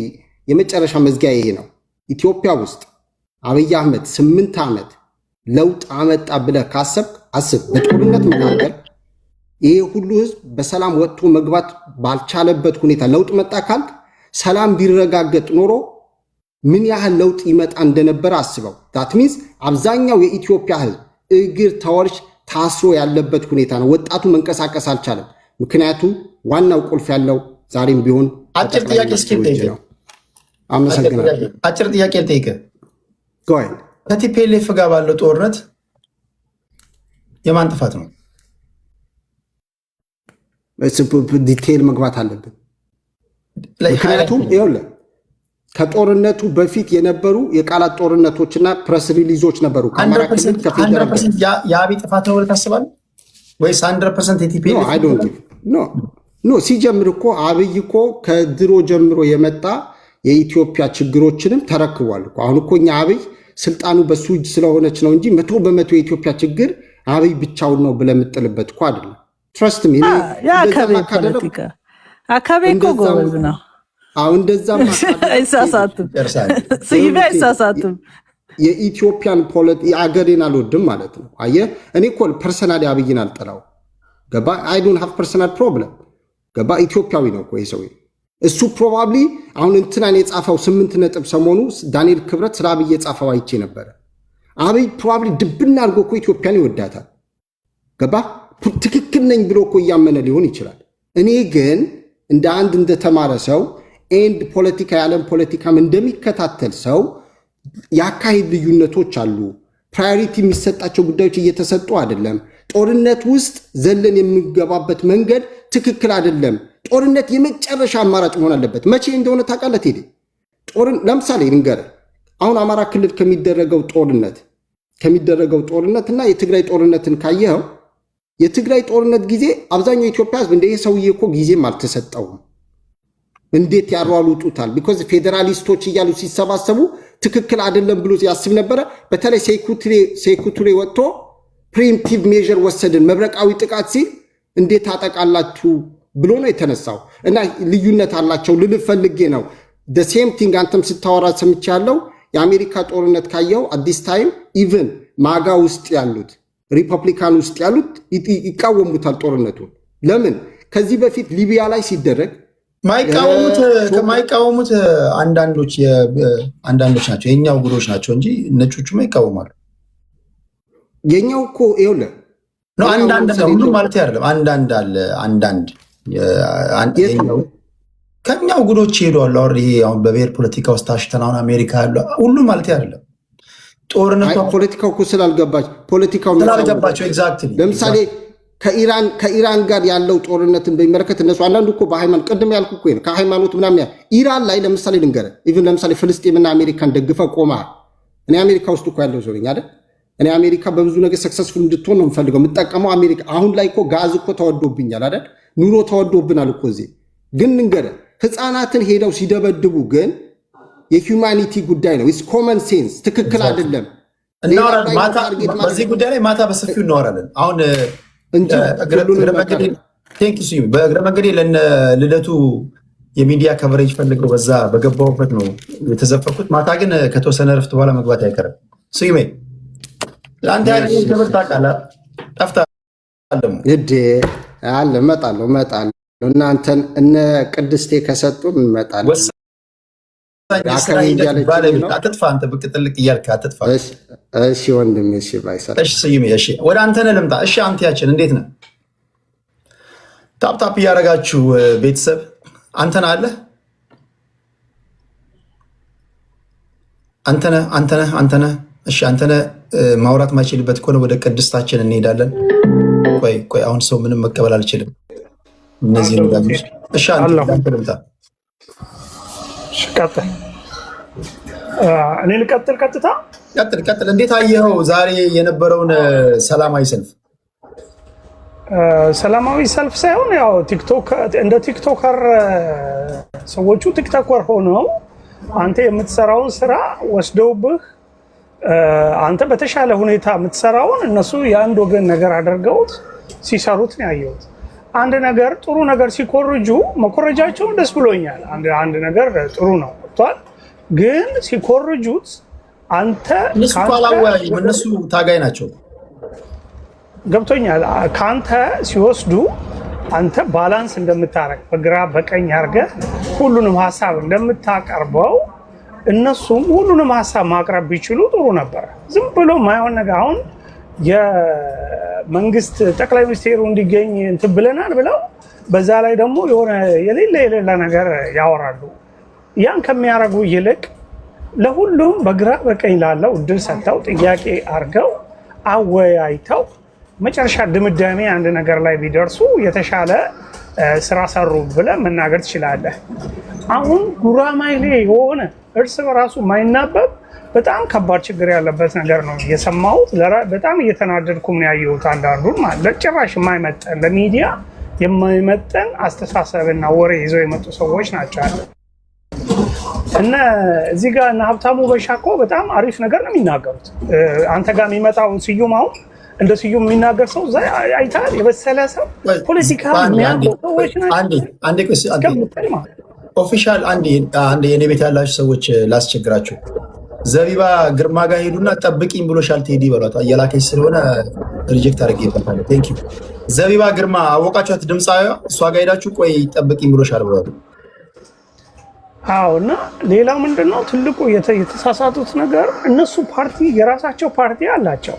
የመጨረሻ መዝጊያ ይሄ ነው። ኢትዮጵያ ውስጥ አብይ አህመድ 8 ዓመት ለውጥ አመጣ ብለህ ካሰብክ አስብ። በጦርነት መካከል ይሄ ሁሉ ህዝብ በሰላም ወጥቶ መግባት ባልቻለበት ሁኔታ ለውጥ መጣ ካልክ ሰላም ቢረጋገጥ ኖሮ ምን ያህል ለውጥ ይመጣ እንደነበረ አስበው። ዳት ሚንስ አብዛኛው የኢትዮጵያ ህዝብ እግር ተወርሽ ታስሮ ያለበት ሁኔታ ነው። ወጣቱ መንቀሳቀስ አልቻለም። ምክንያቱም ዋናው ቁልፍ ያለው ዛሬም ቢሆን
አጭር ጥያቄ ነው።
አመሰግናለሁ።
አጭር ጥያቄ ልጠይቅህ።
ጎይ
ከቲፒኤልኤፍ ጋር ባለው ጦርነት የማን ጥፋት ነው?
ዲቴይል መግባት አለብን። ምክንያቱም ይኸውልህ ከጦርነቱ በፊት የነበሩ የቃላት ጦርነቶችና ፕሬስ ሪሊዞች ነበሩ። ከአማራ ክልል ከፌደራል
የአብይ ጥፋት ነው ብለህ ታስባለህ ወይስ 100% የቲፒኤልኤፍ?
ኖ ሲጀምር እኮ አብይ እኮ ከድሮ ጀምሮ የመጣ የኢትዮጵያ ችግሮችንም ተረክቧል እኮ። አሁን እኮ እኛ አብይ ስልጣኑ በሱ እጅ ስለሆነች ነው እንጂ 100% የኢትዮጵያ ችግር አብይ ብቻውን ነው ብለህ የምጥልበት እኮ አይደለም። ትረስት ሚ
አካባቢ እኮ ጎበዝ ነው።
አሁን እንደዛማ
አይሳሳትም፣ ስይቤ አይሳሳትም።
የኢትዮጵያን የአገሬን አልወድም ማለት ነው። አየህ እኔ እኮ ፐርሰናሊ አብይን አልጠላው ገባ። አይ ዶንት ሃቭ ፐርሰናል ፕሮብለም ገባ። ኢትዮጵያዊ ነው እኮ ይሰው። እሱ ፕሮባብሊ አሁን እንትናን የጻፈው 8 ነጥብ ሰሞኑ ዳንኤል ክብረት ስለ አብይ የጻፈው አይቼ ነበረ። አብይ ፕሮባብሊ ድብና አድርጎ እኮ ኢትዮጵያን ይወዳታል ገባ። ትክክል ነኝ ብሎ እኮ እያመነ ሊሆን ይችላል። እኔ ግን እንደ አንድ እንደተማረ ሰው ኤንድ ፖለቲካ የዓለም ፖለቲካም እንደሚከታተል ሰው የአካሄድ ልዩነቶች አሉ። ፕራዮሪቲ የሚሰጣቸው ጉዳዮች እየተሰጡ አይደለም። ጦርነት ውስጥ ዘለን የምንገባበት መንገድ ትክክል አይደለም። ጦርነት የመጨረሻ አማራጭ መሆን አለበት። መቼ እንደሆነ ታውቃለህ ቴዲ? ለምሳሌ ልንገርህ፣ አሁን አማራ ክልል ከሚደረገው ጦርነት እና የትግራይ ጦርነትን ካየኸው የትግራይ ጦርነት ጊዜ አብዛኛው ኢትዮጵያ ህዝብ እንደ ሰውዬ እኮ ጊዜም አልተሰጠውም። እንዴት ያሯሩጡታል? ቢኮዝ ፌዴራሊስቶች እያሉ ሲሰባሰቡ ትክክል አይደለም ብሎ ያስብ ነበረ። በተለይ ሴኩቱሬ ወጥቶ ፕሪምቲቭ ሜዥር ወሰድን መብረቃዊ ጥቃት ሲል እንዴት ታጠቃላችሁ ብሎ ነው የተነሳው። እና ልዩነት አላቸው ልልህ ፈልጌ ነው። ሴም ቲንግ አንተም ስታወራ ሰምቻለሁ። የአሜሪካ ጦርነት ካየው አዲስ ታይም ኢቨን ማጋ ውስጥ ያሉት ሪፐብሊካን ውስጥ ያሉት ይቃወሙታል ጦርነቱን። ለምን? ከዚህ በፊት ሊቢያ ላይ ሲደረግ
ከማይቃወሙት አንዳንዶች ናቸው፣ የኛው ጉዶች ናቸው እንጂ ነጮቹማ ይቃወማሉ።
የኛው እኮ ይኸውልህ
አንዳንድ ሁሉም ማለት አይደለም። አንዳንድ አለ አንዳንድ ከኛው ጉዶች ይሄዳሉ። ይሄ አሁን በብሔር ፖለቲካ ውስጥ ታሽተን አሁን አሜሪካ ያሉ ሁሉም ማለት አይደለም። ጦርነቱ
ፖለቲካው እኮ ስላልገባቸው
ኤግዛክትሊ
ለምሳሌ ከኢራን ጋር ያለው ጦርነትን በሚመለከት እነሱ አንዳንዱ እኮ በሃይማኖት ቅድም ያልኩ እኮ ነው ከሃይማኖት ምናምን ኢራን ላይ ለምሳሌ ልንገርህ፣ ኢቭን ለምሳሌ ፍልስጤምና አሜሪካን ደግፈህ ቆመሃል። እኔ አሜሪካ ውስጥ እኮ ያለው ሰው ነኝ አይደል? እኔ አሜሪካ በብዙ ነገር ሰክሰስፉል እንድትሆን ነው የምፈልገው፣ የምጠቀመው አሜሪካ። አሁን ላይ እኮ ጋዝ እኮ ተወዶብኛል አይደል? ኑሮ ተወዶብናል እኮ እዚህ። ግን ልንገርህ ህፃናትን ሄደው ሲደበድቡ ግን የሂውማኒቲ ጉዳይ ነው። ኢትስ ኮመን ሴንስ ትክክል አይደለም።
በዚህ ጉዳይ ላይ ማታ በሰፊው እናወራለን። አሁን በእግረ መንገዴ ልደቱ የሚዲያ ከቨሬጅ ፈልገው በዛ በገባሁበት ነው የተዘፈኩት። ማታ ግን ከተወሰነ ረፍት በኋላ መግባት አይቀርም። ስዩሜ ለአንተ ያለኝ ክብር ታውቃለህ። ጠፍተሃል
ግዴ አለ እመጣለሁ። እናንተን እነ ቅድስቴ ከሰጡን እንመጣለን።
አትጥፋ፣ አንተ ብቅ ጥልቅ እያልክ አትጥፋ።
እሺ ወንድሜ፣ እሺ ባይሰራ።
እሺ ስዩሜ፣ እሺ ወደ አንተ ነህ ልምጣ። እሺ አንተያችን እንዴት ነህ? ታፕታፕ እያደረጋችሁ ቤተሰብ አንተነህ አለ አንተነህ። እሺ አንተነህ ማውራት ማይችልበት ከሆነ ወደ ቅድስታችን እንሄዳለን። ቆይ አሁን ሰው ምንም መቀበል አልችልም። እነዚህ ነው። እሺ አንተ ልምጣ።
ቀጥል። እኔ ልቀጥል።
ቀጥል። እንዴት አየኸው ዛሬ የነበረውን ሰላማዊ ሰልፍ?
ሰላማዊ ሰልፍ ሳይሆን ያው እንደ ቲክቶከር ሰዎቹ ቲክቶከር ሆነው አንተ የምትሰራውን ስራ ወስደውብህ አንተ በተሻለ ሁኔታ የምትሰራውን እነሱ የአንድ ወገን ነገር አድርገውት ሲሰሩት ነው ያየሁት። አንድ ነገር ጥሩ ነገር ሲኮርጁ መኮረጃቸውን ደስ ብሎኛል። አንድ ነገር ጥሩ ነው ወጥቷል። ግን ሲኮርጁት አንተ
እነሱ ታጋይ ናቸው
ገብቶኛል። ከአንተ ሲወስዱ አንተ ባላንስ እንደምታረግ በግራ በቀኝ አድርገህ ሁሉንም ሀሳብ እንደምታቀርበው እነሱም ሁሉንም ሀሳብ ማቅረብ ቢችሉ ጥሩ ነበር። ዝም ብሎ ማይሆን ነገር አሁን የመንግስት ጠቅላይ ሚኒስቴሩ እንዲገኝ እንትን ብለናል ብለው በዛ ላይ ደግሞ የሆነ የሌለ ነገር ያወራሉ። ያን ከሚያደርጉ ይልቅ ለሁሉም በግራ በቀኝ ላለው እድል ሰጥተው ጥያቄ አድርገው አወያይተው መጨረሻ ድምዳሜ አንድ ነገር ላይ ቢደርሱ የተሻለ ስራ ሰሩ ብለህ መናገር ትችላለህ። አሁን ጉራማይሌ የሆነ እርስ በራሱ ማይናበብ በጣም ከባድ ችግር ያለበት ነገር ነው የሰማሁት። በጣም እየተናደድኩም ነው ያየሁት። አንዳንዱን ማለት ጭራሽ የማይመጠን ለሚዲያ የማይመጠን አስተሳሰብና ወሬ ይዘው የመጡ ሰዎች ናቸው አለ እና እዚህ ጋር እና ሀብታሙ በሻኮ በጣም አሪፍ ነገር ነው የሚናገሩት። አንተ ጋር የሚመጣው ስዩም አሁን እንደ ስዩም የሚናገር ሰው አይተሃል? የበሰለ ሰው ፖለቲካ የሚያውቁ ሰዎች ናቸው።
ኦፊሻል አንድ የኔ ቤት ያላችሁ ሰዎች ላስቸግራችሁ። ዘቢባ ግርማ ጋር ሄዱና ጠብቂኝ ብሎሻል ቴዲ በሏት። እየላከች ስለሆነ ሪጀክት አድርጌበታለሁ። ቴንክ ዩ ዘቢባ ግርማ አወቃችኋት? ድምፃዊ እሷ ጋር ሄዳችሁ ቆይ ጠብቂኝ ብሎሻል ብሏት።
አዎ። እና ሌላው ምንድነው ትልቁ የተሳሳቱት ነገር እነሱ ፓርቲ የራሳቸው ፓርቲ አላቸው።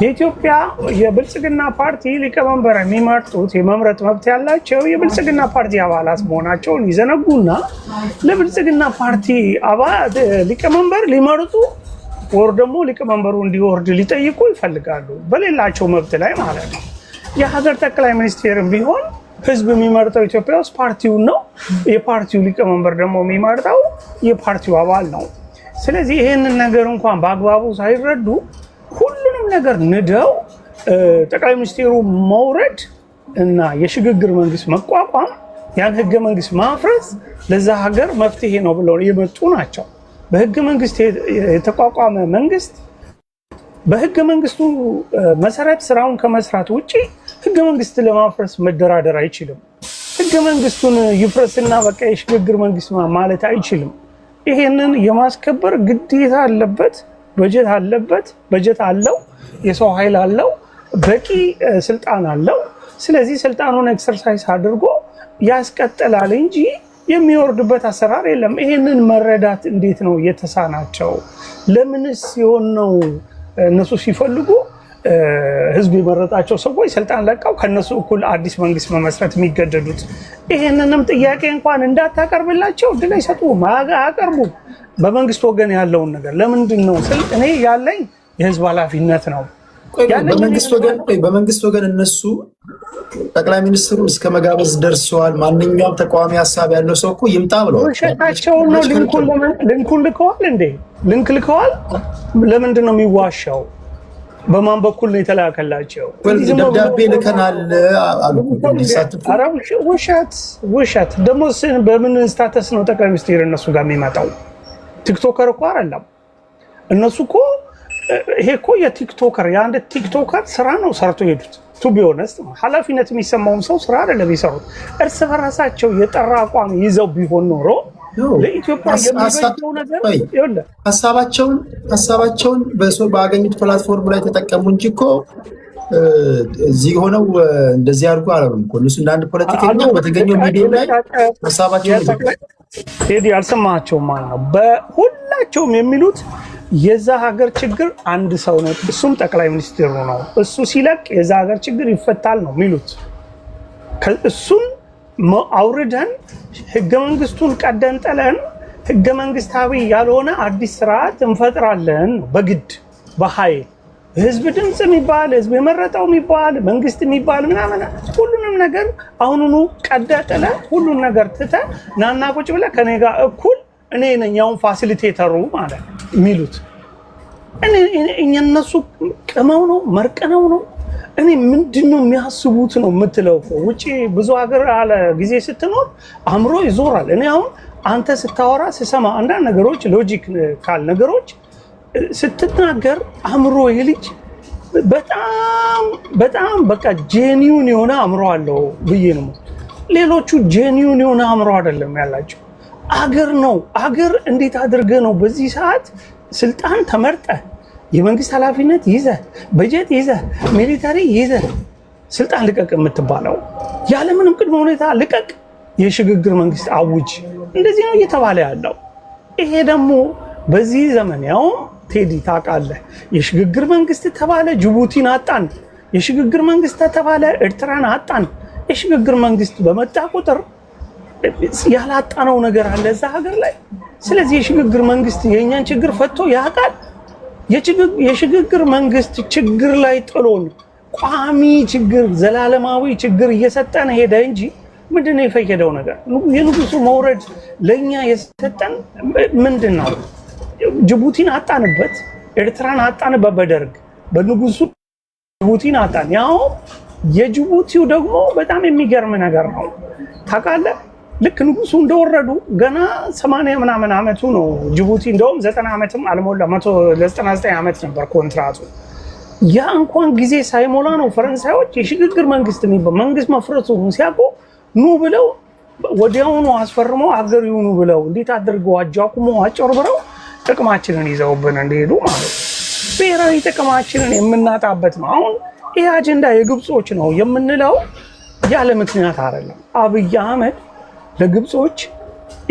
የኢትዮጵያ የብልጽግና ፓርቲ ሊቀመንበር የሚመርጡት የመምረጥ መብት ያላቸው የብልጽግና ፓርቲ አባላት መሆናቸውን ይዘነጉና ለብልጽግና ፓርቲ ሊቀመንበር ሊመርጡ ወር ደግሞ ሊቀመንበሩ እንዲወርድ ሊጠይቁ ይፈልጋሉ። በሌላቸው መብት ላይ ማለት ነው። የሀገር ጠቅላይ ሚኒስቴርም ቢሆን ህዝብ የሚመርጠው ኢትዮጵያ ውስጥ ፓርቲውን ነው። የፓርቲው ሊቀመንበር ደግሞ የሚመርጠው የፓርቲው አባል ነው። ስለዚህ ይህንን ነገር እንኳን በአግባቡ ሳይረዱ ሁሉንም ነገር ንደው ጠቅላይ ሚኒስቴሩ መውረድ እና የሽግግር መንግስት መቋቋም ያን ህገ መንግስት ማፍረስ ለዛ ሀገር መፍትሄ ነው ብለው የመጡ ናቸው። በህገ መንግስት የተቋቋመ መንግስት በህገ መንግስቱ መሰረት ስራውን ከመስራት ውጪ ህገ መንግስት ለማፍረስ መደራደር አይችልም። ህገ መንግስቱን ይፍረስና በቃ የሽግግር መንግስት ማለት አይችልም። ይሄንን የማስከበር ግዴታ አለበት። በጀት አለበት። በጀት አለው። የሰው ኃይል አለው። በቂ ስልጣን አለው። ስለዚህ ስልጣኑን ኤክሰርሳይዝ አድርጎ ያስቀጥላል እንጂ የሚወርድበት አሰራር የለም። ይሄንን መረዳት እንዴት ነው የተሳናቸው? ለምንስ ሲሆን ነው እነሱ ሲፈልጉ ህዝብ የመረጣቸው ሰዎች ስልጣን ለቀው ከነሱ እኩል አዲስ መንግስት መመስረት የሚገደዱት? ይሄንንም ጥያቄ እንኳን እንዳታቀርብላቸው እድል አይሰጡም፣ አያቀርቡም። በመንግስት ወገን ያለውን ነገር ለምንድን ነው ስል እኔ ያለኝ የህዝብ ኃላፊነት ነው።
በመንግስት ወገን እነሱ ጠቅላይ ሚኒስትሩን እስከ መጋበዝ ደርሰዋል። ማንኛውም ተቃዋሚ ሀሳብ ያለው ሰው እኮ ይምጣ ብለዋል።
ውሸታቸውን ነው። ሊንኩን ልከዋል እንዴ? ሊንክ ልከዋል። ለምንድን ነው የሚዋሻው? በማን በኩል ነው የተላከላቸው?
ደብዳቤ ልከናል አሉ።
ውሸት ደግሞ በምን ስታተስ ነው ጠቅላይ ሚኒስትር እነሱ ጋር የሚመጣው? ቲክቶከር እኮ አይደለም እነሱ እኮ ይሄ እኮ የቲክቶከር የአንድ ቲክቶከር ስራ ነው ሰርቶ ሄዱት። ቱ ቢ ኦነስት ኃላፊነት የሚሰማውን ሰው ስራ አይደለም የሰሩት። እርስ በራሳቸው የጠራ አቋም ይዘው ቢሆን ኖሮ ለኢትዮጵያ የሚበጀው ነገር ይኸውልህ
ሀሳባቸውን ባገኙት ፕላትፎርም ላይ ተጠቀሙ እንጂ እኮ እዚህ ሆነው እንደዚህ አድርጎ አላሉም እኮ እነሱ እንደ አንድ ፖለቲከኛ በተገኘው ሚዲያ ላይ ሀሳባቸውን
ቴዲ አልሰማቸውም ማለት ነው። በሁላቸውም የሚሉት የዛ ሀገር ችግር አንድ ሰው ነው፣ እሱም ጠቅላይ ሚኒስትሩ ነው። እሱ ሲለቅ የዛ ሀገር ችግር ይፈታል ነው የሚሉት። እሱን አውርደን ህገ መንግስቱን ቀደን ጥለን ህገ መንግስታዊ ያልሆነ አዲስ ስርዓት እንፈጥራለን በግድ በኃይል ህዝብ ድምፅ የሚባል ህዝብ የመረጠው የሚባል መንግስት የሚባል ምናምን ሁሉንም ነገር አሁኑኑ ቀደጥለ ሁሉን ነገር ትተ ናና ቁጭ ብለ ከኔ ጋር እኩል እኔ ነኝ ያውን ፋሲሊቴተሩ ማለት የሚሉት እነሱ ቅመው ነው መርቀነው ነው። እኔ ምንድነው የሚያስቡት ነው የምትለው። ውጪ ብዙ ሀገር አለ ጊዜ ስትኖር አእምሮ ይዞራል። እኔ አሁን አንተ ስታወራ ስሰማ አንዳንድ ነገሮች ሎጂክ ካል ነገሮች ስትናገር አእምሮ ይልጅ በጣም በቃ ጄኒውን የሆነ አእምሮ አለው ብዬ ነው። ሌሎቹ ጄኒውን የሆነ አእምሮ አይደለም ያላቸው። አገር ነው አገር እንዴት አድርገ ነው በዚህ ሰዓት ስልጣን ተመርጠ የመንግስት ኃላፊነት ይዘ በጀት ይዘ ሚሊታሪ ይዘ ስልጣን ልቀቅ የምትባለው? ያለምንም ቅድመ ሁኔታ ልቀቅ፣ የሽግግር መንግስት አውጅ፣ እንደዚህ ነው እየተባለ ያለው። ይሄ ደግሞ በዚህ ዘመን ያው ቴዲ ታውቃለህ፣ የሽግግር መንግስት ተባለ ጅቡቲን አጣን፣ የሽግግር መንግስት ተባለ ኤርትራን አጣን። የሽግግር መንግስት በመጣ ቁጥር ያላጣነው ነገር አለ እዛ ሀገር ላይ። ስለዚህ የሽግግር መንግስት የኛን ችግር ፈቶ ያውቃል። የሽግግር መንግስት ችግር ላይ ጥሎን ቋሚ ችግር ዘላለማዊ ችግር እየሰጠን ሄደ እንጂ ምንድነው የፈየደው ነገር? የንጉሱ መውረድ ለኛ የሰጠን ምንድነው? ጅቡቲን አጣንበት፣ ኤርትራን አጣንበት በደርግ በንጉሱ ጅቡቲን አጣን። ያው የጅቡቲው ደግሞ በጣም የሚገርም ነገር ነው ታውቃለህ። ልክ ንጉሱ እንደወረዱ ገና 80 ምናምን ዓመቱ ነው ጅቡቲ። እንደውም 90 ዓመትም አልሞላ 199 ዓመት ነበር ኮንትራቱ። ያ እንኳን ጊዜ ሳይሞላ ነው ፈረንሳዮች የሽግግር መንግስት የሚባል መንግስት መፍረሱን ሲያውቁ ኑ ብለው ወዲያውኑ አስፈርመው አገር ይሁኑ ብለው እንዴት አድርገው አጃቁሞ አጨርብረው ጥቅማችንን ይዘውብን እንደሄዱ ማለት ነው። ብሔራዊ ጥቅማችንን የምናጣበት ነው። አሁን ይህ አጀንዳ የግብጾች ነው የምንለው ያለ ምክንያት አይደለም። አብይ አህመድ ለግብጾች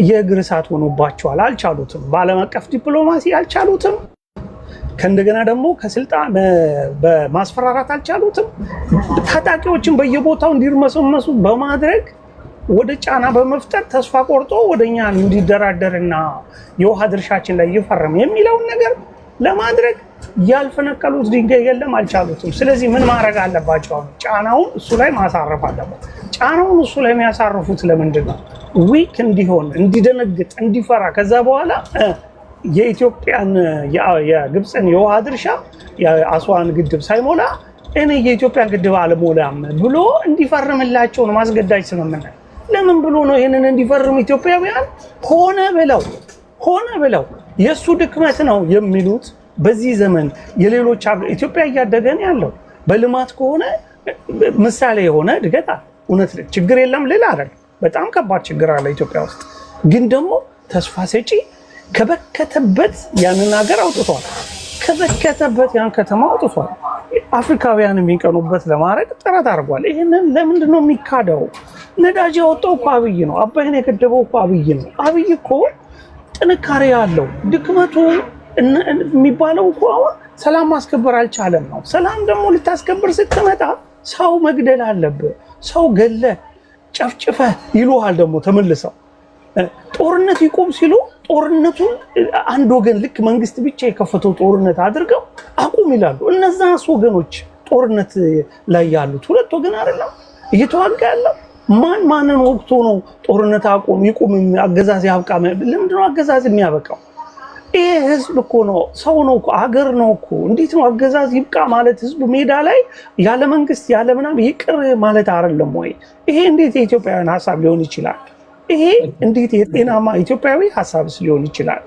የእግር እሳት ሆኖባቸዋል። አልቻሉትም። በዓለም አቀፍ ዲፕሎማሲ አልቻሉትም። ከእንደገና ደግሞ ከስልጣን በማስፈራራት አልቻሉትም። ታጣቂዎችን በየቦታው እንዲርመሰመሱ በማድረግ ወደ ጫና በመፍጠር ተስፋ ቆርጦ ወደኛ እንዲደራደርና የውሃ ድርሻችን ላይ ይፈርም የሚለውን ነገር ለማድረግ ያልፈነቀሉት ድንጋይ የለም። አልቻሉትም። ስለዚህ ምን ማድረግ አለባቸው? ጫናውን እሱ ላይ ማሳረፍ አለበት። ጫናውን እሱ ላይ የሚያሳርፉት ለምንድን ነው? ዊክ እንዲሆን፣ እንዲደነግጥ፣ እንዲፈራ ከዛ በኋላ የኢትዮጵያን የግብፅን የውሃ ድርሻ የአስዋን ግድብ ሳይሞላ እኔ የኢትዮጵያን ግድብ አልሞላም ብሎ እንዲፈርምላቸው ነው ማስገዳጅ ስምምነት። ለምን ብሎ ነው ይህንን እንዲፈርም ኢትዮጵያውያን ሆነ ብለው የእሱ ድክመት ነው የሚሉት። በዚህ ዘመን የሌሎች ኢትዮጵያ እያደገን ያለው በልማት ከሆነ ምሳሌ የሆነ እድገት አለ። እውነት ችግር የለም ልል አይደል። በጣም ከባድ ችግር አለ ኢትዮጵያ ውስጥ። ግን ደግሞ ተስፋ ሰጪ ከበከተበት ያንን ሀገር አውጥቷል። ከበከተበት ያን ከተማ አውጥቷል። አፍሪካውያን የሚቀኑበት ለማድረግ ጥረት አድርጓል። ይህንን ለምንድን ነው የሚካደው? ነዳጅ ያወጣው እኮ አብይ ነው። አባይን የገደበው እኮ አብይ ነው። አብይ እኮ ጥንካሬ ያለው ድክመቱ የሚባለው እኮ አሁን ሰላም ማስከበር አልቻለም ነው። ሰላም ደግሞ ልታስከብር ስትመጣ ሰው መግደል አለብህ። ሰው ገለ ጨፍጭፈ ይሉሃል። ደግሞ ተመልሰው ጦርነት ይቆም ሲሉ ጦርነቱን አንድ ወገን ልክ መንግስት ብቻ የከፈተው ጦርነት አድርገው አቁም ይላሉ። እነዛስ ወገኖች ጦርነት ላይ ያሉት ሁለት ወገን አይደለም እየተዋጋ ያለው? ማንን ወቅቶ ነው ጦርነት አቁም ይቁም አገዛዝ ያብቃ? ለምንድን ነው አገዛዝ የሚያበቃው? ይሄ ህዝብ እኮ ነው፣ ሰው ነው እኮ፣ ሀገር ነው እኮ። እንዴት ነው አገዛዝ ይብቃ ማለት? ህዝቡ ሜዳ ላይ ያለ መንግስት ያለ ምናምን ይቅር ማለት አይደለም ወይ? ይሄ እንዴት የኢትዮጵያውያን ሀሳብ ሊሆን ይችላል? ይሄ እንዴት የጤናማ ኢትዮጵያዊ ሀሳብስ ሊሆን ይችላል?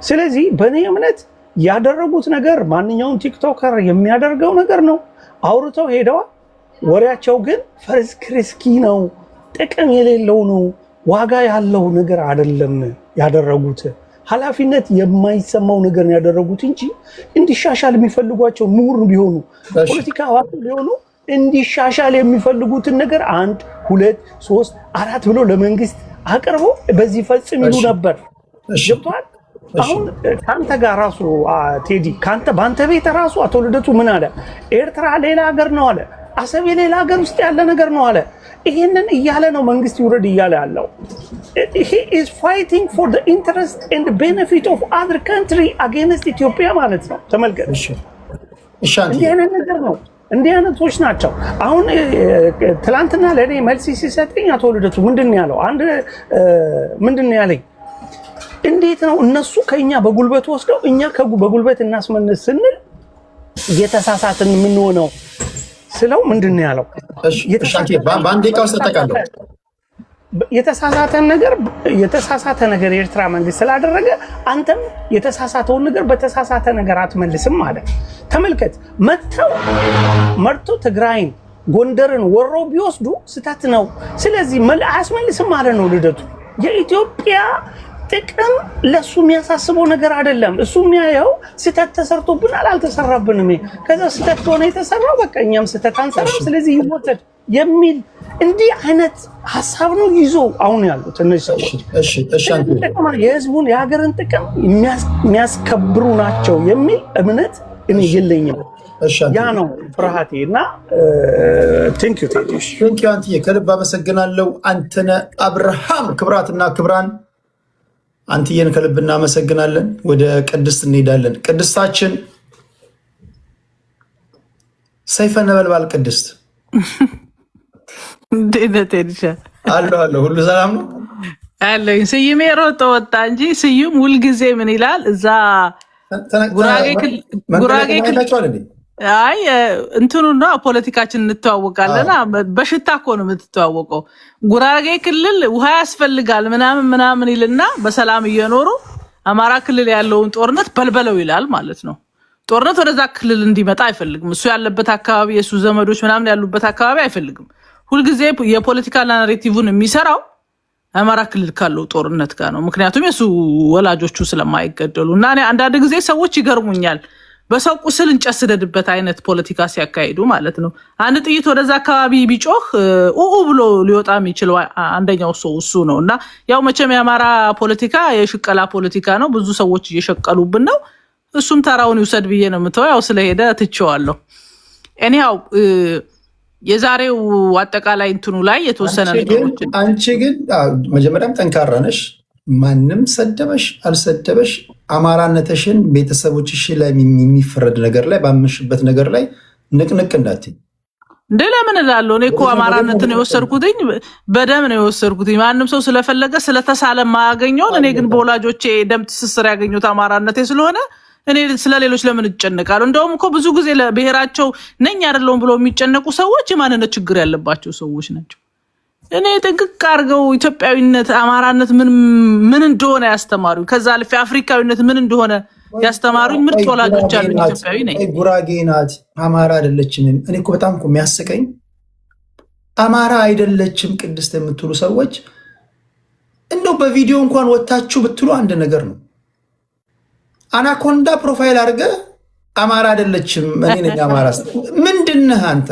ስለዚህ በእኔ እምነት ያደረጉት ነገር ማንኛውም ቲክቶከር የሚያደርገው ነገር ነው። አውርተው ሄደዋል። ወሬያቸው ግን ፈርስ ክርስኪ ነው፣ ጥቅም የሌለው ነው፣ ዋጋ ያለው ነገር አይደለም ያደረጉት። ኃላፊነት የማይሰማው ነገር ነው ያደረጉት እንጂ እንዲሻሻል የሚፈልጓቸው ምሁር ቢሆኑ ፖለቲካ አዋቂ ቢሆኑ እንዲሻሻል የሚፈልጉትን ነገር 1 2 3 4 ብሎ ለመንግስት አቅርቦ በዚህ ፈጽም ይሉ ነበር። ገብቷል? አሁን ካንተ ጋር ራሱ ቴዲ ባንተ ቤት ራሱ አቶ ልደቱ ምን አለ? ኤርትራ ሌላ ሀገር ነው አለ። አሰብ ሌላ ሀገር ውስጥ ያለ ነገር ነው አለ። ይሄንን እያለ ነው መንግስት ይውረድ እያለ ያለው። he is fighting for the interest and the benefit of other country against Ethiopia ማለት ነው። ተመልከት። እንዲህ አይነት ነገር ነው። እንዲህ አይነቶች ናቸው። አሁን ትላንትና ለኔ መልስ ሲሰጠኝ አቶ ልደቱ ምንድነው ያለው? ምንድነው ያለኝ? እንዴት ነው እነሱ ከኛ በጉልበት ወስደው እኛ በጉልበት እናስመልስ ስንል እየተሳሳትን የምንሆነው ስለው ምንድነው ያለው?
በአንድ ደቂቃ ውስጥ ተጠቃለሁ።
የተሳሳተ ነገር የኤርትራ መንግስት ስላደረገ አንተም የተሳሳተውን ነገር በተሳሳተ ነገር አትመልስም ማለት። ተመልከት፣ መርቶ ትግራይን ጎንደርን ወሮ ቢወስዱ ስተት ነው። ስለዚህ አያስመልስም ማለት ነው ልደቱ። የኢትዮጵያ ጥቅም ለሱ የሚያሳስበው ነገር አይደለም። እሱ የሚያየው ስተት ተሰርቶብናል አልተሰራብንም፣ ከዛ ስተት ከሆነ የተሰራው በቃ እኛም ስተት አንሰራም፣ ስለዚህ ይወሰድ የሚል እንዲህ አይነት ሀሳብ ነው ይዞ አሁን ያሉት እነዚህ ሰዎች። የህዝቡን የሀገርን ጥቅም የሚያስከብሩ ናቸው የሚል እምነት እኔ የለኝም። ያ ነው ፍርሃቴ እና ቴንኪዩ
አንትዬ ከልብ አመሰግናለሁ። አንተነህ አብርሃም። ክብራትና ክብራን አንትዬን ከልብ እናመሰግናለን። ወደ ቅድስት እንሄዳለን። ቅድስታችን ሰይፈ ነበልባል ቅድስት አለ ሁሉ ሰላም ነው
አለኝ። ስዩሜ ሮጦ ወጣ እንጂ ስዩም ሁልጊዜ ምን ይላል እዛ ጉራጌ ክልል አይ እንትኑ ነው ፖለቲካችን እንተዋወቃለና በሽታ እኮ ነው የምትተዋወቀው። ጉራጌ ክልል ውሃ ያስፈልጋል ምናምን ይልና በሰላም እየኖሩ አማራ ክልል ያለውን ጦርነት በልበለው ይላል ማለት ነው። ጦርነት ወደዛ ክልል እንዲመጣ አይፈልግም። እሱ ያለበት አካባቢ የሱ ዘመዶች ምናምን ያሉበት አካባቢ አይፈልግም። ሁልጊዜ የፖለቲካ ናሬቲቭን የሚሰራው አማራ ክልል ካለው ጦርነት ጋር ነው። ምክንያቱም የሱ ወላጆቹ ስለማይገደሉ እና እኔ አንዳንድ ጊዜ ሰዎች ይገርሙኛል። በሰው ቁስል እንጨት ስደድበት አይነት ፖለቲካ ሲያካሂዱ ማለት ነው። አንድ ጥይት ወደዛ አካባቢ ቢጮህ ብሎ ሊወጣ የሚችለው አንደኛው ሰው እሱ ነው። እና ያው መቼም የአማራ ፖለቲካ የሽቀላ ፖለቲካ ነው። ብዙ ሰዎች እየሸቀሉብን ነው። እሱም ተራውን ይውሰድ ብዬ ነው የምተው። ያው ስለሄደ ትቼዋለሁ። ኤኒሃው የዛሬው አጠቃላይ እንትኑ ላይ የተወሰነ ነገሮች
አንቺ ግን መጀመሪያም ጠንካራ ነሽ። ማንም ሰደበሽ አልሰደበሽ አማራነትሽን ቤተሰቦችሽ ላይ የሚፈረድ ነገር ላይ ባመሽበት ነገር ላይ ንቅንቅ እንዳትይ
እንደ ለምን እላለሁ። እኔ እኮ አማራነትን የወሰድኩትኝ በደም ነው የወሰድኩትኝ። ማንም ሰው ስለፈለገ ስለተሳለ ማያገኘውን እኔ ግን በወላጆቼ ደም ትስስር ያገኙት አማራነቴ ስለሆነ እኔ ስለሌሎች ለምን እጨነቃለሁ? እንደውም እኮ ብዙ ጊዜ ለብሔራቸው ነኝ አይደለም ብሎ የሚጨነቁ ሰዎች የማንነት ችግር ያለባቸው ሰዎች ናቸው። እኔ ጥንቅቅ አድርገው ኢትዮጵያዊነት አማራነት ምን እንደሆነ ያስተማሩኝ፣ ከዛ አልፌ አፍሪካዊነት ምን እንደሆነ ያስተማሩኝ ምርጥ ወላጆች አሉኝ። ኢትዮጵያዊ ነኝ።
ጉራጌ ናት አማራ አይደለችም። እኔ እኮ በጣም እኮ የሚያስቀኝ አማራ አይደለችም ቅድስት የምትሉ ሰዎች እንደው በቪዲዮ እንኳን ወጣችሁ ብትሉ አንድ ነገር ነው። አናኮንዳ ፕሮፋይል አድርገ አማራ አይደለችም እኔ ነኝ አማራ ምንድነህ አንተ?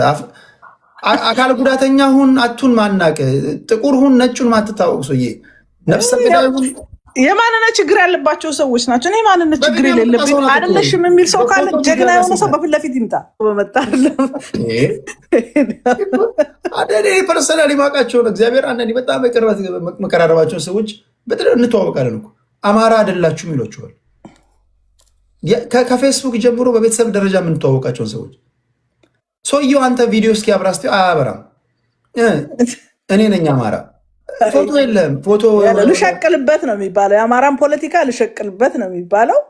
አካል ጉዳተኛ ሁን አቱን ማናቀ ጥቁር ሁን ነጩን ማትታወቅ ሰውዬ ነፍሰ ገዳይ ሁን
የማንነት ችግር ያለባቸው ሰዎች ናቸው። እኔ ማንነት ችግር የሌለብኝ አይደለሽም የሚል ሰው ካለ ጀግና የሆነ ሰው በፊት ለፊት ይምጣ። በመጣ አይደለም
አደኔ ፐርሰናሊ ማውቃቸውን እግዚአብሔር አንዳንዴ በጣም በቅርበት መቀራረባቸውን ሰዎች በጣም እንተዋወቃለን እኮ አማራ አይደላችሁም ይሏቸዋል። ከፌስቡክ ጀምሮ በቤተሰብ ደረጃ የምንተዋወቃቸውን ሰዎች ሰውየው አንተ ቪዲዮ እስኪ አብራስቲ አያበራም። እኔ ነኝ አማራ ፎቶ የለም ፎቶ
ልሸቅልበት ነው የሚባለው። የአማራን ፖለቲካ ልሸቅልበት ነው የሚባለው።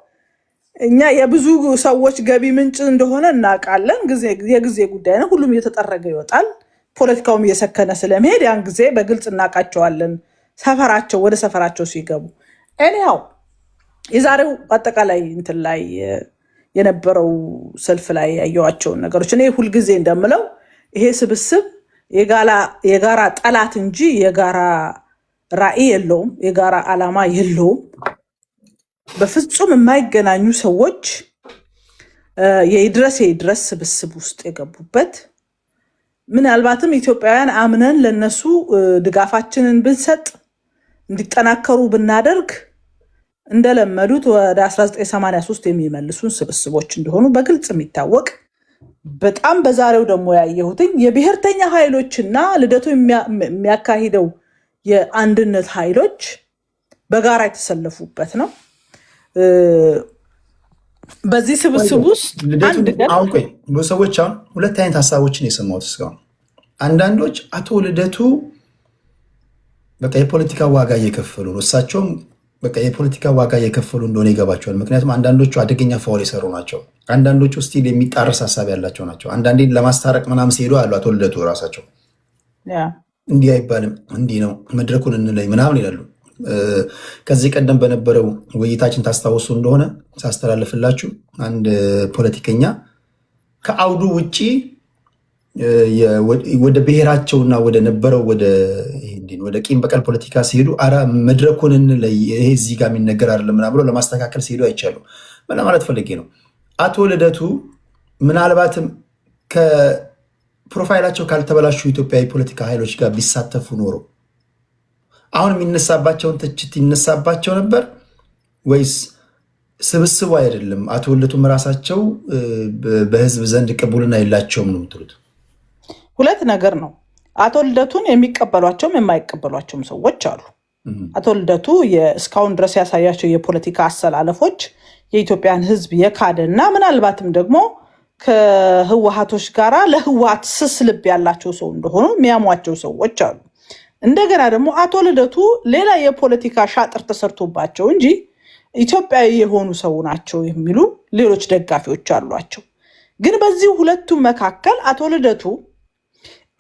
እኛ የብዙ ሰዎች ገቢ ምንጭ እንደሆነ እናውቃለን። የጊዜ ጉዳይ ነው። ሁሉም እየተጠረገ ይወጣል። ፖለቲካውም እየሰከነ ስለመሄድ ያን ጊዜ በግልጽ እናውቃቸዋለን። ወደ ሰፈራቸው ሲገቡ ኤኒሃው የዛሬው አጠቃላይ እንትን ላይ የነበረው ሰልፍ ላይ ያየዋቸውን ነገሮች እኔ ሁልጊዜ እንደምለው ይሄ ስብስብ የጋራ ጠላት እንጂ የጋራ ራዕይ የለውም፣ የጋራ ዓላማ የለውም። በፍጹም የማይገናኙ ሰዎች የይድረስ ስብስብ ውስጥ የገቡበት ምናልባትም ኢትዮጵያውያን አምነን ለነሱ ድጋፋችንን ብንሰጥ እንዲጠናከሩ ብናደርግ እንደለመዱት ወደ 1983 የሚመልሱን ስብስቦች እንደሆኑ በግልጽ የሚታወቅ በጣም በዛሬው ደግሞ ያየሁትኝ የብሔርተኛ ኃይሎችና ልደቱ የሚያካሂደው የአንድነት ኃይሎች በጋራ የተሰለፉበት ነው። በዚህ ስብስብ ውስጥ
አሁን ሰዎች አሁን ሁለት አይነት ሀሳቦችን የሰማሁት እስካሁን። አንዳንዶች አቶ ልደቱ በቃ የፖለቲካ ዋጋ እየከፈሉ ነው፣ እሳቸውም በቃ የፖለቲካ ዋጋ እየከፈሉ እንደሆነ ይገባቸዋል። ምክንያቱም አንዳንዶቹ አደገኛ ፋውል የሰሩ ናቸው፣ አንዳንዶቹ ስቲል የሚጣረስ ሀሳብ ያላቸው ናቸው። አንዳንዴ ለማስታረቅ ምናምን ሲሄዱ አሉ አቶ ልደቱ ራሳቸው እንዲህ አይባልም እንዲህ ነው መድረኩን እንለይ ምናምን ይላሉ። ከዚህ ቀደም በነበረው ውይይታችን ታስታውሱ እንደሆነ ሳስተላልፍላችሁ አንድ ፖለቲከኛ ከአውዱ ውጪ ወደ ብሔራቸውና ወደ ነበረው ወደ ቂም በቀል ፖለቲካ ሲሄዱ አረ መድረኩን እንለይ ይሄ እዚህ ጋር የሚነገር አይደለም ምናምን ብለው ለማስተካከል ሲሄዱ አይቻሉ። ምን ለማለት ፈልጌ ነው? አቶ ልደቱ ምናልባትም ከፕሮፋይላቸው ካልተበላሹ ኢትዮጵያዊ ፖለቲካ ኃይሎች ጋር ቢሳተፉ ኖሮ አሁን የሚነሳባቸውን ትችት ይነሳባቸው ነበር ወይስ ስብስቡ አይደለም አቶ ልደቱም ራሳቸው በህዝብ ዘንድ ቅቡልና የላቸውም ነው የምትሉት?
ሁለት ነገር ነው። አቶ ልደቱን የሚቀበሏቸውም የማይቀበሏቸውም ሰዎች አሉ። አቶ ልደቱ እስካሁን ድረስ ያሳያቸው የፖለቲካ አሰላለፎች የኢትዮጵያን ህዝብ የካደና ምናልባትም ደግሞ ከህወሓቶች ጋራ ለህወሓት ስስ ልብ ያላቸው ሰው እንደሆኑ የሚያሟቸው ሰዎች አሉ። እንደገና ደግሞ አቶ ልደቱ ሌላ የፖለቲካ ሻጥር ተሰርቶባቸው እንጂ ኢትዮጵያዊ የሆኑ ሰው ናቸው የሚሉ ሌሎች ደጋፊዎች አሏቸው። ግን በዚህ ሁለቱ መካከል አቶ ልደቱ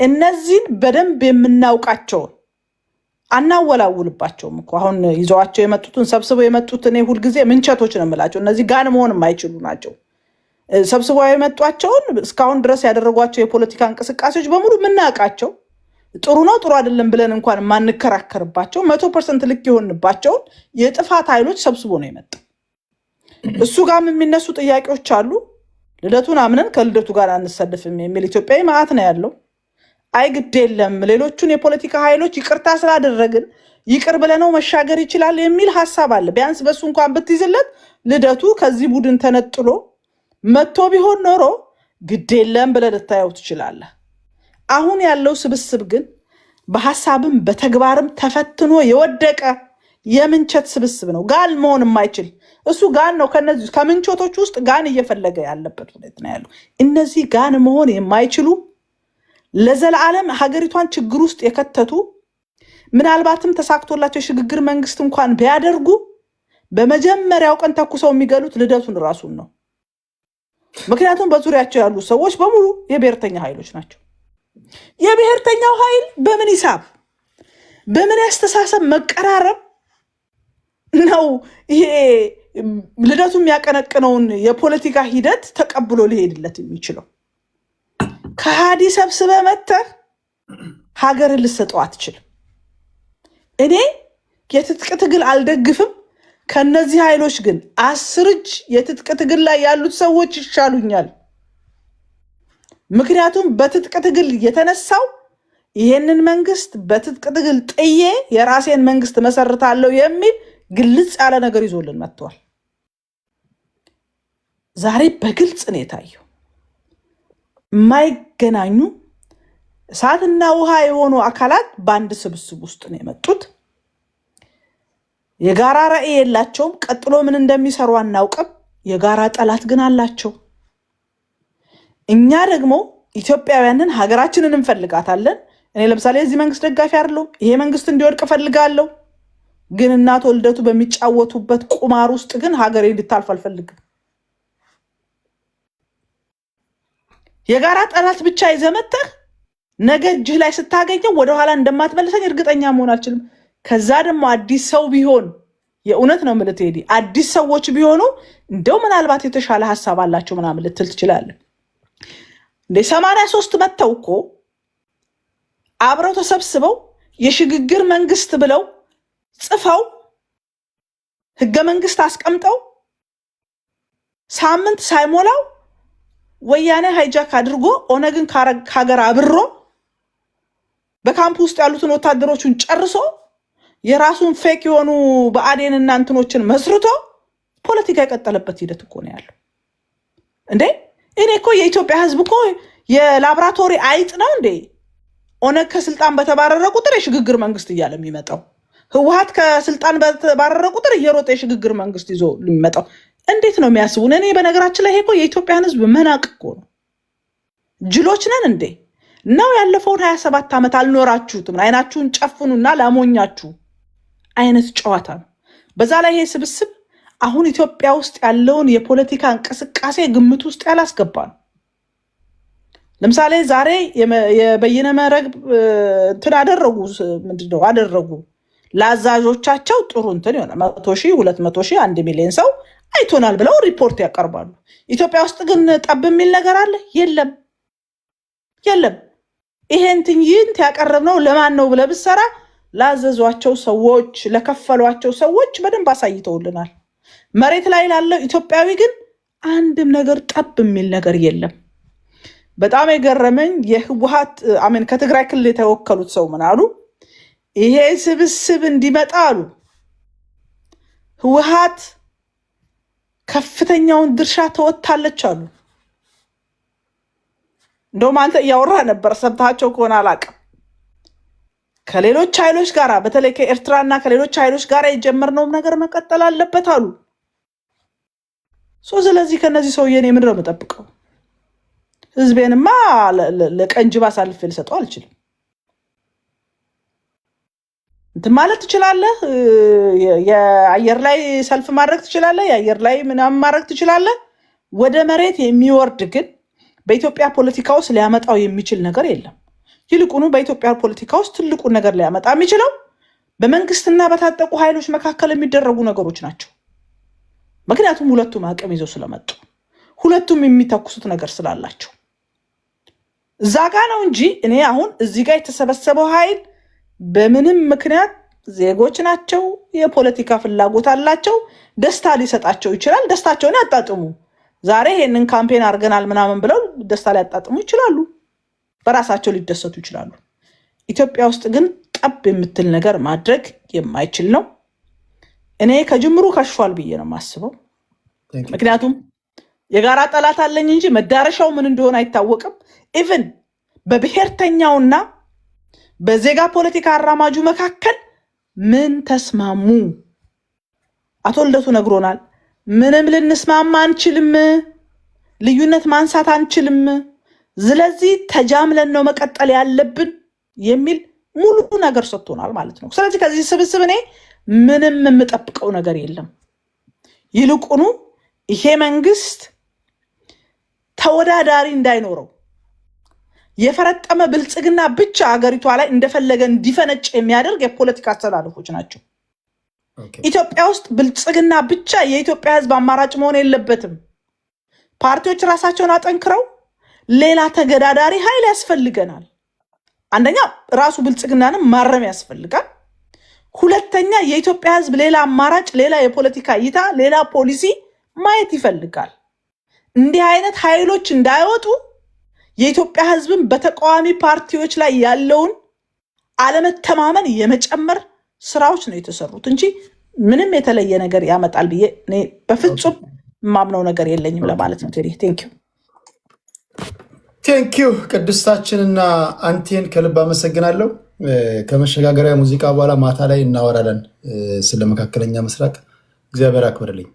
እነዚህን በደንብ የምናውቃቸውን አናወላውልባቸውም እኮ አሁን ይዘዋቸው የመጡትን ሰብስበው የመጡት እኔ ሁልጊዜ ምንቸቶች ነው የምላቸው። እነዚህ ጋን መሆን የማይችሉ ናቸው። ሰብስበው የመጧቸውን እስካሁን ድረስ ያደረጓቸው የፖለቲካ እንቅስቃሴዎች በሙሉ የምናውቃቸው ጥሩ ነው ጥሩ አይደለም ብለን እንኳን የማንከራከርባቸው 100% ልክ የሆንባቸውን የጥፋት ኃይሎች ሰብስቦ ነው የመጣው። እሱ ጋርም የሚነሱ ጥያቄዎች አሉ። ልደቱን አምነን ከልደቱ ጋር አንሰልፍም የሚል ኢትዮጵያዊ ማዕት ነው ያለው። አይ ግድ የለም ሌሎቹን የፖለቲካ ኃይሎች ይቅርታ ስላደረግን ይቅር ብለነው መሻገር ይችላል የሚል ሐሳብ አለ። ቢያንስ በሱ እንኳን ብትይዝለት ልደቱ ከዚህ ቡድን ተነጥሎ መጥቶ ቢሆን ኖሮ ግድ የለም ብለህ ልታየው ትችላለህ። አሁን ያለው ስብስብ ግን በሐሳብም በተግባርም ተፈትኖ የወደቀ የምንቸት ስብስብ ነው። ጋን መሆን የማይችል እሱ ጋን ነው። ከነዚህ ከምንቸቶች ውስጥ ጋን እየፈለገ ያለበት ሁኔታ ነው ያለው። እነዚህ ጋን መሆን የማይችሉ ለዘላለም ሀገሪቷን ችግር ውስጥ የከተቱ ምናልባትም ተሳክቶላቸው የሽግግር መንግስት እንኳን ቢያደርጉ በመጀመሪያው ቀን ተኩሰው የሚገሉት ልደቱን ራሱን ነው። ምክንያቱም በዙሪያቸው ያሉ ሰዎች በሙሉ የብሔርተኛ ኃይሎች ናቸው። የብሔርተኛው ኃይል በምን ሂሳብ በምን ያስተሳሰብ መቀራረብ ነው ይሄ ልደቱ የሚያቀነቅነውን የፖለቲካ ሂደት ተቀብሎ ሊሄድለት የሚችለው? ከሃዲ ሰብስበ መተህ ሀገርን ልሰጠው አትችልም። እኔ የትጥቅ ትግል አልደግፍም። ከነዚህ ኃይሎች ግን 10 እጅ የትጥቅ ትግል ላይ ያሉት ሰዎች ይሻሉኛል። ምክንያቱም በትጥቅ ትግል የተነሳው ይሄንን መንግስት በትጥቅ ትግል ጥዬ የራሴን መንግስት መሰርታለሁ የሚል ግልጽ ያለ ነገር ይዞልን መጥቷል። ዛሬ በግልጽ ነው የታየው። የማይገናኙ እሳትና ውሃ የሆኑ አካላት በአንድ ስብስብ ውስጥ ነው የመጡት። የጋራ ራዕይ የላቸውም። ቀጥሎ ምን እንደሚሰሩ አናውቅም። የጋራ ጠላት ግን አላቸው። እኛ ደግሞ ኢትዮጵያውያንን ሀገራችንን እንፈልጋታለን። እኔ ለምሳሌ የዚህ መንግስት ደጋፊ አይደለሁም። ይሄ መንግስት እንዲወድቅ እፈልጋለሁ። ግን እናቶ ልደቱ በሚጫወቱበት ቁማር ውስጥ ግን ሀገሬ እንድታልፍ አልፈልግም። የጋራ ጠላት ብቻ ይዘመተህ ነገ እጅህ ላይ ስታገኘው ወደኋላ እንደማትመለሰኝ እርግጠኛ መሆን አልችልም። ከዛ ደግሞ አዲስ ሰው ቢሆን የእውነት ነው የምልህ ቴዲ፣ አዲስ ሰዎች ቢሆኑ እንደው ምናልባት የተሻለ ሀሳብ አላቸው ምናምን ልትል ትችላለህ። እንደ 83 መተው እኮ አብረው ተሰብስበው የሽግግር መንግስት ብለው ጽፈው ህገ መንግስት አስቀምጠው ሳምንት ሳይሞላው ወያኔ ሃይጃክ አድርጎ ኦነግን ካገር አብሮ በካምፕ ውስጥ ያሉትን ወታደሮቹን ጨርሶ የራሱን ፌክ የሆኑ በአዴን እና እንትኖችን መስርቶ ፖለቲካ የቀጠለበት ሂደት እኮ ነው ያለው እንዴ እኔ እኮ የኢትዮጵያ ህዝብ እኮ የላብራቶሪ አይጥ ነው እንዴ ኦነግ ከስልጣን በተባረረ ቁጥር የሽግግር መንግስት እያለ የሚመጣው ህወሓት ከስልጣን በተባረረ ቁጥር እየሮጠ የሽግግር መንግስት ይዞ የሚመጣው እንዴት ነው የሚያስቡን እኔ በነገራችን ላይ እኮ የኢትዮጵያን ህዝብ መናቅ እኮ ነው ጅሎች ነን እንዴ ነው ያለፈውን 27 ዓመት አልኖራችሁትም አይናችሁን ጨፍኑና ላሞኛችሁ አይነት ጨዋታ ነው በዛ ላይ ይሄ ስብስብ አሁን ኢትዮጵያ ውስጥ ያለውን የፖለቲካ እንቅስቃሴ ግምት ውስጥ ያላስገባል ለምሳሌ ዛሬ የበየነ መረብ እንትን አደረጉ ለአዛዦቻቸው ጥሩ እንትን ይሆናል 100,000 200,000 1 ሚሊዮን ሰው አይቶናል ብለው ሪፖርት ያቀርባሉ ኢትዮጵያ ውስጥ ግን ጠብ የሚል ነገር አለ የለም ይሄን ትንይንት ያቀርብነው ለማን ነው ብለህ ብትሰራ ላዘዟቸው ሰዎች ለከፈሏቸው ሰዎች በደንብ አሳይተውልናል መሬት ላይ ላለው ኢትዮጵያዊ ግን አንድም ነገር ጠብ የሚል ነገር የለም በጣም የገረመኝ የህወሓት አሜን ከትግራይ ክልል የተወከሉት ሰው ምን አሉ ይሄ ስብስብ እንዲመጣ አሉ ህወሓት ከፍተኛውን ድርሻ ተወጣለች አሉ እንደውም አንተ ያወራ ነበር ሰምታቸው ከሆነ አላቀም ከሌሎች ኃይሎች ጋር በተለይ ከኤርትራና ከሌሎች ኃይሎች ጋር የጀመርነው ነገር መቀጠል አለበት አሉ ስለዚህ ከነዚህ ሰው የኔ ምንድነው መጠብቀው ህዝቤንማ ለቀንጅባ ሳልፍ ልሰጠው አልችልም እንትን ማለት ትችላለህ የአየር ላይ ሰልፍ ማድረግ ትችላለህ የአየር ላይ ምናምን ማድረግ ትችላለህ ወደ መሬት የሚወርድ ግን በኢትዮጵያ ፖለቲካ ውስጥ ሊያመጣው የሚችል ነገር የለም ይልቁኑ በኢትዮጵያ ፖለቲካ ውስጥ ትልቁ ነገር ሊያመጣ የሚችለው በመንግስትና በታጠቁ ኃይሎች መካከል የሚደረጉ ነገሮች ናቸው ምክንያቱም ሁለቱም አቅም ይዘው ስለመጡ ሁለቱም የሚተኩሱት ነገር ስላላቸው ዛጋ ነው እንጂ እኔ አሁን እዚህ ጋር የተሰበሰበው ኃይል በምንም ምክንያት ዜጎች ናቸው የፖለቲካ ፍላጎት አላቸው ደስታ ሊሰጣቸው ይችላል ደስታቸውን ያጣጥሙ ዛሬ ይሄንን ካምፔን አድርገናል ምናምን ብለው ደስታ ሊያጣጥሙ ይችላሉ በራሳቸው ሊደሰቱ ይችላሉ ኢትዮጵያ ውስጥ ግን ጠብ የምትል ነገር ማድረግ የማይችል ነው እኔ ከጅምሩ ከሽፏል ብዬ ነው ማስበው ምክንያቱም የጋራ ጠላት አለኝ እንጂ መዳረሻው ምን እንደሆነ አይታወቅም ኢቭን በብሔርተኛውና በዜጋ ፖለቲካ አራማጁ መካከል ምን ተስማሙ አቶ ልደቱ ነግሮናል ምንም ልንስማማ አንችልም ልዩነት ማንሳት አንችልም ስለዚህ ተጃምለን ነው መቀጠል ያለብን የሚል ሙሉ ነገር ሰጥቶናል ማለት ነው ስለዚህ ከዚህ ስብስብ እኔ ምንም የምጠብቀው ነገር የለም ይልቁኑ ይሄ መንግስት ተወዳዳሪ እንዳይኖረው የፈረጠመ ብልጽግና ብቻ አገሪቷ ላይ እንደፈለገ እንዲፈነጭ የሚያደርግ የፖለቲካ አስተላለፎች ናቸው ኢትዮጵያ ውስጥ ብልጽግና ብቻ የኢትዮጵያ ህዝብ አማራጭ መሆን የለበትም ፓርቲዎች ራሳቸውን አጠንክረው ሌላ ተገዳዳሪ ኃይል ያስፈልገናል አንደኛ ራሱ ብልጽግናንም ማረም ያስፈልጋል ሁለተኛ የኢትዮጵያ ህዝብ ሌላ አማራጭ ሌላ የፖለቲካ እይታ ሌላ ፖሊሲ ማየት ይፈልጋል እንዲህ አይነት ኃይሎች እንዳይወጡ የኢትዮጵያ ህዝብን በተቃዋሚ ፓርቲዎች ላይ ያለውን አለመተማመን የመጨመር ስራዎች ነው የተሰሩት እንጂ ምንም የተለየ ነገር ያመጣል ብዬ እኔ በፍጹም ማምነው ነገር የለኝም ለማለት ነው ቴዲ
ቴንኪዩ ቅድስታችንና አንቴን ከልብ አመሰግናለሁ ከመሸጋገሪያ ሙዚቃ በኋላ ማታ ላይ እናወራለን ስለ መካከለኛ ምስራቅ እግዚአብሔር አክብርልኝ